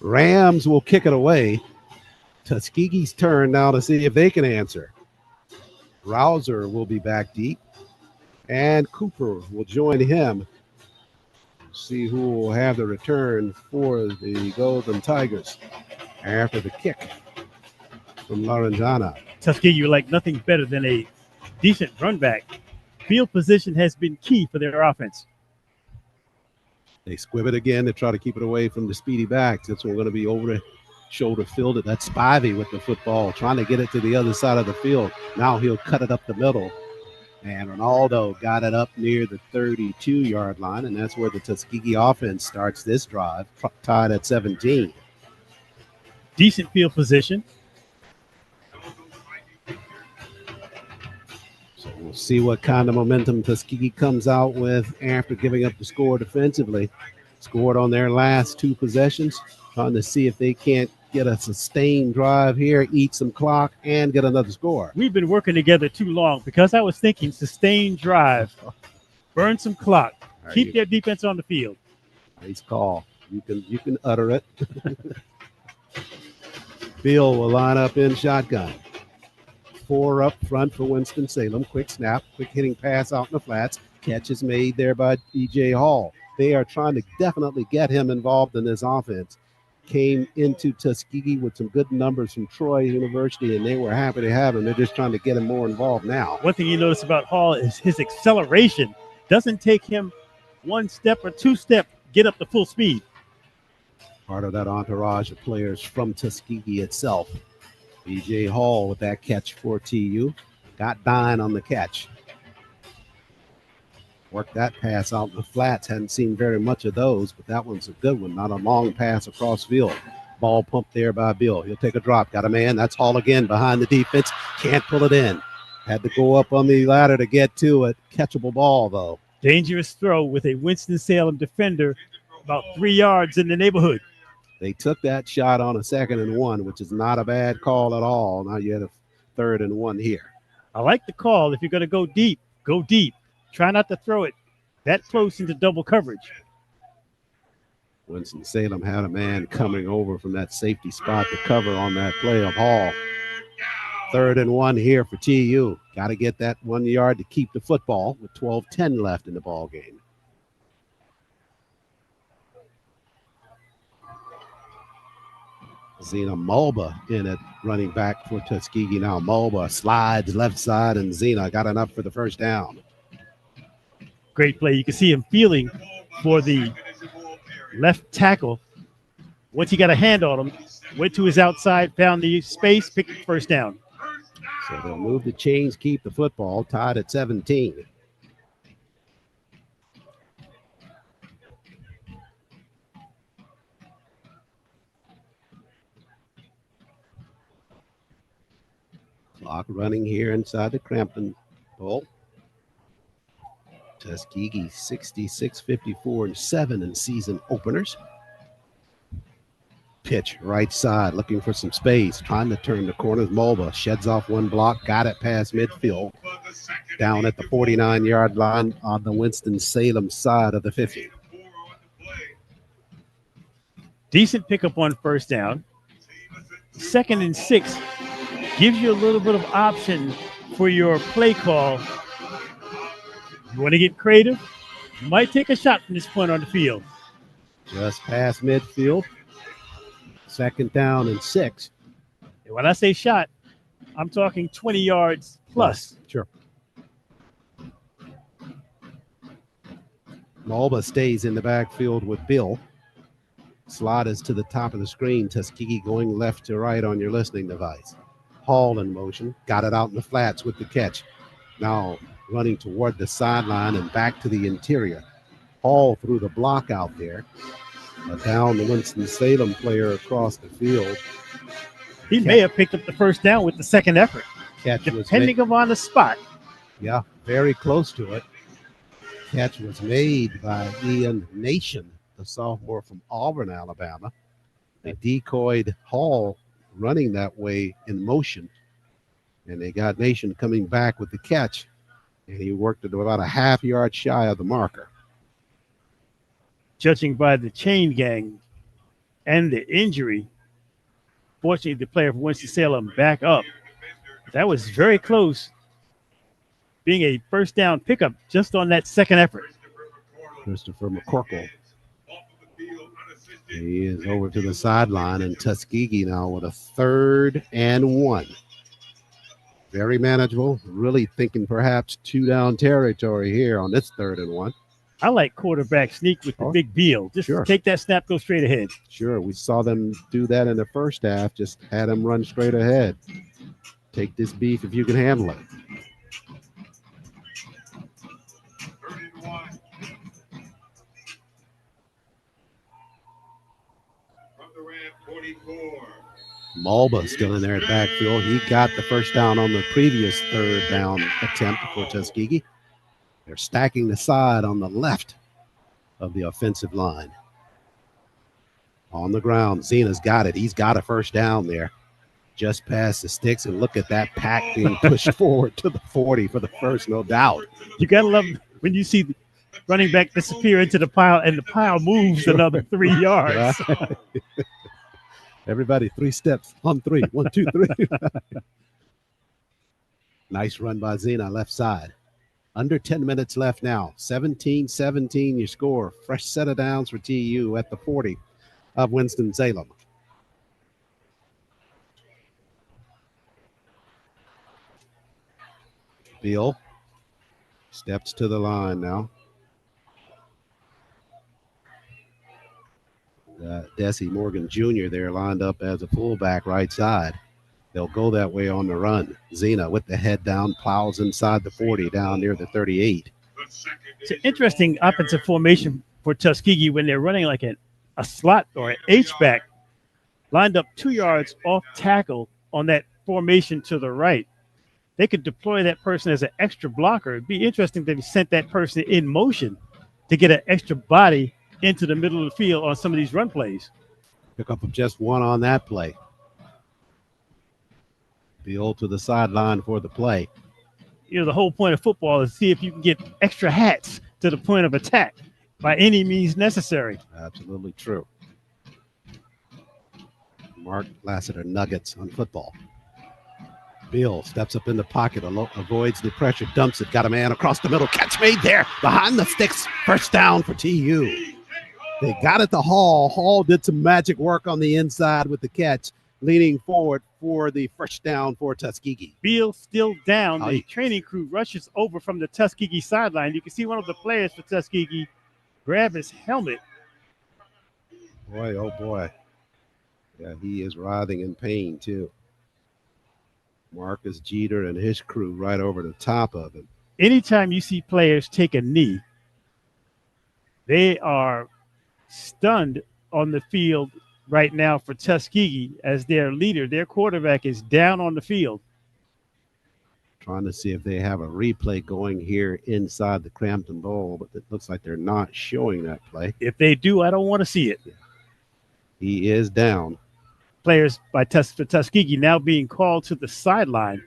Rams will kick it away. Tuskegee's turn now to see if they can answer. Rouser will be back deep, and Cooper will join him. See who will have the return for the Golden Tigers after the kick from Lorenzana. Tuskegee would like nothing better than a decent run back. Field position has been key for their offense. They squib it again to try to keep it away from the speedy backs. It's going to be over the shoulder fielded. That's Spivey with the football, trying to get it to the other side of the field. Now he'll cut it up the middle. And Ronaldo got it up near the 32-yard line, and that's where the Tuskegee offense starts this drive, tied at 17. Decent field position. So we'll see what kind of momentum Tuskegee comes out with after giving up the score defensively. Scored on their last two possessions, trying to see if they can't get a sustained drive here, eat some clock, and get another score. We've been working together too long because I was thinking sustained drive, burn some clock, keep their defense on the field. Nice call. You can utter it. Bill will line up in shotgun. 4 up front for Winston-Salem. Quick snap, quick hitting pass out in the flats. Catch is made there by B.J. Hall. They are trying to definitely get him involved in this offense. Came into Tuskegee with some good numbers from Troy University, and they were happy to have him. They're just trying to get him more involved now. One thing you notice about Hall is his acceleration. Doesn't take him one step or two step, get up to full speed. Part of that entourage of players from Tuskegee itself. B.J. Hall with that catch for TU. Got Dine on the catch. Worked that pass out in the flats. Hadn't seen very much of those, but that one's a good one. Not a long pass across field. Ball pumped there by Bill. He'll take a drop. Got a man. That's Hall again behind the defense. Can't pull it in. Had to go up on the ladder to get to it. Catchable ball, though. Dangerous throw with a Winston-Salem defender about 3 yards in the neighborhood. They took that shot on a 2nd and 1, which is not a bad call at all. Now you had a 3rd and 1 here. I like the call. If you're going to go deep, go deep. Try not to throw it that close into double coverage. Winston-Salem had a man coming over from that safety spot to cover on that play of Hall. 3rd and 1 here for TU. Got to get that 1 yard to keep the football with 12:10 left in the ball game. Zena Mulba in it, running back for Tuskegee now. Mulba slides left side, and Zena got enough for the first down. Great play. You can see him feeling for the left tackle. Once he got a hand on him, went to his outside, found the space, picked the first down. So they'll move the chains, keep the football, tied at 17. Clock running here inside the Cramton Bowl. Tuskegee 66-54-7 in season openers. Pitch right side, looking for some space, trying to turn the corner. Mulba sheds off one block, got it past midfield. Down at the 49-yard line on the Winston-Salem side of the 50. Decent pickup on first down. 2nd and 6 gives you a little bit of option for your play call. You want to get creative? You might take a shot from this point on the field. Just past midfield. 2nd down and 6. And when I say shot, I'm talking 20 yards plus. Sure. Malba stays in the backfield with Bill. Slot is to the top of the screen. Tuskegee going left to right on your listening device. Hall in motion. Got it out in the flats with the catch. Now running toward the sideline and back to the interior. Hall threw the block out there. Down the Winston-Salem player across the field. He may have picked up the first down with the second effort, Catch was depending upon the spot. Yeah, very close to it. Catch was made by Ian Nation, the sophomore from Auburn, Alabama. They decoyed Hall running that way in motion, and they got Nation coming back with the catch, and he worked it about a half yard shy of the marker. Judging by the chain gang and the injury, fortunately, the player from Winston-Salem back up. That was very close, being a first down pickup just on that second effort. Christopher McCorkle. He is over to the sideline, and Tuskegee now with a 3rd and 1. Very manageable. Really thinking perhaps 2-down territory here on this 3rd and 1. I like quarterback sneak with the big Beal. Just take that snap, go straight ahead. Sure, we saw them do that in the first half. Just had them run straight ahead. Take this beef if you can handle it. Malba still in there at backfield. He got the first down on the previous 3rd down attempt for Tuskegee. They're stacking the side on the left of the offensive line. On the ground, Zena's got it. He's got a first down there. Just past the sticks, and look at that pack being pushed forward to the 40 for the first, no doubt. You got to love when you see the running back disappear into the pile, and the pile moves another 3 yards. Right. Everybody 3 steps on 3. 1, 2, 3. Nice run by Zena, left side. Under 10 minutes left now. 17-17 your score. Fresh set of downs for TU at the 40 of Winston-Salem. Beal steps to the line now. Desi Morgan Jr. there lined up as a fullback right side. They'll go that way on the run. Zena with the head down, plows inside the 40 down near the 38. It's an interesting offensive formation for Tuskegee when they're running like a slot or an H-back, lined up 2 yards off tackle on that formation to the right. They could deploy that person as an extra blocker. It'd be interesting if they sent that person in motion to get an extra body into the middle of the field on some of these run plays. Pick up of just 1 on that play. Beal to the sideline for the play. You know, the whole point of football is see if you can get extra hats to the point of attack by any means necessary. Absolutely true. Mark Lassiter Nuggets on football. Beal steps up in the pocket, avoids the pressure, dumps it, got a man across the middle, catch made there, behind the sticks, first down for TU. They got it to Hall. Hall did some magic work on the inside with the catch, leaning forward for the first down for Tuskegee. Beal still down. The training crew rushes over from the Tuskegee sideline. You can see one of the players for Tuskegee grab his helmet. Boy, oh boy. Yeah, he is writhing in pain too. Marcus Jeter and his crew right over the top of him. Anytime you see players take a knee, they are stunned on the field right now for Tuskegee as their leader. Their quarterback is down on the field. Trying to see if they have a replay going here inside the Cramton Bowl, but it looks like they're not showing that play. If they do, I don't want to see it. He is down. Players for Tuskegee now being called to the sideline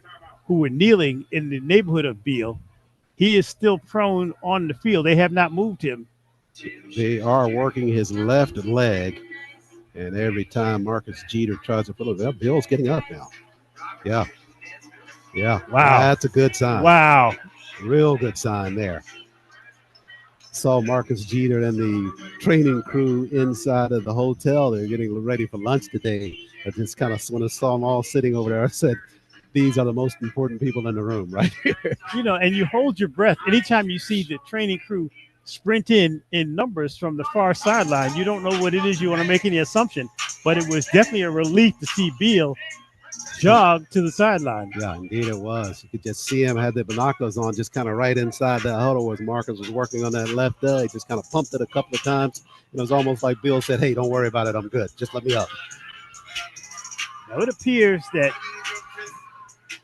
who were kneeling in the neighborhood of Beal. He is still prone on the field. They have not moved him. They are working his left leg, and every time Marcus Jeter tries to pull it up, Bill's getting up now. Yeah. Wow. That's a good sign. Wow. Real good sign there. Saw Marcus Jeter and the training crew inside of the hotel. They're getting ready for lunch today. I just kind of, when I saw them all sitting over there, I said, these are the most important people in the room right here. You know, and you hold your breath anytime you see the training crew sprint in numbers from the far sideline. You don't know what it is. You want to make any assumption, but it was definitely a relief to see Beal jog to the sideline. Yeah, indeed it was. You could just see him, had the binoculars on, just kind of right inside that huddle as Marcus was working on that left eye. He just kind of pumped it a couple of times. It was almost like Bill said, hey, don't worry about it. I'm good. Just let me up. Now it appears that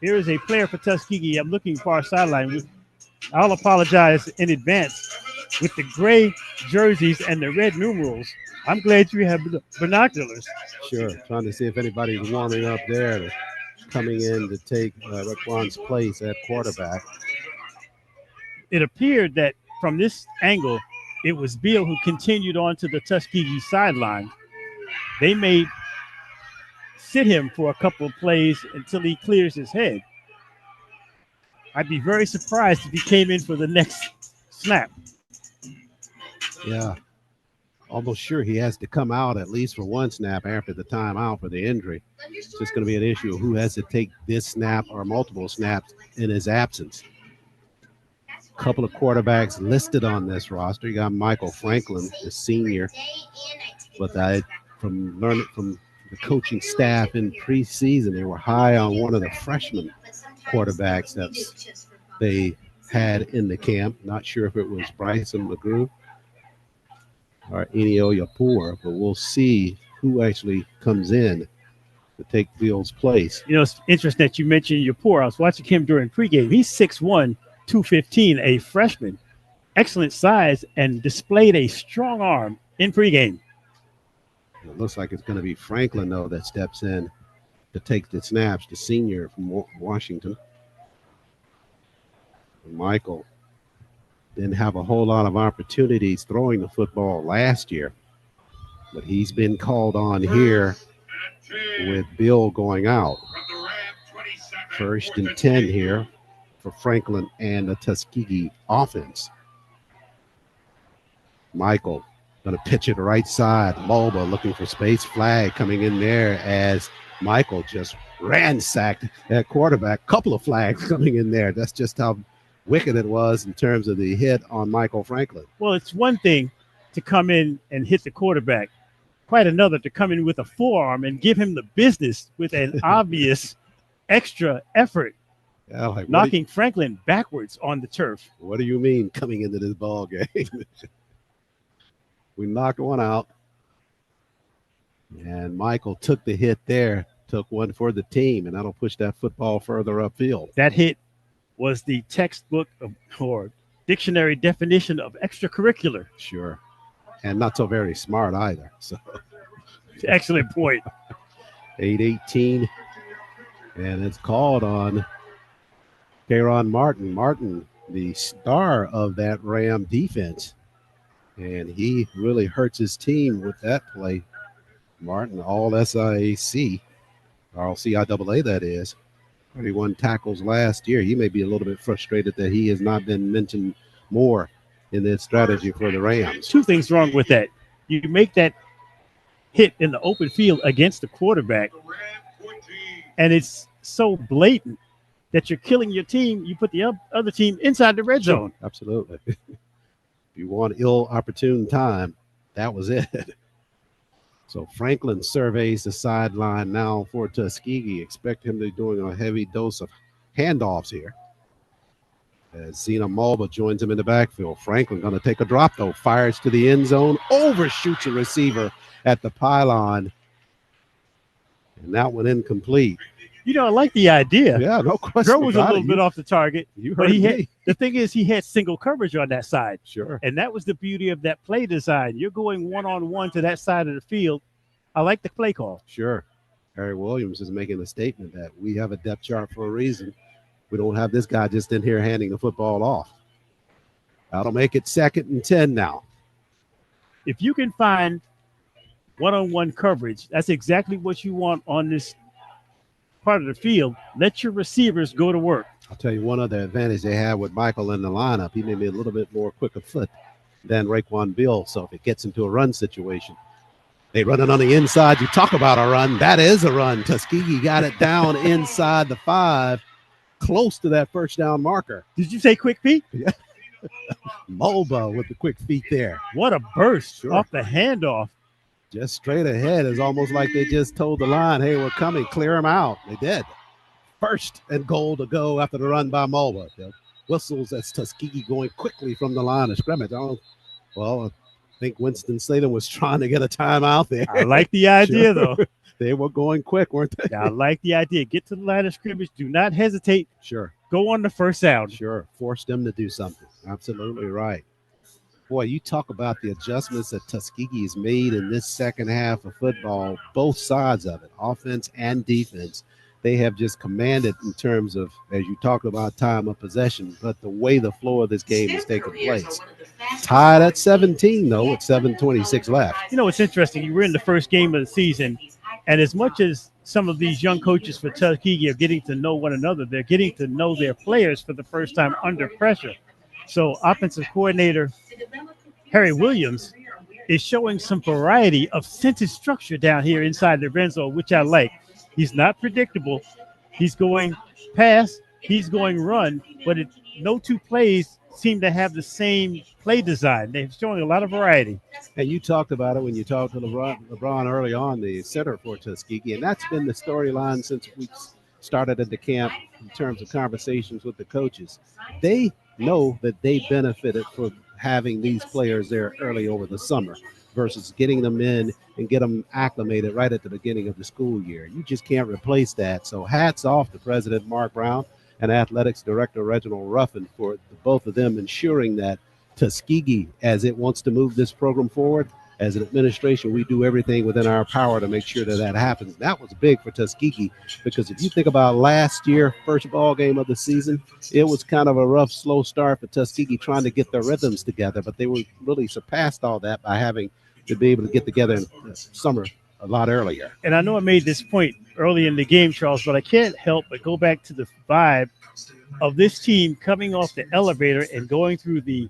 there is a player for Tuskegee. I'm looking far sideline. I'll apologize in advance. With the gray jerseys and the red numerals, I'm glad you have binoculars. Sure. Trying to see if anybody's warming up there, coming in to take Raquan's place at quarterback. It appeared that from this angle, it was Beal who continued on to the Tuskegee sideline. They may sit him for a couple of plays until he clears his head. I'd be very surprised if he came in for the next snap. Yeah. Almost sure he has to come out at least for one snap after the timeout for the injury. It's just going to be an issue of who has to take this snap or multiple snaps in his absence. A couple of quarterbacks listed on this roster. You got Michael Franklin, the senior, but from learning from the coaching staff in preseason, they were high on one of the freshman quarterbacks that they had in the camp. Not sure if it was Bryson McGrew or Enio Yapur, but we'll see who actually comes in to take Beal's place. You know, it's interesting that you mentioned Yapur. I was watching him during pregame. He's 6'1", 215, a freshman. Excellent size and displayed a strong arm in pregame. It looks like it's going to be Franklin, though, that steps in to take the snaps, the senior from Washington. Michael didn't have a whole lot of opportunities throwing the football last year, but he's been called on here with Bill going out. 1st and 10 here for Franklin and the Tuskegee offense. Michael going to pitch it right side. Mulba looking for space. Flag coming in there as Michael just ransacked at quarterback. Couple of flags coming in there. That's just how wicked it was in terms of the hit on Michael Franklin. Well, it's one thing to come in and hit the quarterback. Quite another to come in with a forearm and give him the business with an obvious extra effort. Yeah, like, knocking Franklin backwards on the turf. What do you mean coming into this ball game? We knocked one out. And Michael took the hit there, took one for the team, and that'll push that football further upfield. That hit was the textbook or dictionary definition of extracurricular. Sure. And not so very smart either. So excellent point. 8-18. And it's called on Kayron Martin. Martin, the star of that Ram defense. And he really hurts his team with that play. Martin, all SIAC, or CIAA that is. 31 tackles last year. He may be a little bit frustrated that he has not been mentioned more in this strategy for the Rams. Two things wrong with that. You make that hit in the open field against the quarterback, and it's so blatant that you're killing your team. You put the other team inside the red zone. Absolutely. If you want ill opportune time, that was it. So Franklin surveys the sideline now for Tuskegee. Expect him to be doing a heavy dose of handoffs here. As Zena Mulba joins him in the backfield. Franklin going to take a drop, though. Fires to the end zone. Overshoots a receiver at the pylon. And that one incomplete. You know, I like the idea. Yeah, no question. Girl was a little bit off the target. You but heard me. The thing is, he had single coverage on that side. Sure. And that was the beauty of that play design. You're going one-on-one to that side of the field. I like the play call. Sure. Harry Williams is making a statement that we have a depth chart for a reason. We don't have this guy just in here handing the football off. That'll make it 2nd and 10 now. If you can find one-on-one coverage, that's exactly what you want on this part of the field. Let your receivers go to work. I'll tell you one other advantage they have with Michael in the lineup. He may be a little bit more quick of foot than Raekwon Bill. So if it gets into a run situation, they run it on the inside. You talk about a run. That is a run. Tuskegee got it down inside the 5, close to that first down marker. Did you say quick, Pete? Yeah. Mulba with the quick feet there. What a burst Sure. off the handoff. Just straight ahead. It's almost like they just told the line, hey, we're coming, clear them out. They did. First and goal to go after the run by Mulba. The whistles, that's Tuskegee going quickly from the line of scrimmage. I think Winston-Salem was trying to get a timeout there. I like the idea, Sure. though. They were going quick, weren't they? Yeah, I like the idea. Get to the line of scrimmage. Do not hesitate. Sure. Go on the first down. Sure. Force them to do something. Absolutely right. Boy, you talk about the adjustments that Tuskegee has made in this second half of football, both sides of it, offense and defense. They have just commanded in terms of, as you talk about time of possession, but the way the flow of this game is taking place. Tied at 17, though, with 7:26 left. You know, it's interesting. You were in the first game of the season, and as much as some of these young coaches for Tuskegee are getting to know one another, they're getting to know their players for the first time under pressure. So offensive coordinator Harry Williams is showing some variety of sentence structure down here inside the red zone, which I like. He's not predictable. He's going pass, he's going run, but no two plays seem to have the same play design. They're showing a lot of variety. And you talked about it when you talked to LeBron early on, the center for Tuskegee, and that's been the storyline since we started at the camp in terms of conversations with the coaches. They know that they benefited from having these players there early over the summer versus getting them in and get them acclimated right at the beginning of the school year. You just can't replace that. So hats off to President Mark Brown and Athletics Director Reginald Ruffin for both of them ensuring that Tuskegee, as it wants to move this program forward, as an administration, we do everything within our power to make sure that that happens. That was big for Tuskegee because if you think about last year, first ball game of the season, it was kind of a rough, slow start for Tuskegee trying to get their rhythms together, but they were really surpassed all that by having to be able to get together in summer a lot earlier. And I know I made this point early in the game, Charles, but I can't help but go back to the vibe of this team coming off the elevator and going through the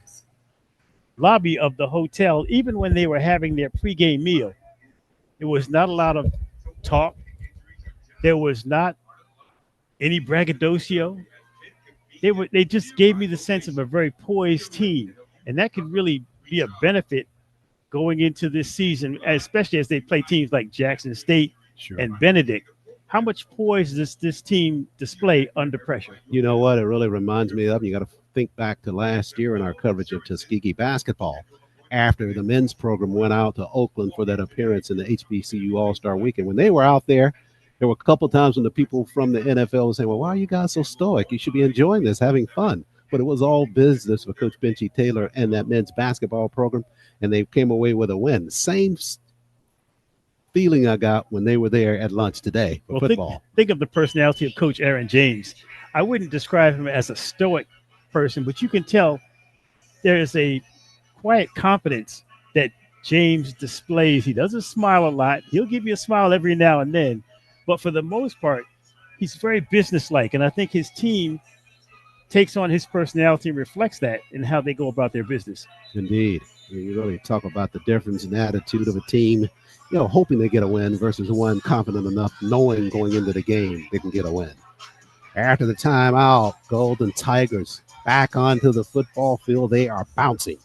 lobby of the hotel, even when they were having their pregame meal. It was not a lot of talk. There was not any braggadocio. They just gave me the sense of a very poised team, and that could really be a benefit going into this season, especially as they play teams like Jackson State and Benedict. How much poise does this team display under pressure? You know what? It really reminds me of, you got to think back to last year in our coverage of Tuskegee basketball after the men's program went out to Oakland for that appearance in the HBCU All-Star Weekend. When they were out there were a couple times when the people from the NFL were saying, well, why are you guys so stoic? You should be enjoying this, having fun. But it was all business for Coach Benchy Taylor and that men's basketball program, and they came away with a win. Same feeling I got when they were there at lunch today for football. Think of the personality of Coach Aaron James. I wouldn't describe him as a stoic person, but you can tell there is a quiet confidence that James displays. He doesn't smile a lot. He'll give you a smile every now and then, but for the most part, he's very businesslike, and I think his team takes on his personality and reflects that in how they go about their business. Indeed. You really talk about the difference in attitude of a team, hoping they get a win versus one confident enough knowing going into the game they can get a win. After the timeout, Golden Tigers back onto the football field. They are bouncing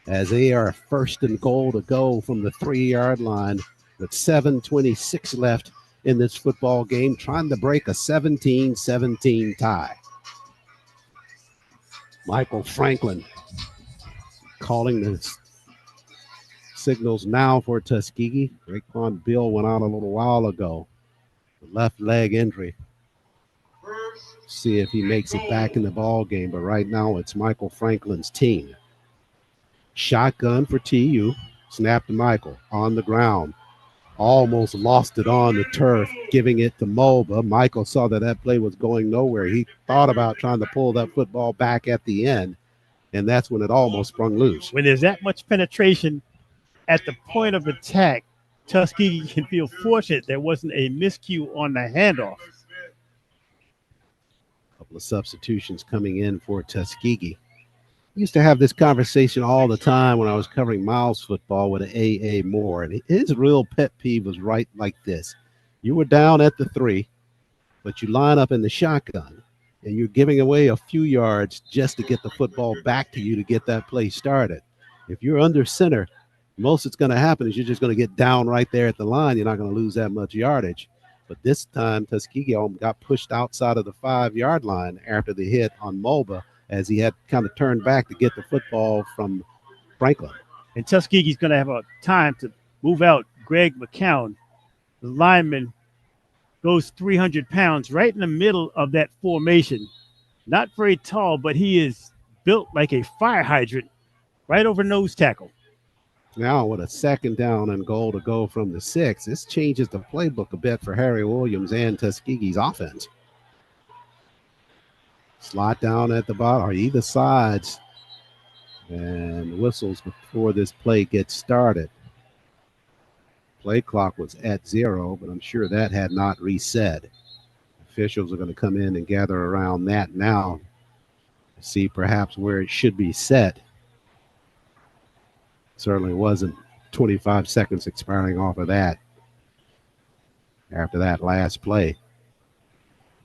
as they are first and goal to go from the 3-yard line with 7:26 left in this football game, trying to break a 17-17 tie. Michael Franklin calling the signals now for Tuskegee. Raekwon Bill went out a little while ago. The left leg injury. See if he makes it back in the ball game, but right now it's Michael Franklin's team. Shotgun for TU. Snap to Michael on the ground. Almost lost it on the turf, giving it to Mulba. Michael saw that play was going nowhere. He thought about trying to pull that football back at the end, and that's when it almost sprung loose. When there's that much penetration at the point of attack, Tuskegee can feel fortunate there wasn't a miscue on the handoff. Couple of substitutions coming in for Tuskegee. Used to have this conversation all the time when I was covering Miles football with A.A. Moore, and his real pet peeve was right like this. You were down at the 3, but you line up in the shotgun, and you're giving away a few yards just to get the football back to you to get that play started. If you're under center, most that's going to happen is you're just going to get down right there at the line. You're not going to lose that much yardage. But this time, Tuskegee got pushed outside of the 5-yard line after the hit on Mulba, as he had kind of turned back to get the football from Franklin. And Tuskegee's going to have a time to move out Greg McCown. The lineman goes 300 pounds right in the middle of that formation. Not very tall, but he is built like a fire hydrant right over nose tackle. Now with a 2nd down and goal to go from the 6, this changes the playbook a bit for Harry Williams and Tuskegee's offense. Slot down at the bottom, or either sides, and whistles before this play gets started. Play clock was at 0, but I'm sure that had not reset. Officials are going to come in and gather around that now to see perhaps where it should be set. Certainly wasn't 25 seconds expiring off of that after that last play.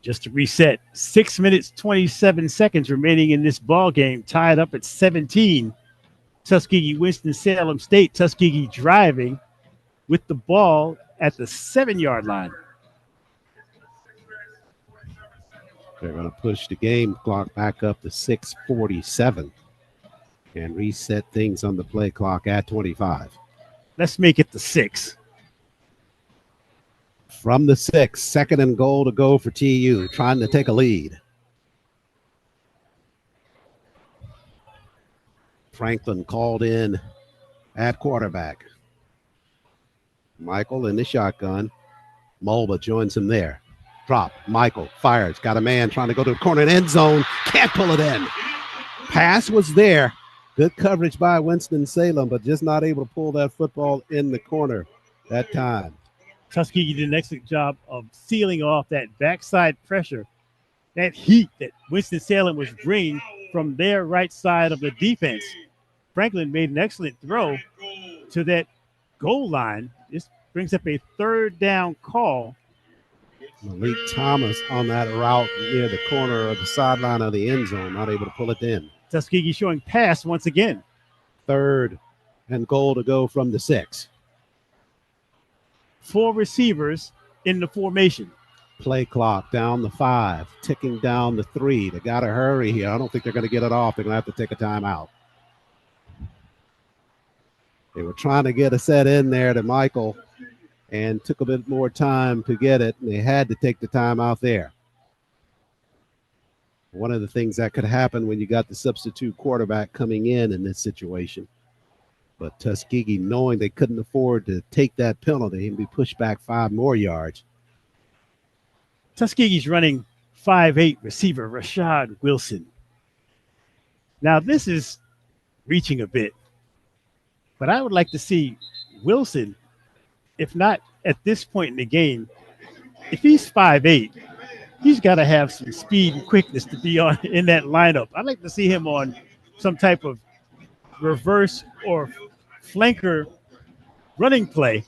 Just to reset, 6 minutes, 27 seconds remaining in this ball game, tied up at 17. Tuskegee, Winston-Salem State. Tuskegee driving with the ball at the 7-yard line. They're going to push the game clock back up to 6:47 and reset things on the play clock at 25. Let's make it the 6. From the 6, 2nd and goal to go for TU, trying to take a lead. Franklin called in at quarterback. Michael in the shotgun. Mulba joins him there. Drop. Michael fires. Got a man trying to go to the corner and end zone. Can't pull it in. Pass was there. Good coverage by Winston-Salem, but just not able to pull that football in the corner that time. Tuskegee did an excellent job of sealing off that backside pressure, that heat that Winston-Salem was bringing from their right side of the defense. Franklin made an excellent throw to that goal line. This brings up a 3rd down call. Malik Thomas on that route near the corner of the sideline of the end zone, not able to pull it in. Tuskegee showing pass once again. 3rd and goal to go from the 6. 4 receivers in the formation. Play clock down the 5, ticking down the 3. They got to hurry here. I don't think they're going to get it off. They're going to have to take a timeout. They were trying to get a set in there to Michael and took a bit more time to get it, and they had to take the time out there. One of the things that could happen when you got the substitute quarterback coming in this situation. But Tuskegee, knowing they couldn't afford to take that penalty and be pushed back 5 more yards. Tuskegee's running 5'8" receiver Rashad Wilson. Now, this is reaching a bit, but I would like to see Wilson, if not at this point in the game, if he's 5'8", he's got to have some speed and quickness to be on in that lineup. I'd like to see him on some type of reverse or flanker running play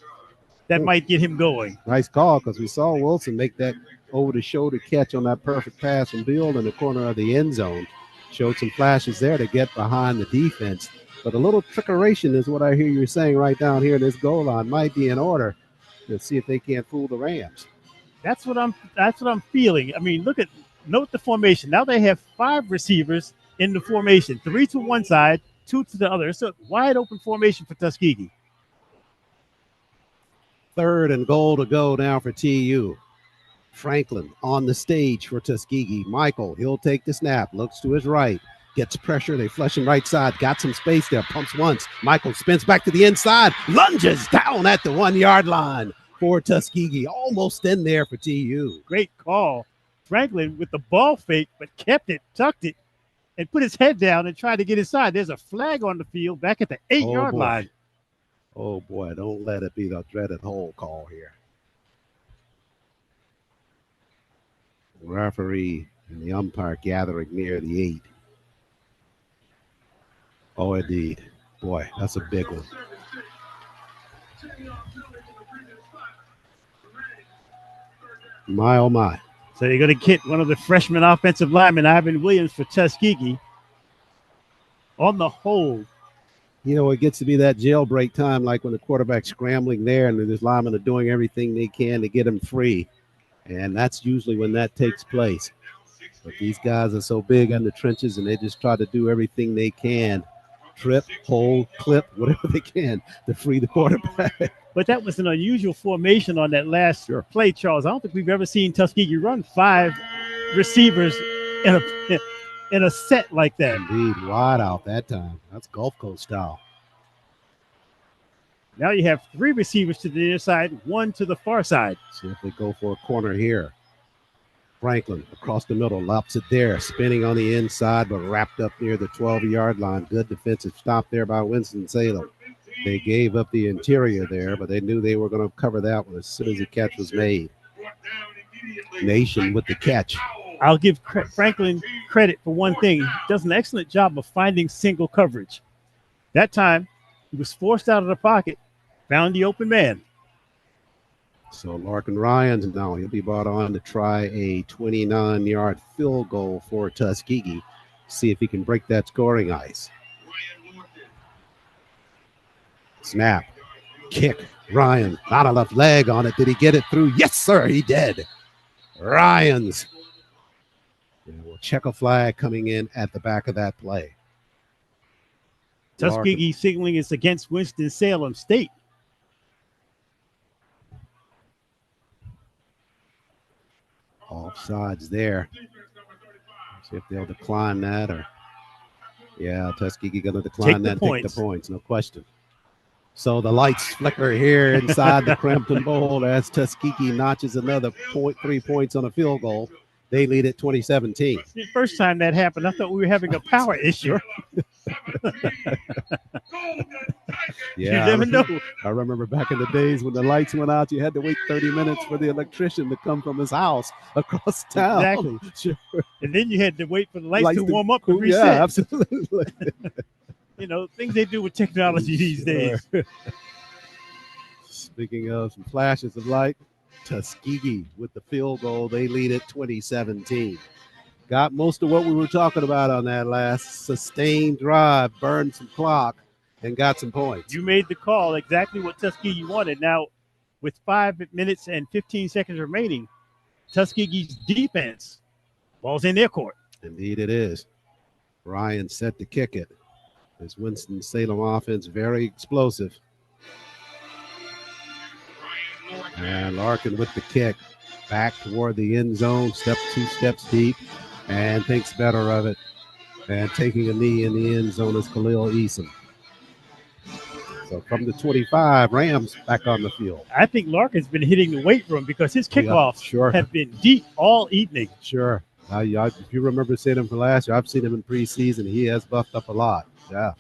that might get him going. Nice call, because we saw Wilson make that over-the-shoulder catch on that perfect pass from Bill in the corner of the end zone. Showed some flashes there to get behind the defense. But a little trickeration is what I hear you saying right down here in this goal line might be in order to see if they can't fool the Rams. That's what I'm feeling. I mean, note the formation. Now they have 5 receivers in the formation, 3 to one side, 2 to the other. It's a wide open formation for Tuskegee. 3rd and goal to go now for TU. Franklin on the stage for Tuskegee. Michael, he'll take the snap, looks to his right, gets pressure. They flush him right side, got some space there, pumps once. Michael spins back to the inside, lunges down at the 1-yard line for Tuskegee. Almost in there for TU. Great call. Franklin with the ball fake, but kept it, tucked it, and put his head down and tried to get inside. There's a flag on the field back at the 8-yard line. Oh, boy, don't let it be the dreaded hole call here. Referee and the umpire gathering near the 8. Oh, indeed. Boy, that's a big one. My, oh, my. So they're going to get one of the freshman offensive linemen, Ivan Williams, for Tuskegee on the hold. You know, it gets to be that jailbreak time, like when the quarterback's scrambling there and the linemen are doing everything they can to get him free. And that's usually when that takes place. But these guys are so big in the trenches, and they just try to do everything they can. Trip, hold, clip, whatever they can to free the quarterback. But that was an unusual formation on that last play, Charles. I don't think we've ever seen Tuskegee run 5 receivers in a set like that. Indeed, wide out that time. That's Gulf Coast style. Now you have 3 receivers to the near side, 1 to the far side. See if they go for a corner here. Franklin across the middle, lops it there, spinning on the inside, but wrapped up near the 12-yard line. Good defensive stop there by Winston-Salem. They gave up the interior there, but they knew they were going to cover that one as soon as the catch was made. Nation with the catch. I'll give Franklin credit for one thing. He does an excellent job of finding single coverage. That time, he was forced out of the pocket, found the open man. So Larkin Ryans now he'll be brought on to try a 29-yard field goal for Tuskegee. See if he can break that scoring ice. Snap, kick, Ryan, not enough leg on it. Did he get it through? Yes, sir, he did. Ryans. And we'll check a flag coming in at the back of that play. Tuskegee signaling it's against Winston-Salem State. Offsides there. See if they'll decline that or yeah, Tuskegee going to decline that and take the points, no question. So the lights flicker here inside the Cramton Bowl as Tuskegee notches another 3 points on a field goal. They lead at 2017. The first time that happened, I thought we were having a power issue. Yeah, you never know. I remember back in the days when the lights went out, you had to wait 30 minutes for the electrician to come from his house across town. Exactly. Sure. And then you had to wait for the lights to warm up and reset. Yeah, absolutely. You know, things they do with technology these days. Speaking of some flashes of light, Tuskegee with the field goal. They lead at 2017. Got most of what we were talking about on that last sustained drive, burned some clock, and got some points. You made the call, exactly what Tuskegee wanted. Now, with 5 minutes and 15 seconds remaining, Tuskegee's defense, ball's in their court. Indeed it is. Ryan set to kick it. This Winston-Salem offense, very explosive. And Larkin with the kick. Back toward the end zone, 2 steps deep, and thinks better of it. And taking a knee in the end zone is Khalil Eason. So from the 25, Rams back on the field. I think Larkin's been hitting the weight room because his kickoffs have been deep all evening. Sure. If you remember seeing him from last year, I've seen him in preseason. He has buffed up a lot. Yeah.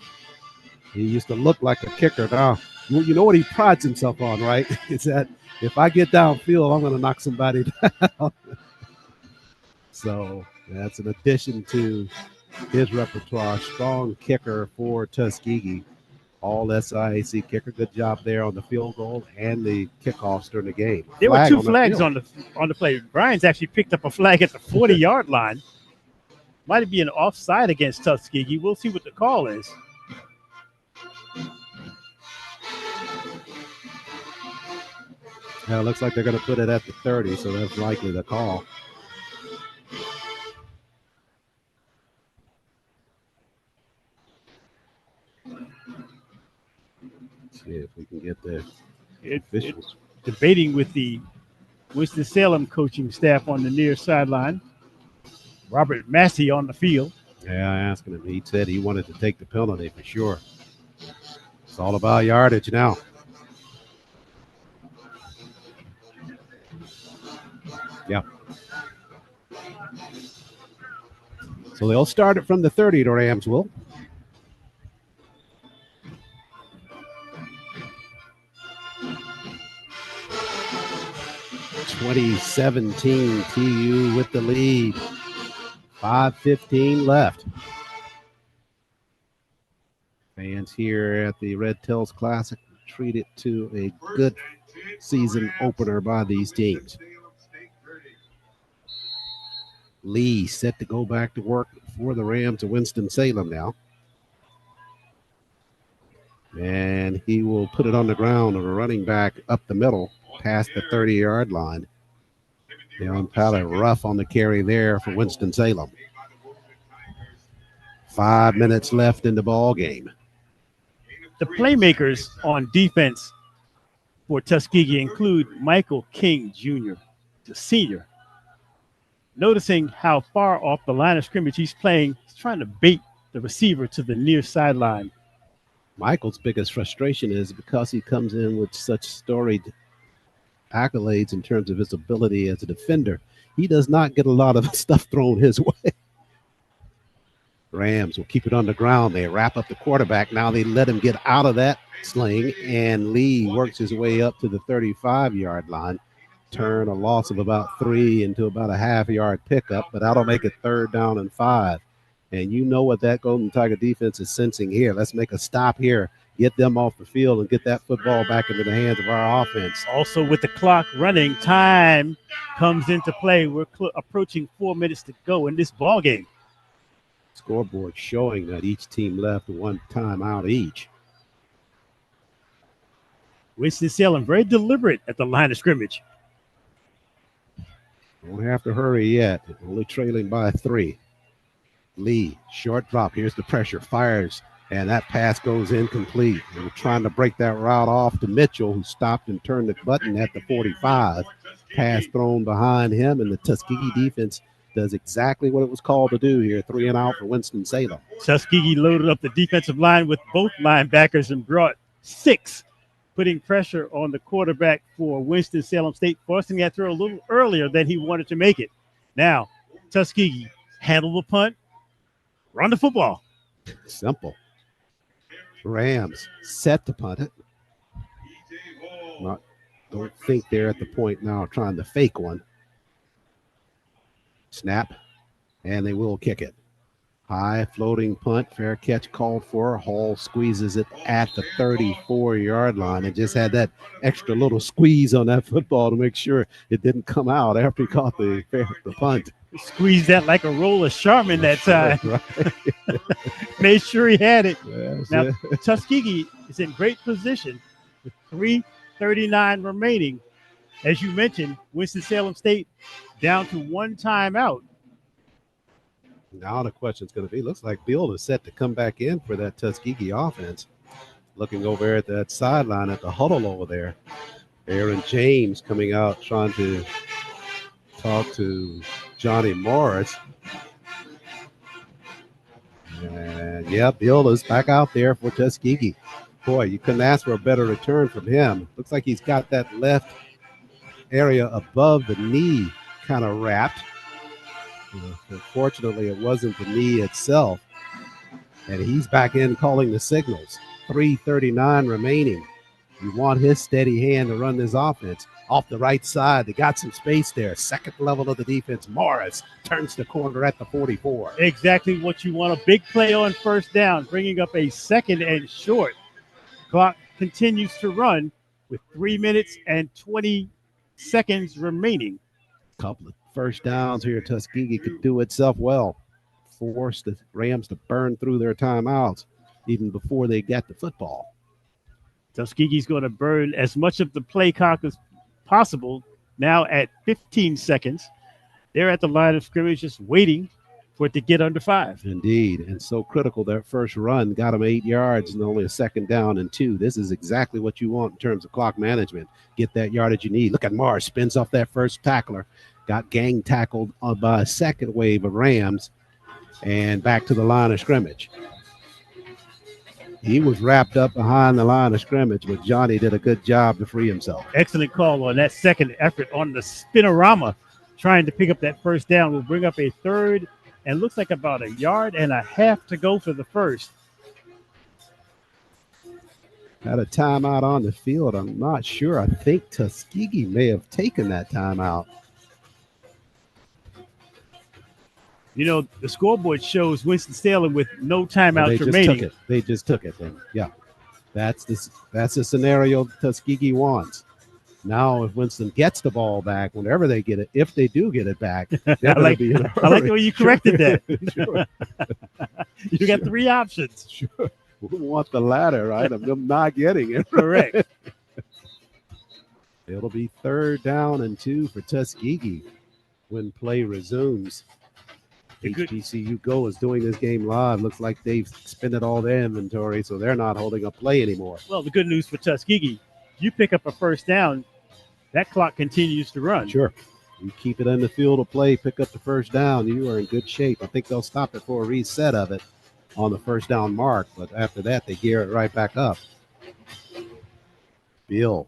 He used to look like a kicker. Now, you know what he prides himself on, right? Is that if I get downfield, I'm going to knock somebody down. So that's an addition to his repertoire. Strong kicker for Tuskegee. All SIAC kicker. Good job there on the field goal and the kickoffs during the game. There were 2 flags on the play. Brian's actually picked up a flag at the 40-yard line. Might be an offside against Tuskegee. We'll see what the call is. Yeah, it looks like they're going to put it at the 30, so that's likely the call. Let's see if we can get the officials. Debating with the Winston-Salem coaching staff on the near sideline. Robert Massey on the field. Yeah, I asked him. He said he wanted to take the penalty for sure. It's all about yardage now. Yeah. So they'll start it from the 30 to Rams will. (2017) TU with the lead. 5:15 left. Fans here at the Red Tails Classic treat it to a good season opener by these teams. Lee set to go back to work for the Rams of Winston-Salem now. And he will put it on the ground of a running back up the middle past the 30-yard line. Darren Tyler rough on the carry there for Winston-Salem. 5 minutes left in the ball game. The playmakers on defense for Tuskegee include Michael King Jr., the senior. Noticing how far off the line of scrimmage he's playing, he's trying to bait the receiver to the near sideline. Michael's biggest frustration is because he comes in with such storied accolades in terms of his ability as a defender, he does not get a lot of stuff thrown his way. Rams will keep it on the ground. They wrap up the quarterback. Now they let him get out of that sling, and Lee works his way up to the 35-yard line. Turn a loss of about 3 into about a half-yard pickup, but that'll make it 3rd down and 5. And you know what that Golden Tiger defense is sensing here. Let's make a stop here, get them off the field, and get that football back into the hands of our offense. Also, with the clock running, time comes into play. We're approaching 4 minutes to go in this ball game. Scoreboard showing that each team left 1 timeout each. Winston-Salem very deliberate at the line of scrimmage. Don't have to hurry yet. Only trailing by 3. Lee, short drop. Here's the pressure. Fires, and that pass goes incomplete. And we're trying to break that route off to Mitchell, who stopped and turned the button at the 45. Pass thrown behind him, and the Tuskegee defense does exactly what it was called to do here. 3 and out for Winston-Salem. Tuskegee loaded up the defensive line with both linebackers and brought 6, putting pressure on the quarterback for Winston-Salem State, forcing that throw a little earlier than he wanted to make it. Now, Tuskegee handle the punt, run the football. Simple. Rams set to punt it. Don't think they're at the point now trying to fake one. Snap, and they will kick it. High floating punt, fair catch called for. Hall squeezes it at the 34-yard line and just had that extra little squeeze on that football to make sure it didn't come out after he caught the punt. Squeezed that like a roll of Charmin that time. Right. Made sure he had it. Now, Tuskegee is in great position with 3:39 remaining. As you mentioned, Winston-Salem State down to 1 timeout. Now the question is going to be, looks like Bill is set to come back in for that Tuskegee offense. Looking over at that sideline at the huddle over there. Aaron James coming out trying to talk to Johnny Morris. And yeah, Bill is back out there for Tuskegee. Boy, you couldn't ask for a better return from him. Looks like he's got that left area above the knee kind of wrapped. Unfortunately, it wasn't the knee itself. And he's back in calling the signals. 3:39 remaining. You want his steady hand to run this offense. Off the right side, they got some space there. Second level of the defense. Morris turns the corner at the 44. Exactly what you want. A big play on 1st down, bringing up a 2nd and short. Clock continues to run with 3 minutes and 20 seconds remaining. Couple of 1st downs here. Tuskegee could do itself well. Force the Rams to burn through their timeouts even before they get the football. Tuskegee's going to burn as much of the play clock as possible now at 15 seconds. They're at the line of scrimmage just waiting for it to get under 5. Indeed, and so critical. That first run got them 8 yards and only a 2nd down and 2. This is exactly what you want in terms of clock management. Get that yardage you need. Look at Morris, spins off that first tackler. Got gang tackled by a 2nd wave of Rams and back to the line of scrimmage. He was wrapped up behind the line of scrimmage, but Johnny did a good job to free himself. Excellent call on that 2nd effort on the spinorama, trying to pick up that 1st down. Will bring up a 3rd and looks like about 1.5 yards to go for the 1st. Had a timeout on the field. I'm not sure. I think Tuskegee may have taken that timeout. You know, the scoreboard shows Winston-Salem with no timeouts remaining. They just took it then. Yeah. That's the scenario Tuskegee wants. Now, if Winston gets the ball back, whenever they get it, if they do get it back, I they're going like, to be in a hurry. I like the way you corrected that. Sure. You got 3 options. Sure. We want the latter, right? Of them not getting it. Correct. It'll be 3rd down and 2 for Tuskegee when play resumes. HBCU Go is doing this game live. Looks like they've spent all their inventory, so they're not holding up play anymore. Well, the good news for Tuskegee, you pick up a first down, that clock continues to run. Sure. You keep it in the field of play, pick up the first down, you are in good shape. I think they'll stop it for a reset of it on the first down mark, but after that, they gear it right back up. Bill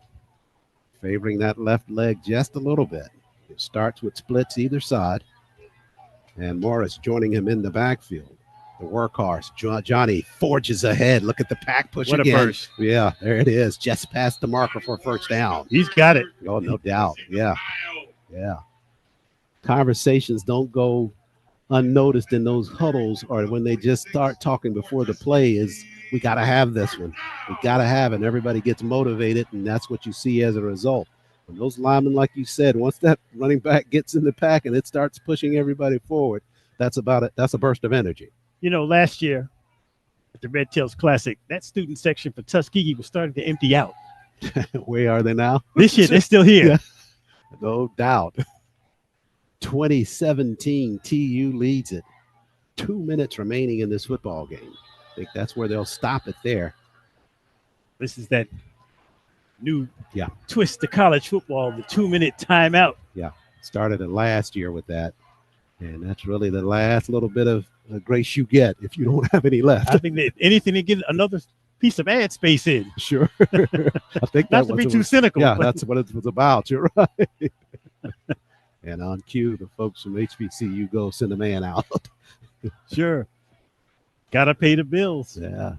favoring that left leg just a little bit. It starts with splits either side, and Morris joining him in the backfield. The workhorse, Johnny, forges ahead. Look at the pack push What again. a burst. Yeah, there it is. Just past the marker for first down. He's got it. Oh, no doubt. Yeah. Yeah. Conversations don't go unnoticed in those huddles, or when they just start talking before the play, is we got to have this one. We got to have it. And everybody gets motivated, and that's what you see as a result. When those linemen, like you said, once that running back gets in the pack and it starts pushing everybody forward, that's about it. That's a burst of energy. You know, last year at the Red Tails Classic, that student section for Tuskegee was starting to empty out. Where are they now? This year, they're still here. Yeah. No doubt. 2017, TU leads it. 2 minutes remaining in this football game. I think that's where they'll stop it there. This is that new twist to college football, the 2-minute timeout. Yeah, started it last year with that. And that's really the last little bit of grace you get if you don't have any left. I think that anything to get another piece of ad space in. Sure. I think not to be too cynical. Yeah, that's what it was about. You're right. And on cue, the folks from HBCU Go send a man out. Sure. Got to pay the bills. Yeah.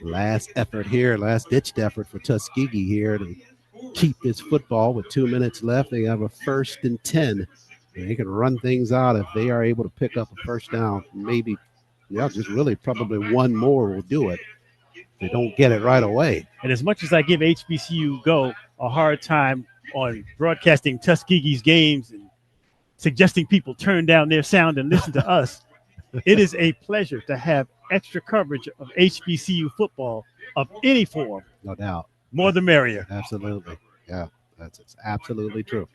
Last effort here, last ditched effort for Tuskegee here to keep this football with 2 minutes left. They have a 1st and 10. And they can run things out if they are able to pick up a first down. Maybe, just really probably one more will do it. They don't get it right away. And as much as I give HBCU Go a hard time on broadcasting Tuskegee's games and suggesting people turn down their sound and listen to us, it is a pleasure to have extra coverage of HBCU football of any form. No doubt. More the merrier. Absolutely. Yeah, it's absolutely true.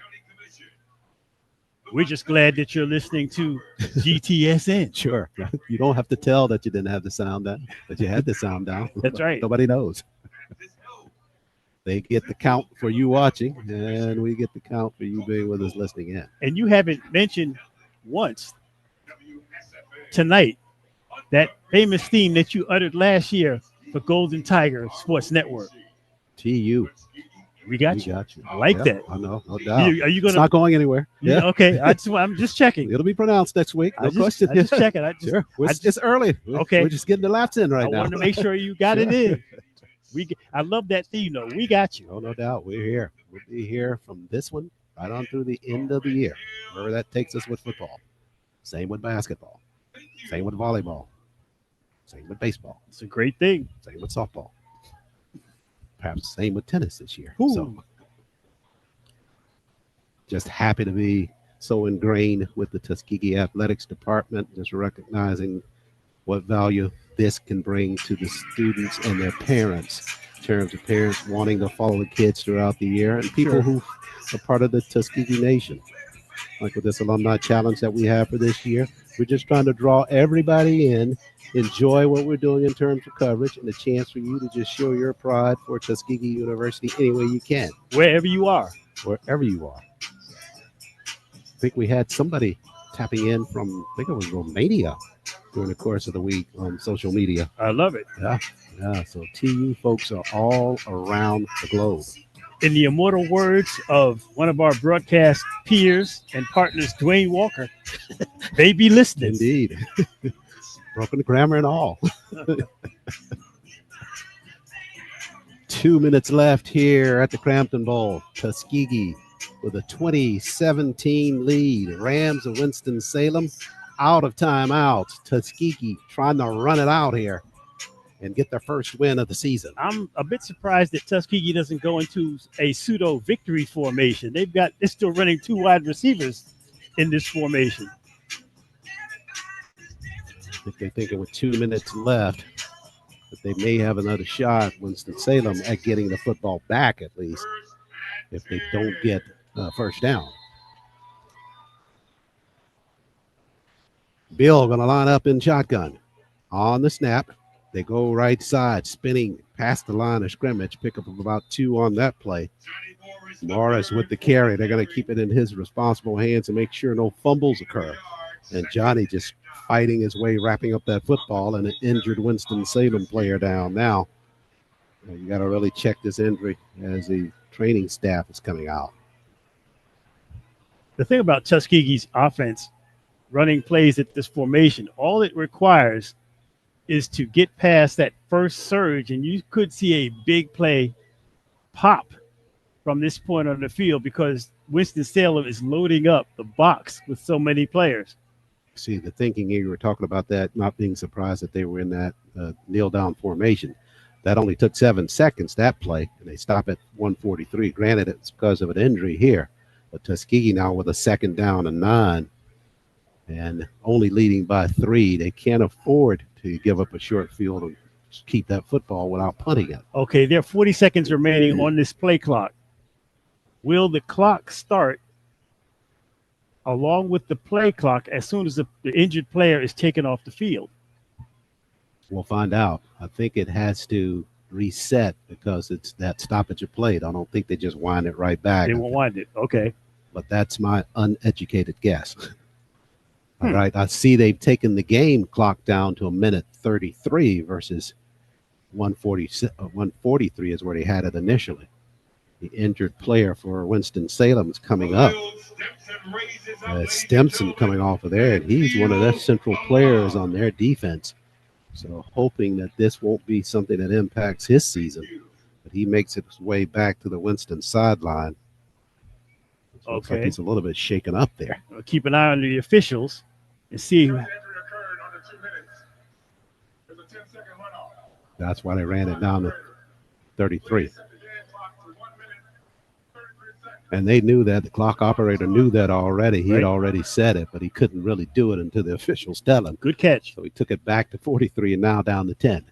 We're just glad that you're listening to GTSN. Sure. You don't have to tell that you didn't have the sound down, that you had the sound down. That's right. Nobody knows. They get the count for you watching, and we get the count for you being with us listening in. And you haven't mentioned once tonight that famous theme that you uttered last year for Golden Tiger Sports Network. TU. We got you. I like that. I know, no doubt. Are you gonna? It's not going anywhere. Yeah. Okay. I'm just checking. It'll be pronounced next week. No question. I'm just checking. Sure. It's early. Okay. We're just getting the laps in right now. I wanted to make sure you got it in. I love that theme, though. We got you. Oh, no doubt. We're here. We'll be here from this one right on through the end of the year, wherever that takes us with football. Same with basketball. Same with volleyball. Same with baseball. It's a great thing. Same with softball. Perhaps same with tennis this year. Ooh. So just happy to be so ingrained with the Tuskegee Athletics Department, just recognizing what value this can bring to the students and their parents, in terms of parents wanting to follow the kids throughout the year, and people who are part of the Tuskegee Nation. Like with this alumni challenge that we have for this year, we're just trying to draw everybody in, enjoy what we're doing in terms of coverage, and a chance for you to just show your pride for Tuskegee University any way you can. Wherever you are. Wherever you are. I think we had somebody tapping in from, I think it was Romania, during the course of the week on social media. I love it. Yeah. So TU folks are all around the globe. In the immortal words of one of our broadcast peers and partners, Dwayne Walker, they be listening. Indeed. Broken the grammar and all. 2 minutes left here at the Cramton Bowl. Tuskegee with a 2017 lead. Rams of Winston-Salem out of timeouts. Tuskegee trying to run it out here. and get their first win of the season. I'm a bit surprised that Tuskegee doesn't go into a pseudo victory formation. They're still running 2 wide receivers in this formation. I think they're thinking with 2 minutes left that they may have another shot, Winston-Salem, at getting the football back at least if they don't get first down. Bill going to line up in shotgun. On the snap, they go right side, spinning past the line of scrimmage, pick up about 2 on that play. Morris with the carry. They're going to keep it in his responsible hands and make sure no fumbles occur. And Johnny just fighting his way, wrapping up that football, and an injured Winston-Salem player down now. You got to really check this injury as the training staff is coming out. The thing about Tuskegee's offense, running plays at this formation, all it requires is to get past that first surge, and you could see a big play pop from this point on the field because Winston-Salem is loading up the box with so many players. See, the thinking here, you were talking about that, not being surprised that they were in that kneel-down formation. That only took 7 seconds, that play, and they stop at 143. Granted, it's because of an injury here, but Tuskegee now with a 2nd down and 9 and only leading by 3. They can't afford to give up a short field and keep that football without punting it. Okay, there are 40 seconds remaining on this play clock. Will the clock start along with the play clock as soon as the injured player is taken off the field? We'll find out. I think it has to reset because it's that stoppage of play. I don't think they just wind it right back. They won't wind it. Okay. But that's my uneducated guess. All right. I see they've taken the game clock down to 1:33 versus 143 is where they had it initially. The injured player for Winston-Salem is coming up. Stimson coming off of there, and he's one of their central players on their defense. So hoping that this won't be something that impacts his season, but he makes his way back to the Winston sideline. So looks like he's a little bit shaken up there. We'll keep an eye on the officials and see. That's why they ran it down to 33. And they knew that. The clock operator knew that already. He had already said it, but he couldn't really do it until the officials tell him. Good catch. So he took it back to 43 and now down to 10.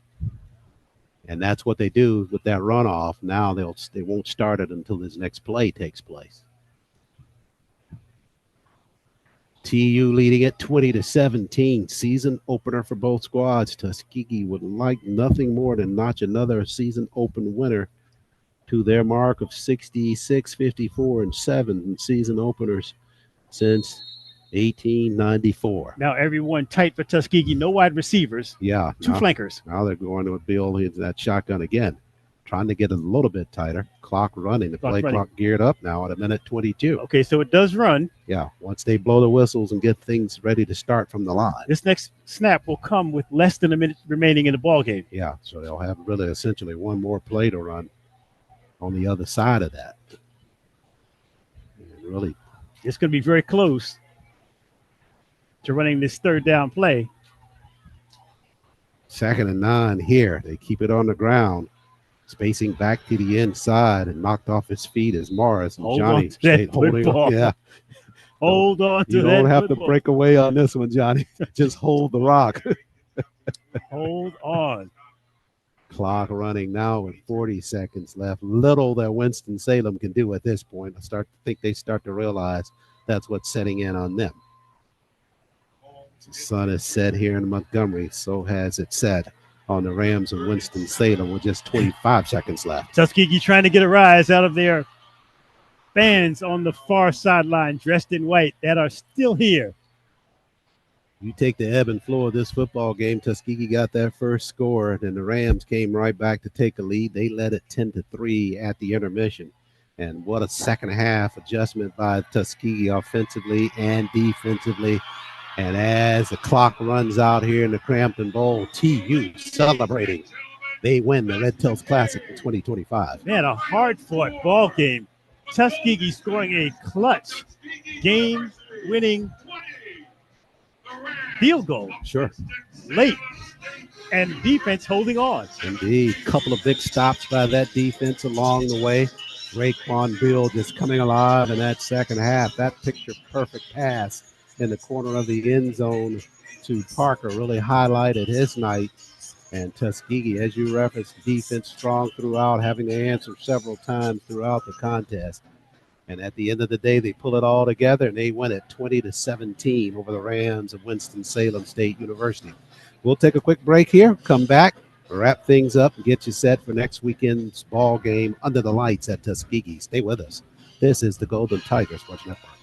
And that's what they do with that runoff. Now they won't start it until this next play takes place. TU leading it 20-17. Season opener for both squads. Tuskegee would like nothing more than notch another season open winner to their mark of 66, 54, and 7 in season openers since 1894. Now everyone tight for Tuskegee. No wide receivers. Yeah. 2 flankers. Now they're going to build that shotgun again, trying to get it a little bit tighter. Clock running. The play clock geared up now at 1:22. Okay, so it does run. Yeah. Once they blow the whistles and get things ready to start from the line. This next snap will come with less than a minute remaining in the ball game. Yeah. So they'll have really essentially one more play to run on the other side of that. And really, it's going to be very close to running this 3rd down play. 2nd and 9 here. They keep it on the ground, spacing back to the inside, and knocked off his feet as Morris and Johnny stayed holding on. Yeah. Hold on to that. You don't have to break away on this one, Johnny. Just hold the rock. Hold on. Clock running now with 40 seconds left. Little that Winston-Salem can do at this point. I think they start to realize that's what's setting in on them. The sun is set here in Montgomery. So has it set on the Rams of Winston-Salem with just 25 seconds left. Tuskegee trying to get a rise out of their fans on the far sideline dressed in white that are still here. You take the ebb and flow of this football game. Tuskegee got that first score, and the Rams came right back to take a lead. They led it 10-3 at the intermission. And what a second half adjustment by Tuskegee offensively and defensively. And as the clock runs out here in the Cramton Bowl, TU celebrating. They win the Red Tails Classic in 2025. Man, a hard-fought ball game. Tuskegee scoring a clutch game-winning field goal. Sure. Late. and defense holding on. Indeed. Couple of big stops by that defense along the way. Raekwon Bill just coming alive in that second half. That picture-perfect pass in the corner of the end zone to Parker really highlighted his night. And Tuskegee, as you referenced, defense strong throughout, having to answer several times throughout the contest. And at the end of the day, they pull it all together, and they win it 20-17 over the Rams of Winston-Salem State University. We'll take a quick break here, come back, wrap things up, and get you set for next weekend's ball game under the lights at Tuskegee. Stay with us. This is the Golden Tiger Sports Network.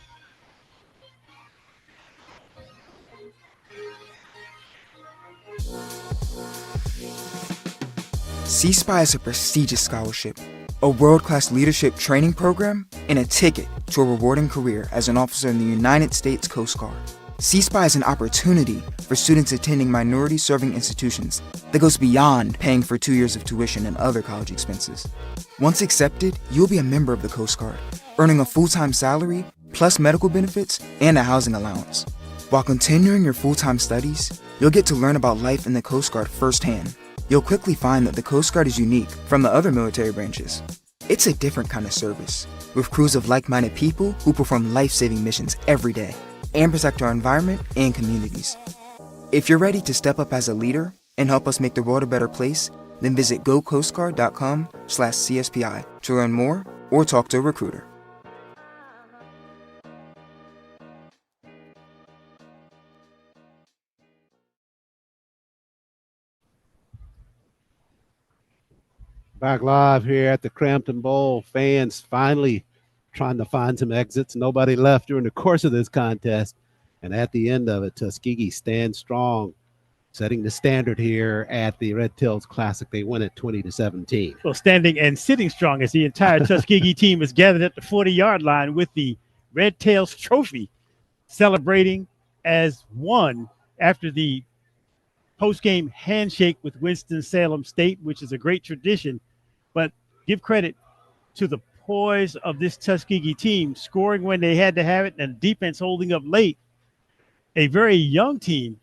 C-SPY is a prestigious scholarship, a world-class leadership training program, and a ticket to a rewarding career as an officer in the United States Coast Guard. C-SPY is an opportunity for students attending minority-serving institutions that goes beyond paying for 2 years of tuition and other college expenses. Once accepted, you'll be a member of the Coast Guard, earning a full-time salary, plus medical benefits and a housing allowance. While continuing your full-time studies, you'll get to learn about life in the Coast Guard firsthand. You'll quickly find that the Coast Guard is unique from the other military branches. It's a different kind of service, with crews of like-minded people who perform life-saving missions every day and protect our environment and communities. If you're ready to step up as a leader and help us make the world a better place, then visit gocoastguard.com/CSPI to learn more or talk to a recruiter. Back live here at the Cramton Bowl. Fans finally trying to find some exits. Nobody left during the course of this contest. And at the end of it, Tuskegee stands strong, setting the standard here at the Red Tails Classic. They win it 20-17. Well, standing and sitting strong as the entire Tuskegee team is gathered at the 40-yard line with the Red Tails trophy, celebrating as one after the post-game handshake with Winston-Salem State, which is a great tradition. But give credit to the poise of this Tuskegee team, scoring when they had to have it and defense holding up late. A very young team,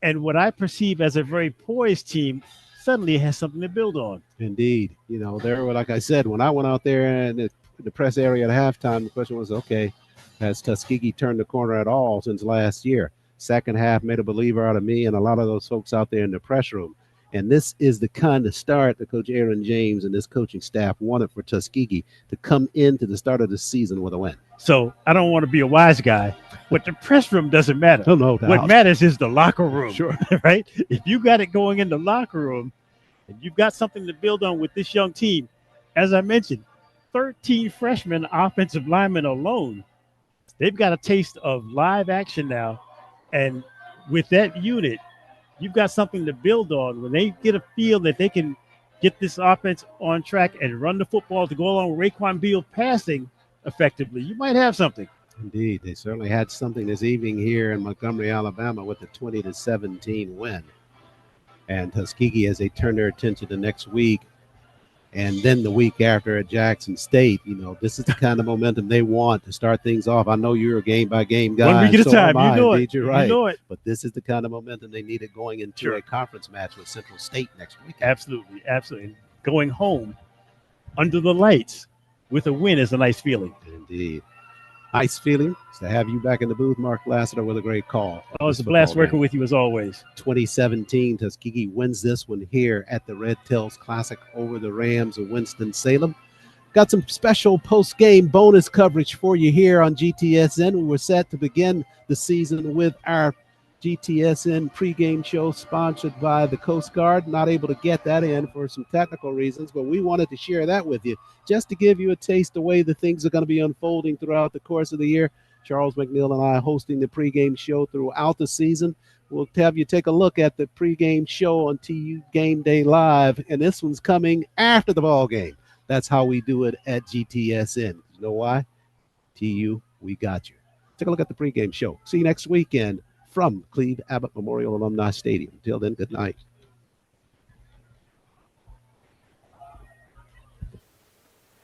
and what I perceive as a very poised team, suddenly has something to build on. Indeed. You know, there were, like I said, when I went out there in the press area at halftime, the question was, okay, has Tuskegee turned the corner at all since last year? Second half made a believer out of me and a lot of those folks out there in the press room. And this is the kind of start that Coach Aaron James and this coaching staff wanted for Tuskegee to come into the start of the season with a win. So I don't want to be a wise guy, but the press room doesn't matter. No doubt. What matters is the locker room. Sure. Right? If you got it going in the locker room and you've got something to build on with this young team, as I mentioned, 13 freshman offensive linemen alone. They've got a taste of live action now. And with that unit, you've got something to build on. When they get a feel that they can get this offense on track and run the football to go along with Raekwon Beal passing effectively, you might have something. Indeed. They certainly had something this evening here in Montgomery, Alabama with the 20-17 win. And Tuskegee, as they turn their attention to next week, and then the week after at Jackson State, you know, this is the kind of momentum they want to start things off. I know you're a game-by-game guy. 1 week at a time. You know it. You're right. You know it. But this is the kind of momentum they needed going into a conference match with Central State next week. Absolutely. Absolutely. Going home under the lights with a win is a nice feeling. Indeed. Nice feeling to have you back in the booth, Mark Lassiter, with a great call. Oh, it's a blast working with you as always. 2017, Tuskegee wins this one here at the Red Tails Classic over the Rams of Winston-Salem. Got some special post-game bonus coverage for you here on GTSN. We're set to begin the season with our GTSN pregame show sponsored by the Coast Guard. Not able to get that in for some technical reasons, but we wanted to share that with you just to give you a taste of the way the things are going to be unfolding throughout the course of the year. Charles McNeil and I hosting the pregame show throughout the season. We'll have you take a look at the pregame show on TU Game Day Live, and this one's coming after the ball game. That's how we do it at GTSN. You know why? TU, we got you. Take a look at the pregame show. See you next weekend from Cleve Abbott Memorial Alumni Stadium. Until then, good night.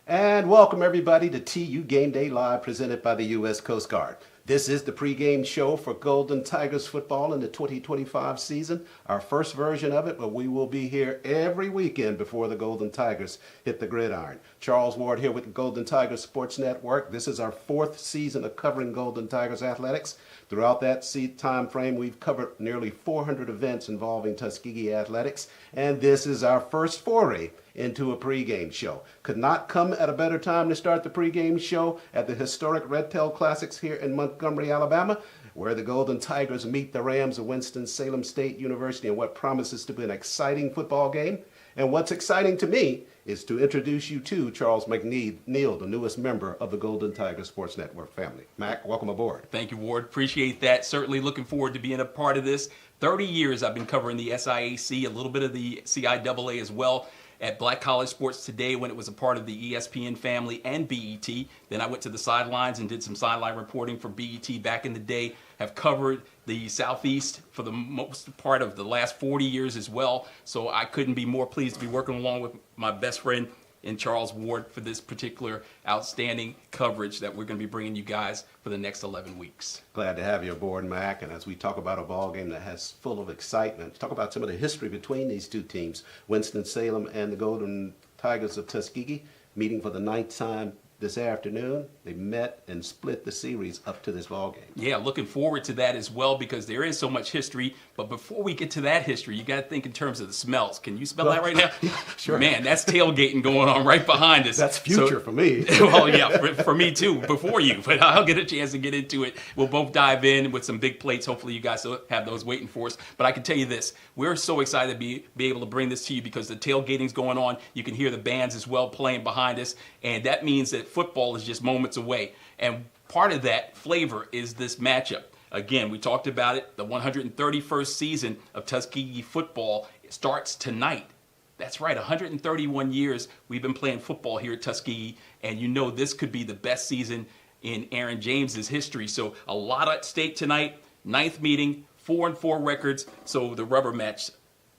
And welcome, everybody, to TU Game Day Live, presented by the U.S. Coast Guard. This is the pregame show for Golden Tigers football in the 2025 season, our first version of it, but we will be here every weekend before the Golden Tigers hit the gridiron. Charles Ward here with the Golden Tigers Sports Network. This is our fourth season of covering Golden Tigers athletics. Throughout that time frame, we've covered nearly 400 events involving Tuskegee athletics, and this is our first foray into a pregame show. Could not come at a better time to start the pregame show at the historic Red Tail Classics here in Montgomery, Alabama, where the Golden Tigers meet the Rams of Winston-Salem State University in what promises to be an exciting football game. And what's exciting to me is to introduce you to Charles McNeil, the newest member of the Golden Tigers Sports Network family. Mac, welcome aboard. Thank you, Ward. Appreciate that. Certainly looking forward to being a part of this. 30 years I've been covering the SIAC, a little bit of the CIAA as well, at Black College Sports Today when it was a part of the ESPN family and BET. Then I went to the sidelines and did some sideline reporting for BET back in the day. Have covered the Southeast for the most part of the last 40 years as well. So I couldn't be more pleased to be working along with my best friend in Charles Ward for this particular outstanding coverage that we're going to be bringing you guys for the next 11 weeks. Glad to have you aboard, Mac. And as we talk about a ball game that has full of excitement, talk about some of the history between these two teams, Winston-Salem and the Golden Tigers of Tuskegee, meeting for the 9th time this afternoon. They met and split the series up to this ball game. Yeah, looking forward to that as well because there is so much history. But before we get to that history, you got to think in terms of the smells. Can you smell that right now? Sure. Man, that's tailgating going on right behind us. That's future for me. Well, yeah, for me too, before you. But I'll get a chance to get into it. We'll both dive in with some big plates. Hopefully you guys have those waiting for us. But I can tell you this. We're so excited to be able to bring this to you because the tailgating's going on. You can hear the bands as well playing behind us. And that means that football is just moments away. And part of that flavor is this matchup. Again, we talked about it. The 131st season of Tuskegee football starts tonight. That's right, 131 years we've been playing football here at Tuskegee, and you know this could be the best season in Aaron James's history. So a lot at stake tonight. 9th meeting, 4-4 records, so the rubber match,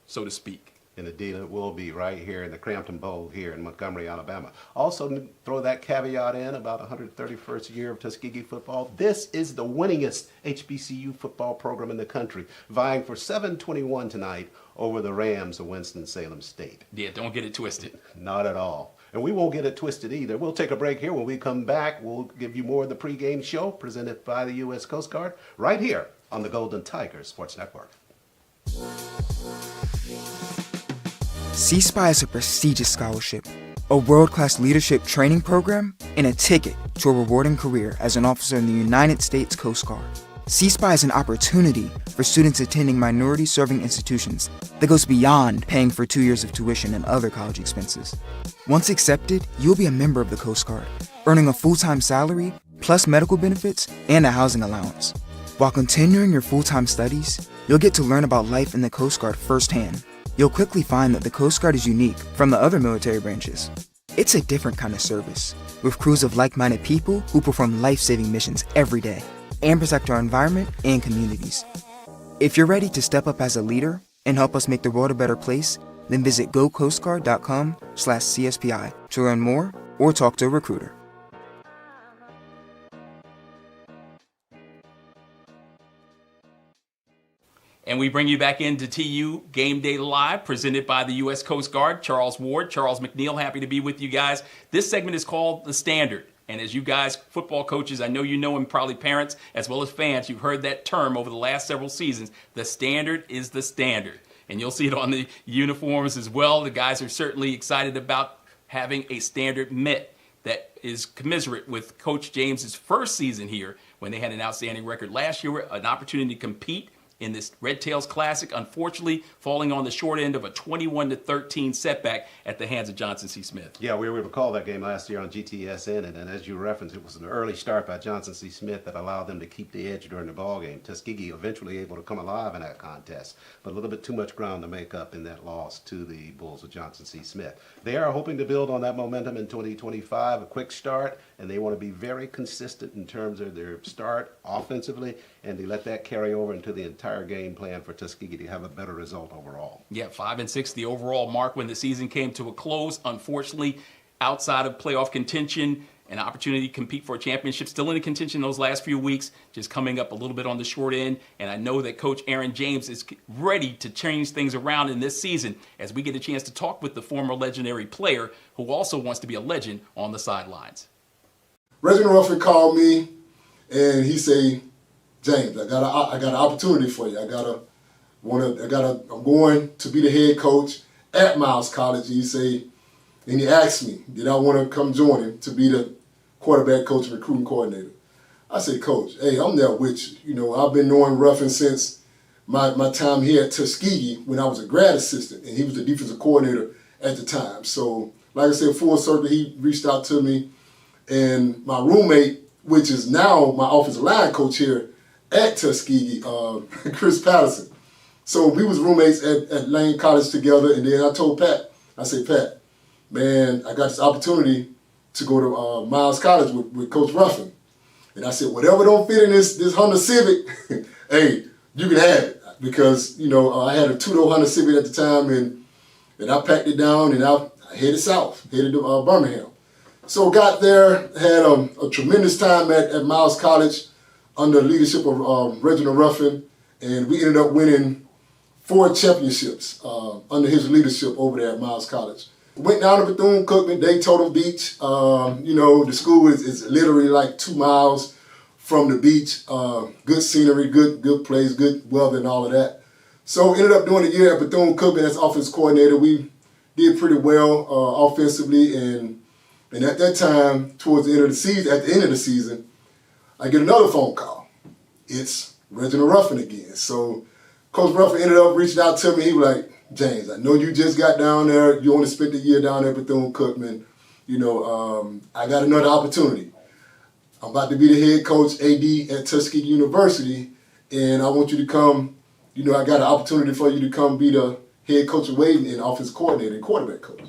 so to speak. And indeed it will be right here in the Cramton Bowl here in Montgomery, Alabama. Also, throw that caveat in about 131st year of Tuskegee football. This is the winningest HBCU football program in the country, vying for 7-21 tonight over the Rams of Winston-Salem State. Yeah, don't get it twisted. Not at all. And we won't get it twisted either. We'll take a break here. When we come back, we'll give you more of the pregame show presented by the U.S. Coast Guard right here on the Golden Tigers Sports Network. C-SPY is a prestigious scholarship, a world-class leadership training program, and a ticket to a rewarding career as an officer in the United States Coast Guard. C-SPY is an opportunity for students attending minority-serving institutions that goes beyond paying for 2 years of tuition and other college expenses. Once accepted, you'll be a member of the Coast Guard, earning a full-time salary, plus medical benefits and a housing allowance. While continuing your full-time studies, you'll get to learn about life in the Coast Guard firsthand. You'll quickly find that the Coast Guard is unique from the other military branches. It's a different kind of service, with crews of like-minded people who perform life-saving missions every day and protect our environment and communities. If you're ready to step up as a leader and help us make the world a better place, then visit gocoastguard.com/CSPI to learn more or talk to a recruiter. And we bring you back into TU Game Day Live, presented by the U.S. Coast Guard. Charles Ward, Charles McNeil, happy to be with you guys. This segment is called The Standard. And as you guys, football coaches, I know you know, and probably parents as well as fans, you've heard that term over the last several seasons. The standard is the standard. And you'll see it on the uniforms as well. The guys are certainly excited about having a standard mitt that is commiserate with Coach James's first season here when they had an outstanding record last year, an opportunity to compete in this Red Tails Classic, unfortunately falling on the short end of a 21-13 setback at the hands of Johnson C. Smith. Yeah, we were able to call that game last year on GTSN, and as you referenced, it was an early start by Johnson C. Smith that allowed them to keep the edge during the ball game. Tuskegee eventually able to come alive in that contest, but a little bit too much ground to make up in that loss to the Bulls of Johnson C. Smith. They are hoping to build on that momentum in 2025, a quick start, and they want to be very consistent in terms of their start offensively, and they let that carry over into the entire game plan for Tuskegee to have a better result overall. Yeah, 5-6, the overall mark when the season came to a close. Unfortunately, outside of playoff contention, an opportunity to compete for a championship. Still in the contention those last few weeks, just coming up a little bit on the short end. And I know that Coach Aaron James is ready to change things around in this season as we get a chance to talk with the former legendary player who also wants to be a legend on the sidelines. Reginald Ruffin called me and he said, James, I got an opportunity for you. I'm going to be the head coach at Miles College. And he asked me, did I want to come join him to be the quarterback coach and recruiting coordinator? I said, Coach, hey, I'm there with you. I've been knowing Ruffin since my time here at Tuskegee when I was a grad assistant, and he was the defensive coordinator at the time. So, like I said, full circle, he reached out to me, and my roommate, which is now my offensive line coach here at Tuskegee, Chris Patterson. So we was roommates at Lane College together, and then I told Pat, I said, Pat, man, I got this opportunity to go to Miles College with Coach Ruffin. And I said, whatever don't fit in this Honda Civic, hey, you can have it. Because, I had a two-door Honda Civic at the time, and I packed it down, and I headed south, headed to Birmingham. So got there, had a tremendous time at Miles College under the leadership of Reginald Ruffin, and we ended up winning 4 championships under his leadership over there at Miles College. Went down to Bethune-Cookman, Daytona Beach. The school is literally like 2 miles from the beach. Good scenery, good place, good weather and all of that. So ended up doing a year at Bethune-Cookman as offense coordinator. We did pretty well offensively, and at that time, towards the end of the season, I get another phone call. It's Reginald Ruffin again. So Coach Ruffin ended up reaching out to me. He was like, James, I know you just got down there. You only spent a year down there at Bethune-Cookman. I got another opportunity. I'm about to be the head coach, AD, at Tuskegee University, and I want you to come. I got an opportunity for you to come be the head coach of Wade and offensive coordinator and quarterback coach.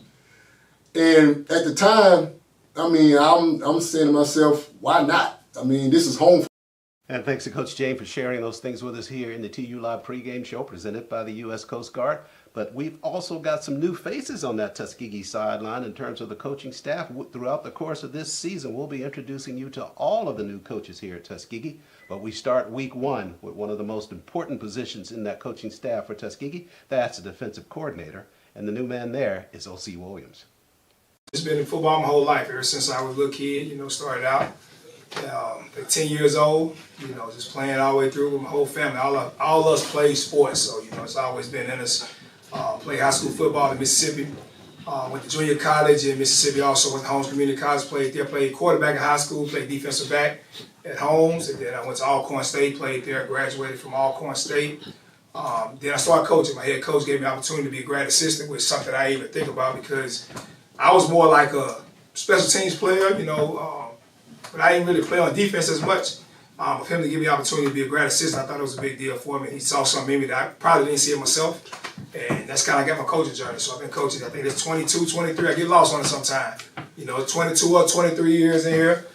And at the time, I'm saying to myself, why not? This is home. And thanks to Coach James for sharing those things with us here in the TU Live pregame show presented by the U.S. Coast Guard. But we've also got some new faces on that Tuskegee sideline in terms of the coaching staff. Throughout the course of this season, we'll be introducing you to all of the new coaches here at Tuskegee. But we start week 1 with one of the most important positions in that coaching staff for Tuskegee. That's the defensive coordinator. And the new man there is O.C. Williams. It's been in football my whole life, ever since I was a little kid, started out. 10 years old, just playing all the way through with my whole family. All of us play sports, so, it's always been in us. Played high school football in Mississippi, went to junior college in Mississippi, also went to Holmes Community College, played quarterback in high school, played defensive back at Holmes, and then I went to Alcorn State, played there, graduated from Alcorn State. Then I started coaching. My head coach gave me the opportunity to be a grad assistant, which is something I didn't even think about because I was more like a special teams player, but I didn't really play on defense as much. For him to give me the opportunity to be a grad assistant, I thought it was a big deal for me. He saw something in me that I probably didn't see it myself. And that's kind of got my coaching journey. So I've been coaching, I think it's 22, 23. I get lost on it sometimes. 22 or 23 years in here.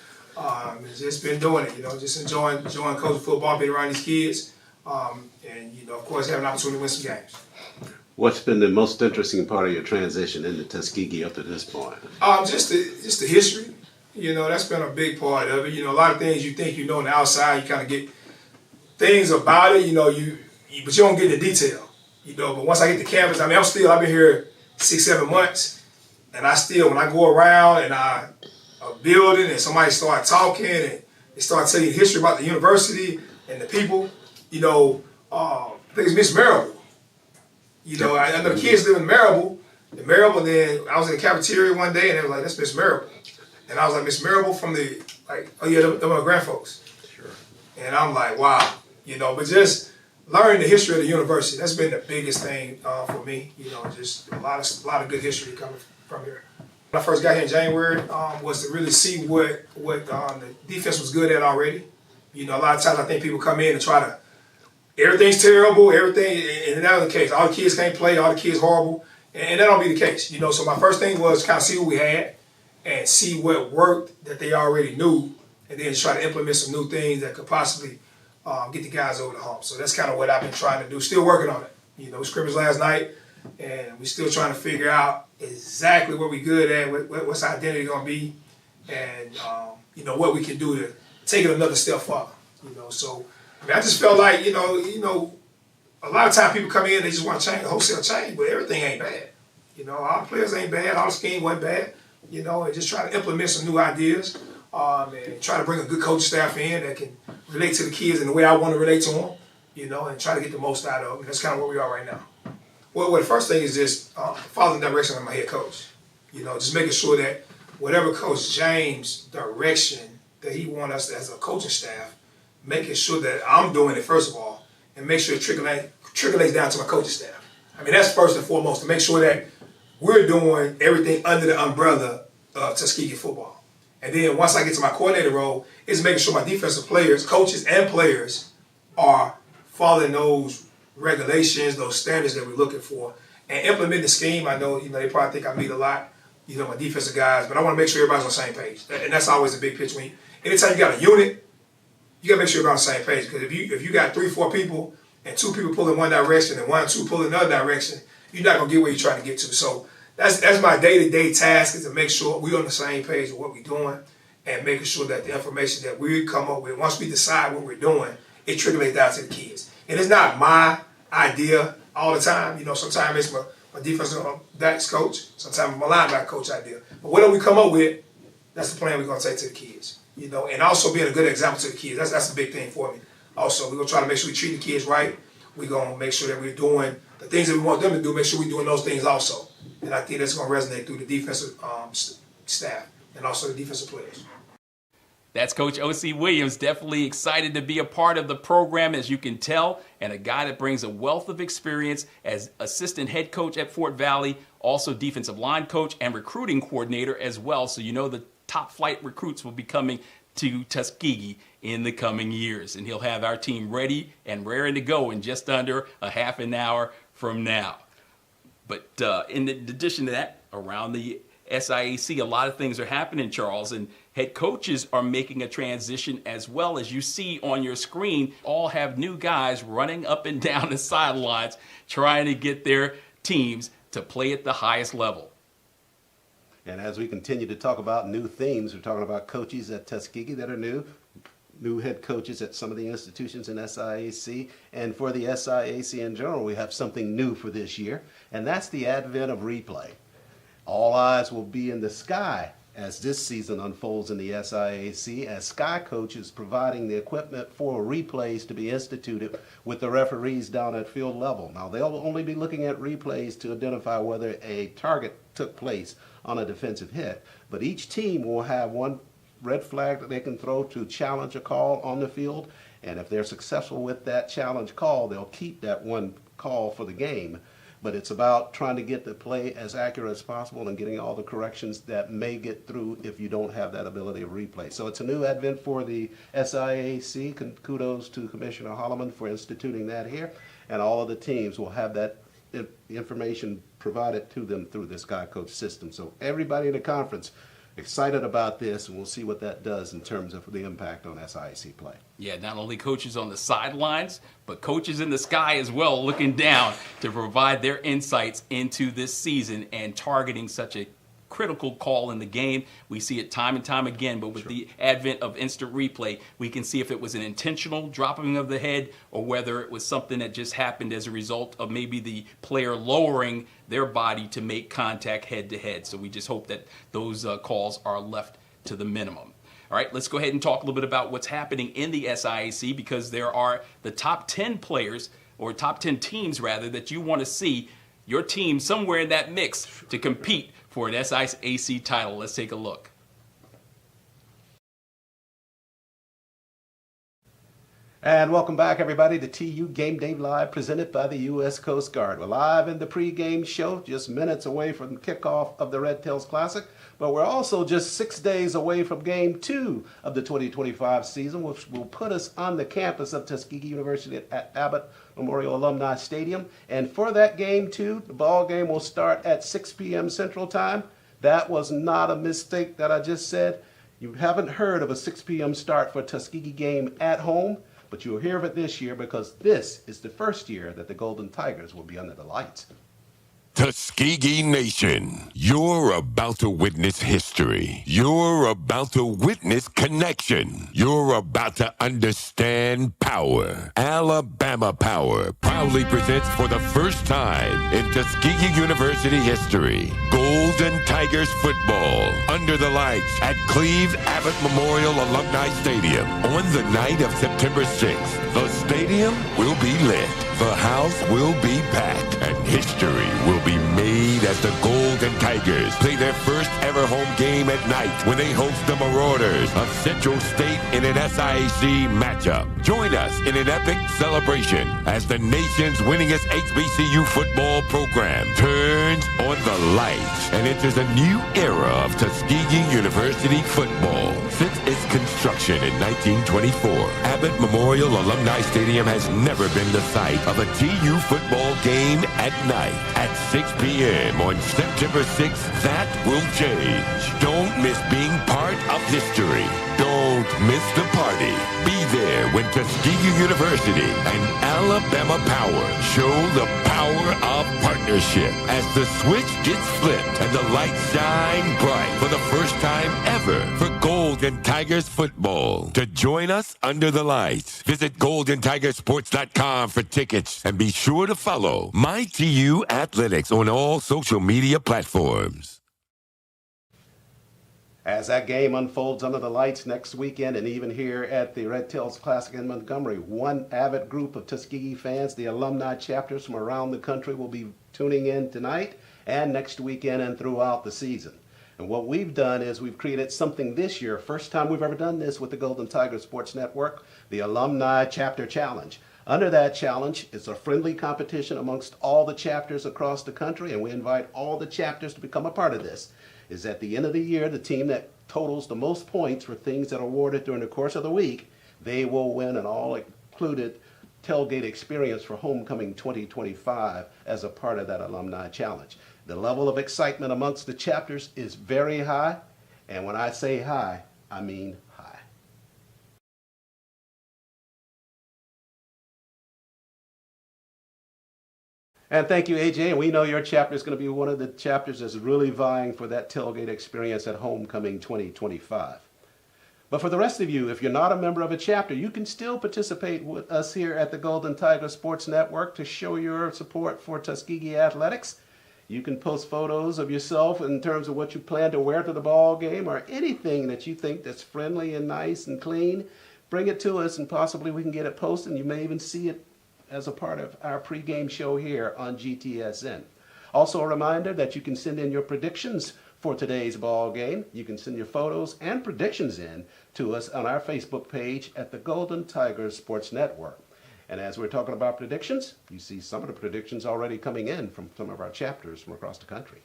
Just been doing it, just enjoying coaching football, being around these kids. And, of course, having an opportunity to win some games. What's been the most interesting part of your transition into Tuskegee up to this point? Just the history. That's been a big part of it. A lot of things you think on the outside, you kind of get things about it, but you don't get the detail. But once I get to campus, I've been here 6-7 months, and I still, when I go around and a building and somebody start talking and they start telling you history about the university and the people, I think it's Miss Marable. I know the kids live in Marable, then I was in the cafeteria one day and they were like, that's Miss Marable. And I was like, Miss Marable from them are grand folks. Sure. And I'm like, wow, but just learning the history of the university, that's been the biggest thing for me, just a lot of good history coming from here. When I first got here in January, was to really see what the defense was good at already. A lot of times I think people come in and try to, everything's terrible, everything, and that was the case. All the kids can't play, all the kids horrible, and that don't be the case. So my first thing was kind of see what we had and see what worked that they already knew, and then try to implement some new things that could possibly get the guys over the hump. So that's kind of what I've been trying to do. Still working on it. We scrimmaged last night, and we're still trying to figure out exactly what we're good at, what's our identity going to be, and what we can do to take it another step further. So I mean, I just felt like a lot of times people come in, they just want to change the wholesale change, but everything ain't bad. All the players ain't bad, all the scheme wasn't bad. And just try to implement some new ideas, and try to bring a good coach staff in that can relate to the kids in the way I want to relate to them, and try to get the most out of them. And that's kind of where we are right now. Well, the first thing is just following the direction of my head coach. Just making sure that whatever Coach James' direction that he wants us as a coaching staff, making sure that I'm doing it first of all, and make sure it trickles down to my coaching staff. I mean, that's first and foremost, to make sure that we're doing everything under the umbrella of Tuskegee football. And then once I get to my coordinator role, it's making sure my defensive players, coaches and players, are following those regulations, those standards that we're looking for, and implementing the scheme. I know, they probably think I meet a lot, my defensive guys, but I want to make sure everybody's on the same page. And that's always a big picture. Anytime you got a unit, you got to make sure everybody's on the same page. Because if you got 3-4 people and 2 people pulling one direction and 1 or 2 pulling another direction, you're not going to get where you're trying to get to. So that's my day-to-day task, is to make sure we're on the same page with what we're doing and making sure that the information that we come up with, once we decide what we're doing, it trickles down to the kids. And it's not my idea all the time. Sometimes it's my defensive backs coach, sometimes my linebacker coach idea. But whatever we come up with, that's the plan we're going to take to the kids. And also being a good example to the kids. That's a big thing for me. Also, we're going to try to make sure we treat the kids right. We're going to make sure that we're doing the things that we want them to do, make sure we're doing those things also. And I think that's going to resonate through the defensive staff and also the defensive players. That's Coach O.C. Williams, definitely excited to be a part of the program, as you can tell, and a guy that brings a wealth of experience as assistant head coach at Fort Valley, also defensive line coach and recruiting coordinator as well. So the top flight recruits will be coming to Tuskegee in the coming years, and he'll have our team ready and raring to go in just under a half an hour from now. But in addition to that, around the SIAC, a lot of things are happening, Charles, and head coaches are making a transition as well. As you see on your screen, all have new guys running up and down the sidelines trying to get their teams to play at the highest level. And as we continue to talk about new themes, we're talking about coaches at Tuskegee that are new head coaches at some of the institutions in SIAC. And for the SIAC in general, we have something new for this year, and that's the advent of replay. All eyes will be in the sky as this season unfolds in the SIAC, as Sky Coach is providing the equipment for replays to be instituted with the referees down at field level. Now, they'll only be looking at replays to identify whether a target took place on a defensive hit, but each team will have one red flag that they can throw to challenge a call on the field, and if they're successful with that challenge call, they'll keep that one call for the game. But it's about trying to get the play as accurate as possible and getting all the corrections that may get through if you don't have that ability of replay. So it's a new advent for the SIAC. Kudos to Commissioner Holloman for instituting that here. And all of the teams will have that information provided to them through this Sky Coach system. So everybody in the conference excited about this, and we'll see what that does in terms of the impact on SIAC play. Yeah, not only coaches on the sidelines, but coaches in the sky as well, looking down to provide their insights into this season and targeting such a critical call in the game. We see it time and time again, but with the advent of instant replay, we can see if it was an intentional dropping of the head or whether it was something that just happened as a result of maybe the player lowering their body to make contact head to head. So we just hope that those calls are left to the minimum. All right, let's go ahead and talk a little bit about what's happening in the SIAC, because there are the top 10 players, or top 10 teams rather, that you want to see your team somewhere in that mix to compete for an SIAC title. Let's take a look. And welcome back, everybody, to TU Game Day Live, presented by the U.S. Coast Guard. We're live in the pregame show, just minutes away from kickoff of the Red Tails Classic, but we're also just 6 days away from Game 2 of the 2025 season, which will put us on the campus of Tuskegee University at Abbott Memorial Alumni Stadium. And for that Game 2, the ball game will start at 6 p.m. Central Time. That was not a mistake that I just said. You haven't heard of a 6 p.m. start for a Tuskegee game at home, but you'll hear of it this year because this is the first year that the Golden Tigers will be under the lights. Tuskegee Nation, you're about to witness history. You're about to witness connection. You're about to understand power. Alabama Power proudly presents for the first time in Tuskegee University history, Golden Tigers football under the lights at Cleves Abbott Memorial Alumni Stadium on the night of September 6th. The stadium will be lit. The house will be packed, and history will be made as the Golden Tigers play their first ever home game at night when they host the Marauders of Central State in an SIAC matchup. Join us in an epic celebration as the nation's winningest HBCU football program turns on the lights and enters a new era of Tuskegee University football. Since its construction in 1924, Abbott Memorial Alumni Stadium has never been the site of a TU football game at night. At 6 p.m. on September 6th, that will change. Don't miss being part of history. Don't miss the party. Be there when Tuskegee University and Alabama Power show the power of partnership as the switch gets flipped and the lights shine bright for the first time ever for Golden Tigers football. To join us under the lights, visit GoldenTigersports.com for tickets and be sure to follow MyTU Athletics on all social media platforms. As that game unfolds under the lights next weekend and even here at the Red Tails Classic in Montgomery, one avid group of Tuskegee fans, the alumni chapters from around the country, will be tuning in tonight and next weekend and throughout the season. And what we've done is we've created something this year, first time we've ever done this with the Golden Tiger Sports Network, the Alumni Chapter Challenge. Under that challenge, it's a friendly competition amongst all the chapters across the country, and we invite all the chapters to become a part of this. Is at the end of the year, the team that totals the most points for things that are awarded during the course of the week, they will win an all-included tailgate experience for Homecoming 2025 as a part of that Alumni Challenge. The level of excitement amongst the chapters is very high, and when I say high, I mean high. And thank you, AJ. And we know your chapter is going to be one of the chapters that's really vying for that tailgate experience at Homecoming 2025. But for the rest of you, if you're not a member of a chapter, you can still participate with us here at the Golden Tiger Sports Network to show your support for Tuskegee athletics. You can post photos of yourself in terms of what you plan to wear to the ball game or anything that you think that's friendly and nice and clean. Bring it to us and possibly we can get it posted, and you may even see it as a part of our pregame show here on GTSN. Also a reminder that you can send in your predictions for today's ball game. You can send your photos and predictions in to us on our Facebook page at the Golden Tigers Sports Network. And as we're talking about predictions, you see some of the predictions already coming in from some of our chapters from across the country.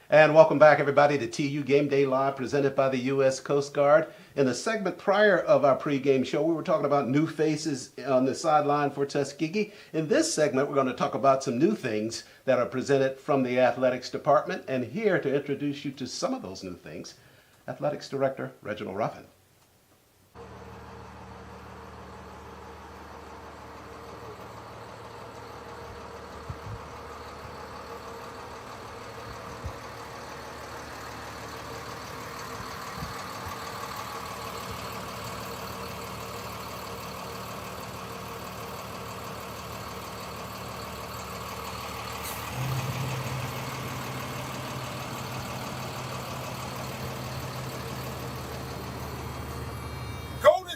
And welcome back, everybody, to TU Game Day Live, presented by the U.S. Coast Guard. In the segment prior of our pregame show, we were talking about new faces on the sideline for Tuskegee. In this segment, we're going to talk about some new things that are presented from the athletics department. And here to introduce you to some of those new things, Athletics Director Reginald Ruffin.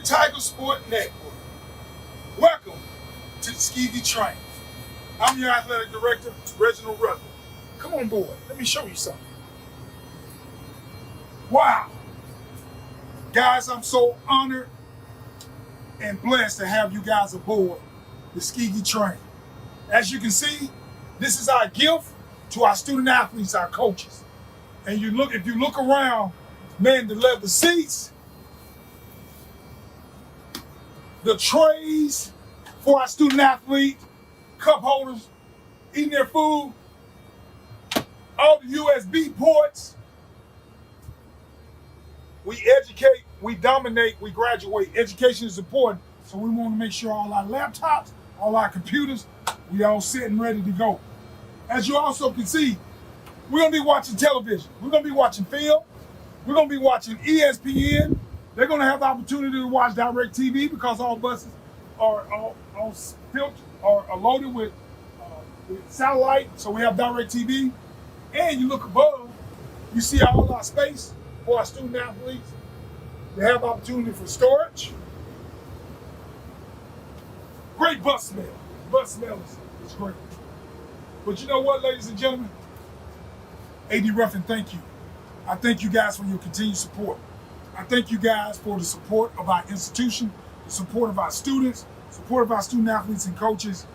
Tiger Sport Network. Welcome to the Tuskegee Train. I'm your athletic director, Reginald Ruffin. Come on board. Let me show you something. Wow. Guys, I'm so honored and blessed to have you guys aboard the Tuskegee Train. As you can see, this is our gift to our student athletes, our coaches. And if you look around, man, the leather seats, the trays for our student athletes, cup holders, eating their food, all the USB ports. We educate, we dominate, we graduate. Education is important. So we want to make sure all our laptops, all our computers, we all set and ready to go. As you also can see, we're going to be watching television. We're going to be watching film. We're going to be watching ESPN. They're going to have the opportunity to watch DirecTV because all buses are filtered or are loaded with satellite. So we have DirecTV. And you look above, you see all our space for our student athletes. They have opportunity for storage. Great bus smell. Bus smell is great. But you know what, ladies and gentlemen? AD Ruffin, thank you. I thank you guys for your continued support. I thank you guys for the support of our institution, the support of our students, support of our student athletes and coaches.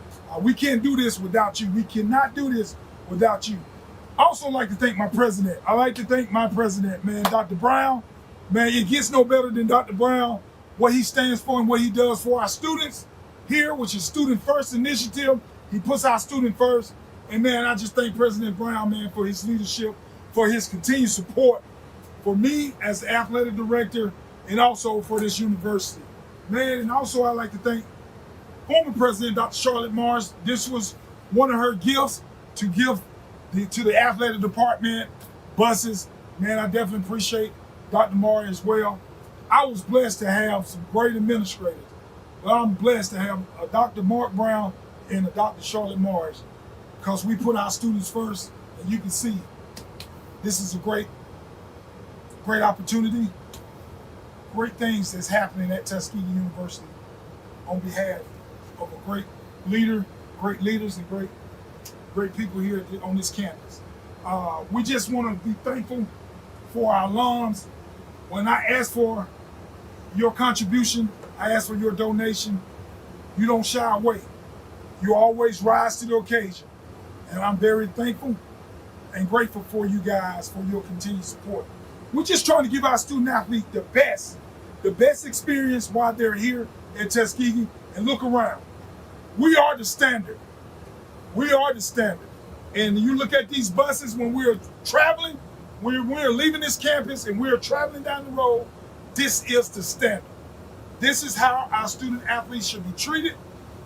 We can't do this without you. We cannot do this without you. I also like to thank my president. I like to thank my president, man, Dr. Brown. Man, it gets no better than Dr. Brown, what he stands for and what he does for our students here, which is Student First Initiative. He puts our student first. And man, I just thank President Brown, man, for his leadership, for his continued support, for me as the athletic director, and also for this university. Man, and also I'd like to thank former President Dr. Charlotte Mars. This was one of her gifts to give to the athletic department, buses. Man, I definitely appreciate Dr. Mars as well. I was blessed to have some great administrators, but I'm blessed to have a Dr. Mark Brown and a Dr. Charlotte Mars, because we put our students first, and you can see this is a great opportunity, great things that's happening at Tuskegee University on behalf of a great leader, great leaders, and great people here on this campus. We just want to be thankful for our alums. When I ask for your contribution, I ask for your donation, you don't shy away. You always rise to the occasion. And I'm very thankful and grateful for you guys for your continued support. We're just trying to give our student athlete the best experience while they're here at Tuskegee. And look around. We are the standard. We are the standard. And you look at these buses when we're traveling, we're leaving this campus and we're traveling down the road, this is the standard. This is how our student athletes should be treated.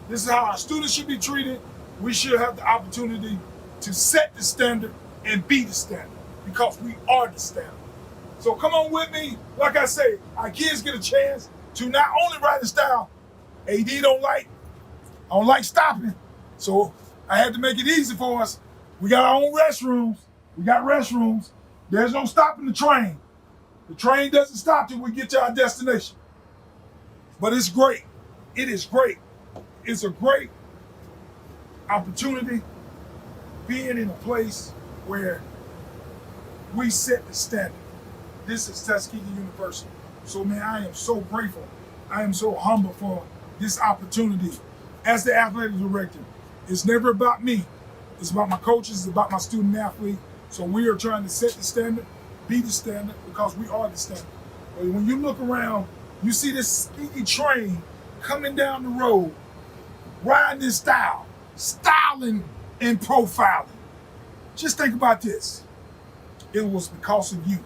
This is how our students should be treated. We should have the opportunity to set the standard and be the standard, because we are the standard. So come on with me. Like I say, our kids get a chance to not only ride in style. AD don't like stopping. So I had to make it easy for us. We got our own restrooms. We got restrooms. There's no stopping the train. The train doesn't stop till we get to our destination. But it's great. It is great. It's a great opportunity being in a place where we set the standard. This is Tuskegee University. So man, I am so grateful. I am so humble for this opportunity. As the athletic director, it's never about me. It's about my coaches, it's about my student athlete. So we are trying to set the standard, be the standard, because we are the standard. But when you look around, you see this Tuskegee train coming down the road, riding in style, styling and profiling. Just think about this. It was because of you.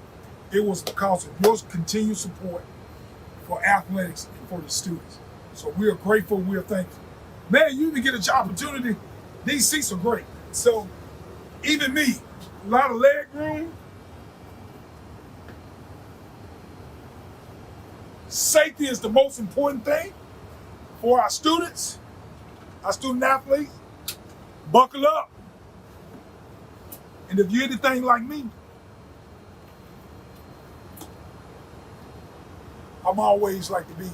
It was because of your continued support for athletics and for the students. So we are grateful, we are thankful. Man, you even get an opportunity. These seats are great. So even me, a lot of leg room. Safety is the most important thing for our students, our student athletes. Buckle up. And if you're anything like me, I'm always like to be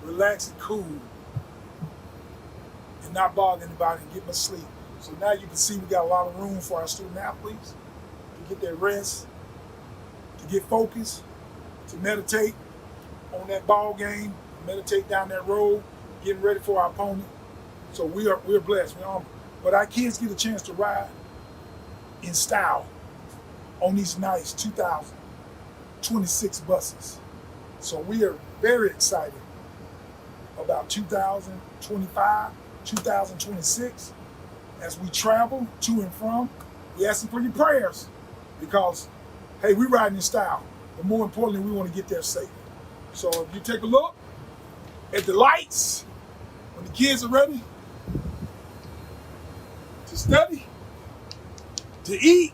relaxed and cool and not bother anybody and get my sleep. So now you can see we got a lot of room for our student athletes to get their rest, to get focused, to meditate on that ball game, meditate down that road, getting ready for our opponent. So we're blessed. But our kids get a chance to ride in style on these nice 2026 buses. So we are very excited about 2025, 2026. As we travel to and from, we asking for your prayers because, hey, we're riding in style. But more importantly, we want to get there safe. So if you take a look, at the lights, when the kids are ready to study, to eat,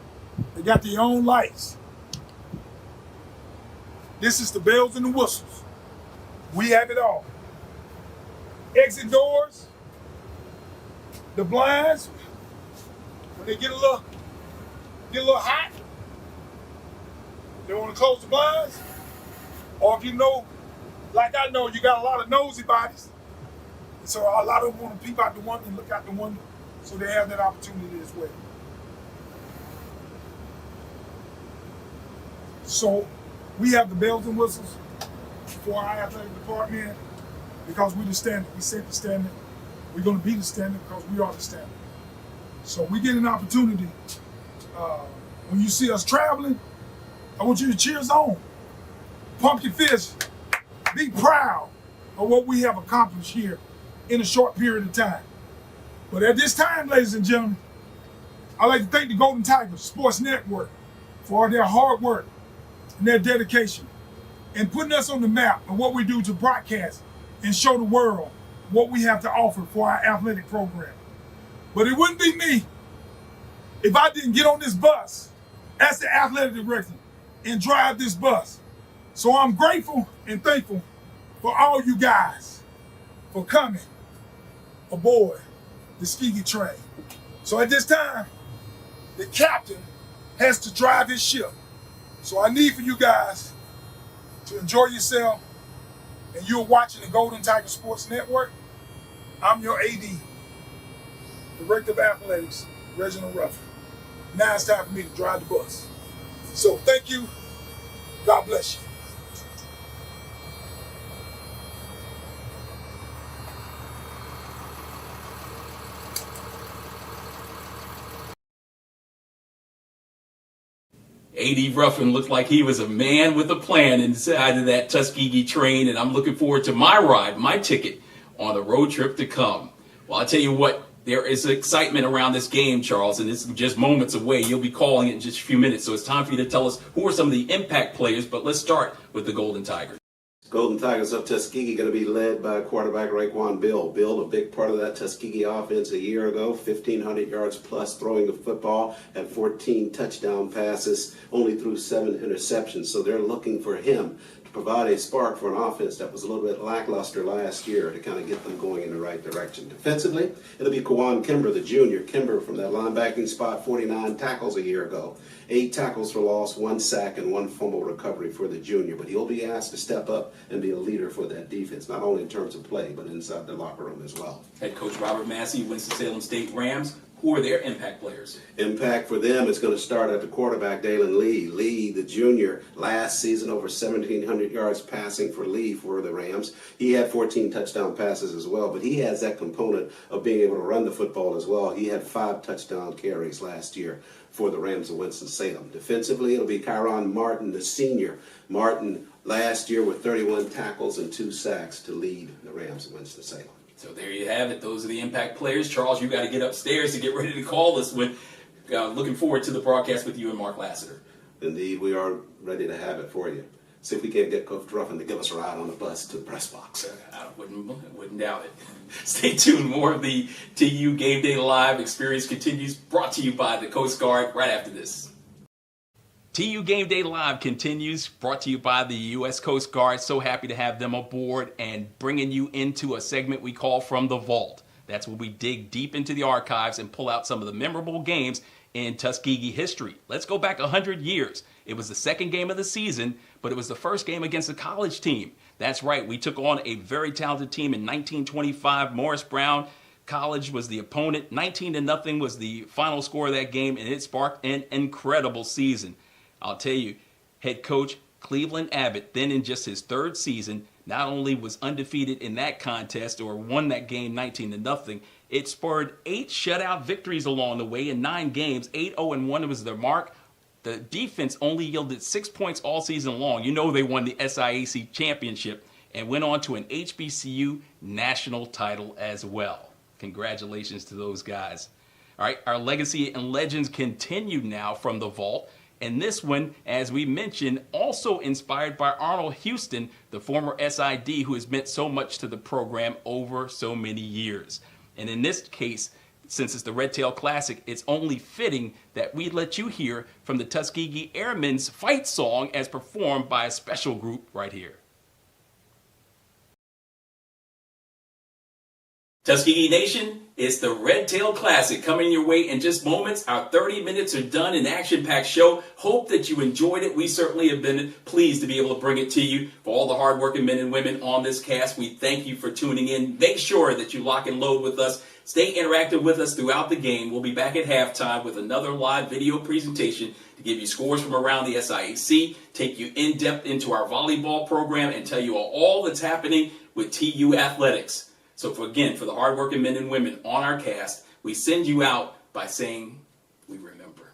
they got their own lights. This is the bells and the whistles. We have it all. Exit doors, the blinds, when they get a little hot, they want to close the blinds. Or if you know, like I know, you got a lot of nosy bodies. So a lot of them want to peep out the window and look out the window. So they have that opportunity as well. So we have the bells and whistles for our athletic department because we're the standard. We set the standard. We're going to be the standard because we are the standard. So we get an opportunity. When you see us traveling, I want you to cheer us on. Pump your fist. Be proud of what we have accomplished here in a short period of time. But at this time, ladies and gentlemen, I'd like to thank the Golden Tigers Sports Network for their hard work and their dedication and putting us on the map of what we do to broadcast and show the world what we have to offer for our athletic program. But it wouldn't be me if I didn't get on this bus as the athletic director and drive this bus. So I'm grateful and thankful for all you guys for coming aboard the Tuskegee train. So at this time, the captain has to drive his ship. So I need for you guys to enjoy yourself, and you're watching the Golden Tiger Sports Network. I'm your AD, Director of Athletics, Reginald Ruffin. Now it's time for me to drive the bus. So thank you. God bless you. A.D. Ruffin looked like he was a man with a plan inside of that Tuskegee train, and I'm looking forward to my ride, my ticket on the road trip to come. Well, I'll tell you what, there is excitement around this game, Charles, and it's just moments away. You'll be calling it in just a few minutes, so it's time for you to tell us who are some of the impact players, but let's start with the Golden Tigers. Golden Tigers of Tuskegee going to be led by quarterback Raekwon Bill. Bill, a big part of that Tuskegee offense a year ago, 1,500 yards plus throwing the football, had 14 touchdown passes, only threw 7 interceptions. So they're looking for him to provide a spark for an offense that was a little bit lackluster last year to kind of get them going in the right direction. Defensively, it'll be Kawan Kimber, the junior. Kimber from that linebacking spot, 49 tackles a year ago. 8 tackles for loss, 1 sack, and 1 fumble recovery for the junior. But he'll be asked to step up and be a leader for that defense, not only in terms of play, but inside the locker room as well. Head coach Robert Massey, Winston-Salem State Rams. Who are their impact players? Impact for them is going to start at the quarterback, Dalen Lee. Lee, the junior, last season over 1,700 yards passing for Lee for the Rams. He had 14 touchdown passes as well, but he has that component of being able to run the football as well. He had 5 touchdown carries last year for the Rams of Winston-Salem. Defensively, it'll be Kyron Martin, the senior. Martin last year with 31 tackles and 2 sacks to lead the Rams of Winston-Salem. So there you have it. Those are the impact players. Charles, you got to get upstairs to get ready to call this one. Looking forward to the broadcast with you and Mark Lassiter. Indeed, we are ready to have it for you. See if we can't get Coach Ruffin to give us a ride on the bus to the press box. I wouldn't doubt it. Stay tuned. More of the TU Game Day Live experience continues, brought to you by the Coast Guard right after this. TU Game Day Live continues, brought to you by the U.S. Coast Guard. So happy to have them aboard and bringing you into a segment we call From the Vault. That's where we dig deep into the archives and pull out some of the memorable games in Tuskegee history. Let's go back 100 years. It was the second game of the season, but it was the first game against a college team. That's right, we took on a very talented team in 1925. Morris Brown College was the opponent. 19-0 was the final score of that game, and it sparked an incredible season. I'll tell you, head coach Cleveland Abbott, then in just his 3rd season, not only was undefeated in that contest or won that game 19-0, it spurred 8 shutout victories along the way in 9 games. 8-0-1 was their mark. The defense only yielded 6 points all season long. You know they won the SIAC championship and went on to an HBCU national title as well. Congratulations to those guys. All right, our legacy and legends continue now from the vault. And this one, as we mentioned, also inspired by Arnold Houston, the former SID who has meant so much to the program over so many years. And in this case, since it's the Red Tail Classic, it's only fitting that we let you hear from the Tuskegee Airmen's fight song as performed by a special group right here. Tuskegee Nation, it's the Red Tail Classic coming your way in just moments. Our 30 minutes are done, an action-packed show. Hope that you enjoyed it. We certainly have been pleased to be able to bring it to you. For all the hardworking men and women on this cast, we thank you for tuning in. Make sure that you lock and load with us. Stay interactive with us throughout the game. We'll be back at halftime with another live video presentation to give you scores from around the SIAC, take you in-depth into our volleyball program, and tell you all that's happening with TU athletics. So for the hardworking men and women on our cast, we send you out by saying, we remember.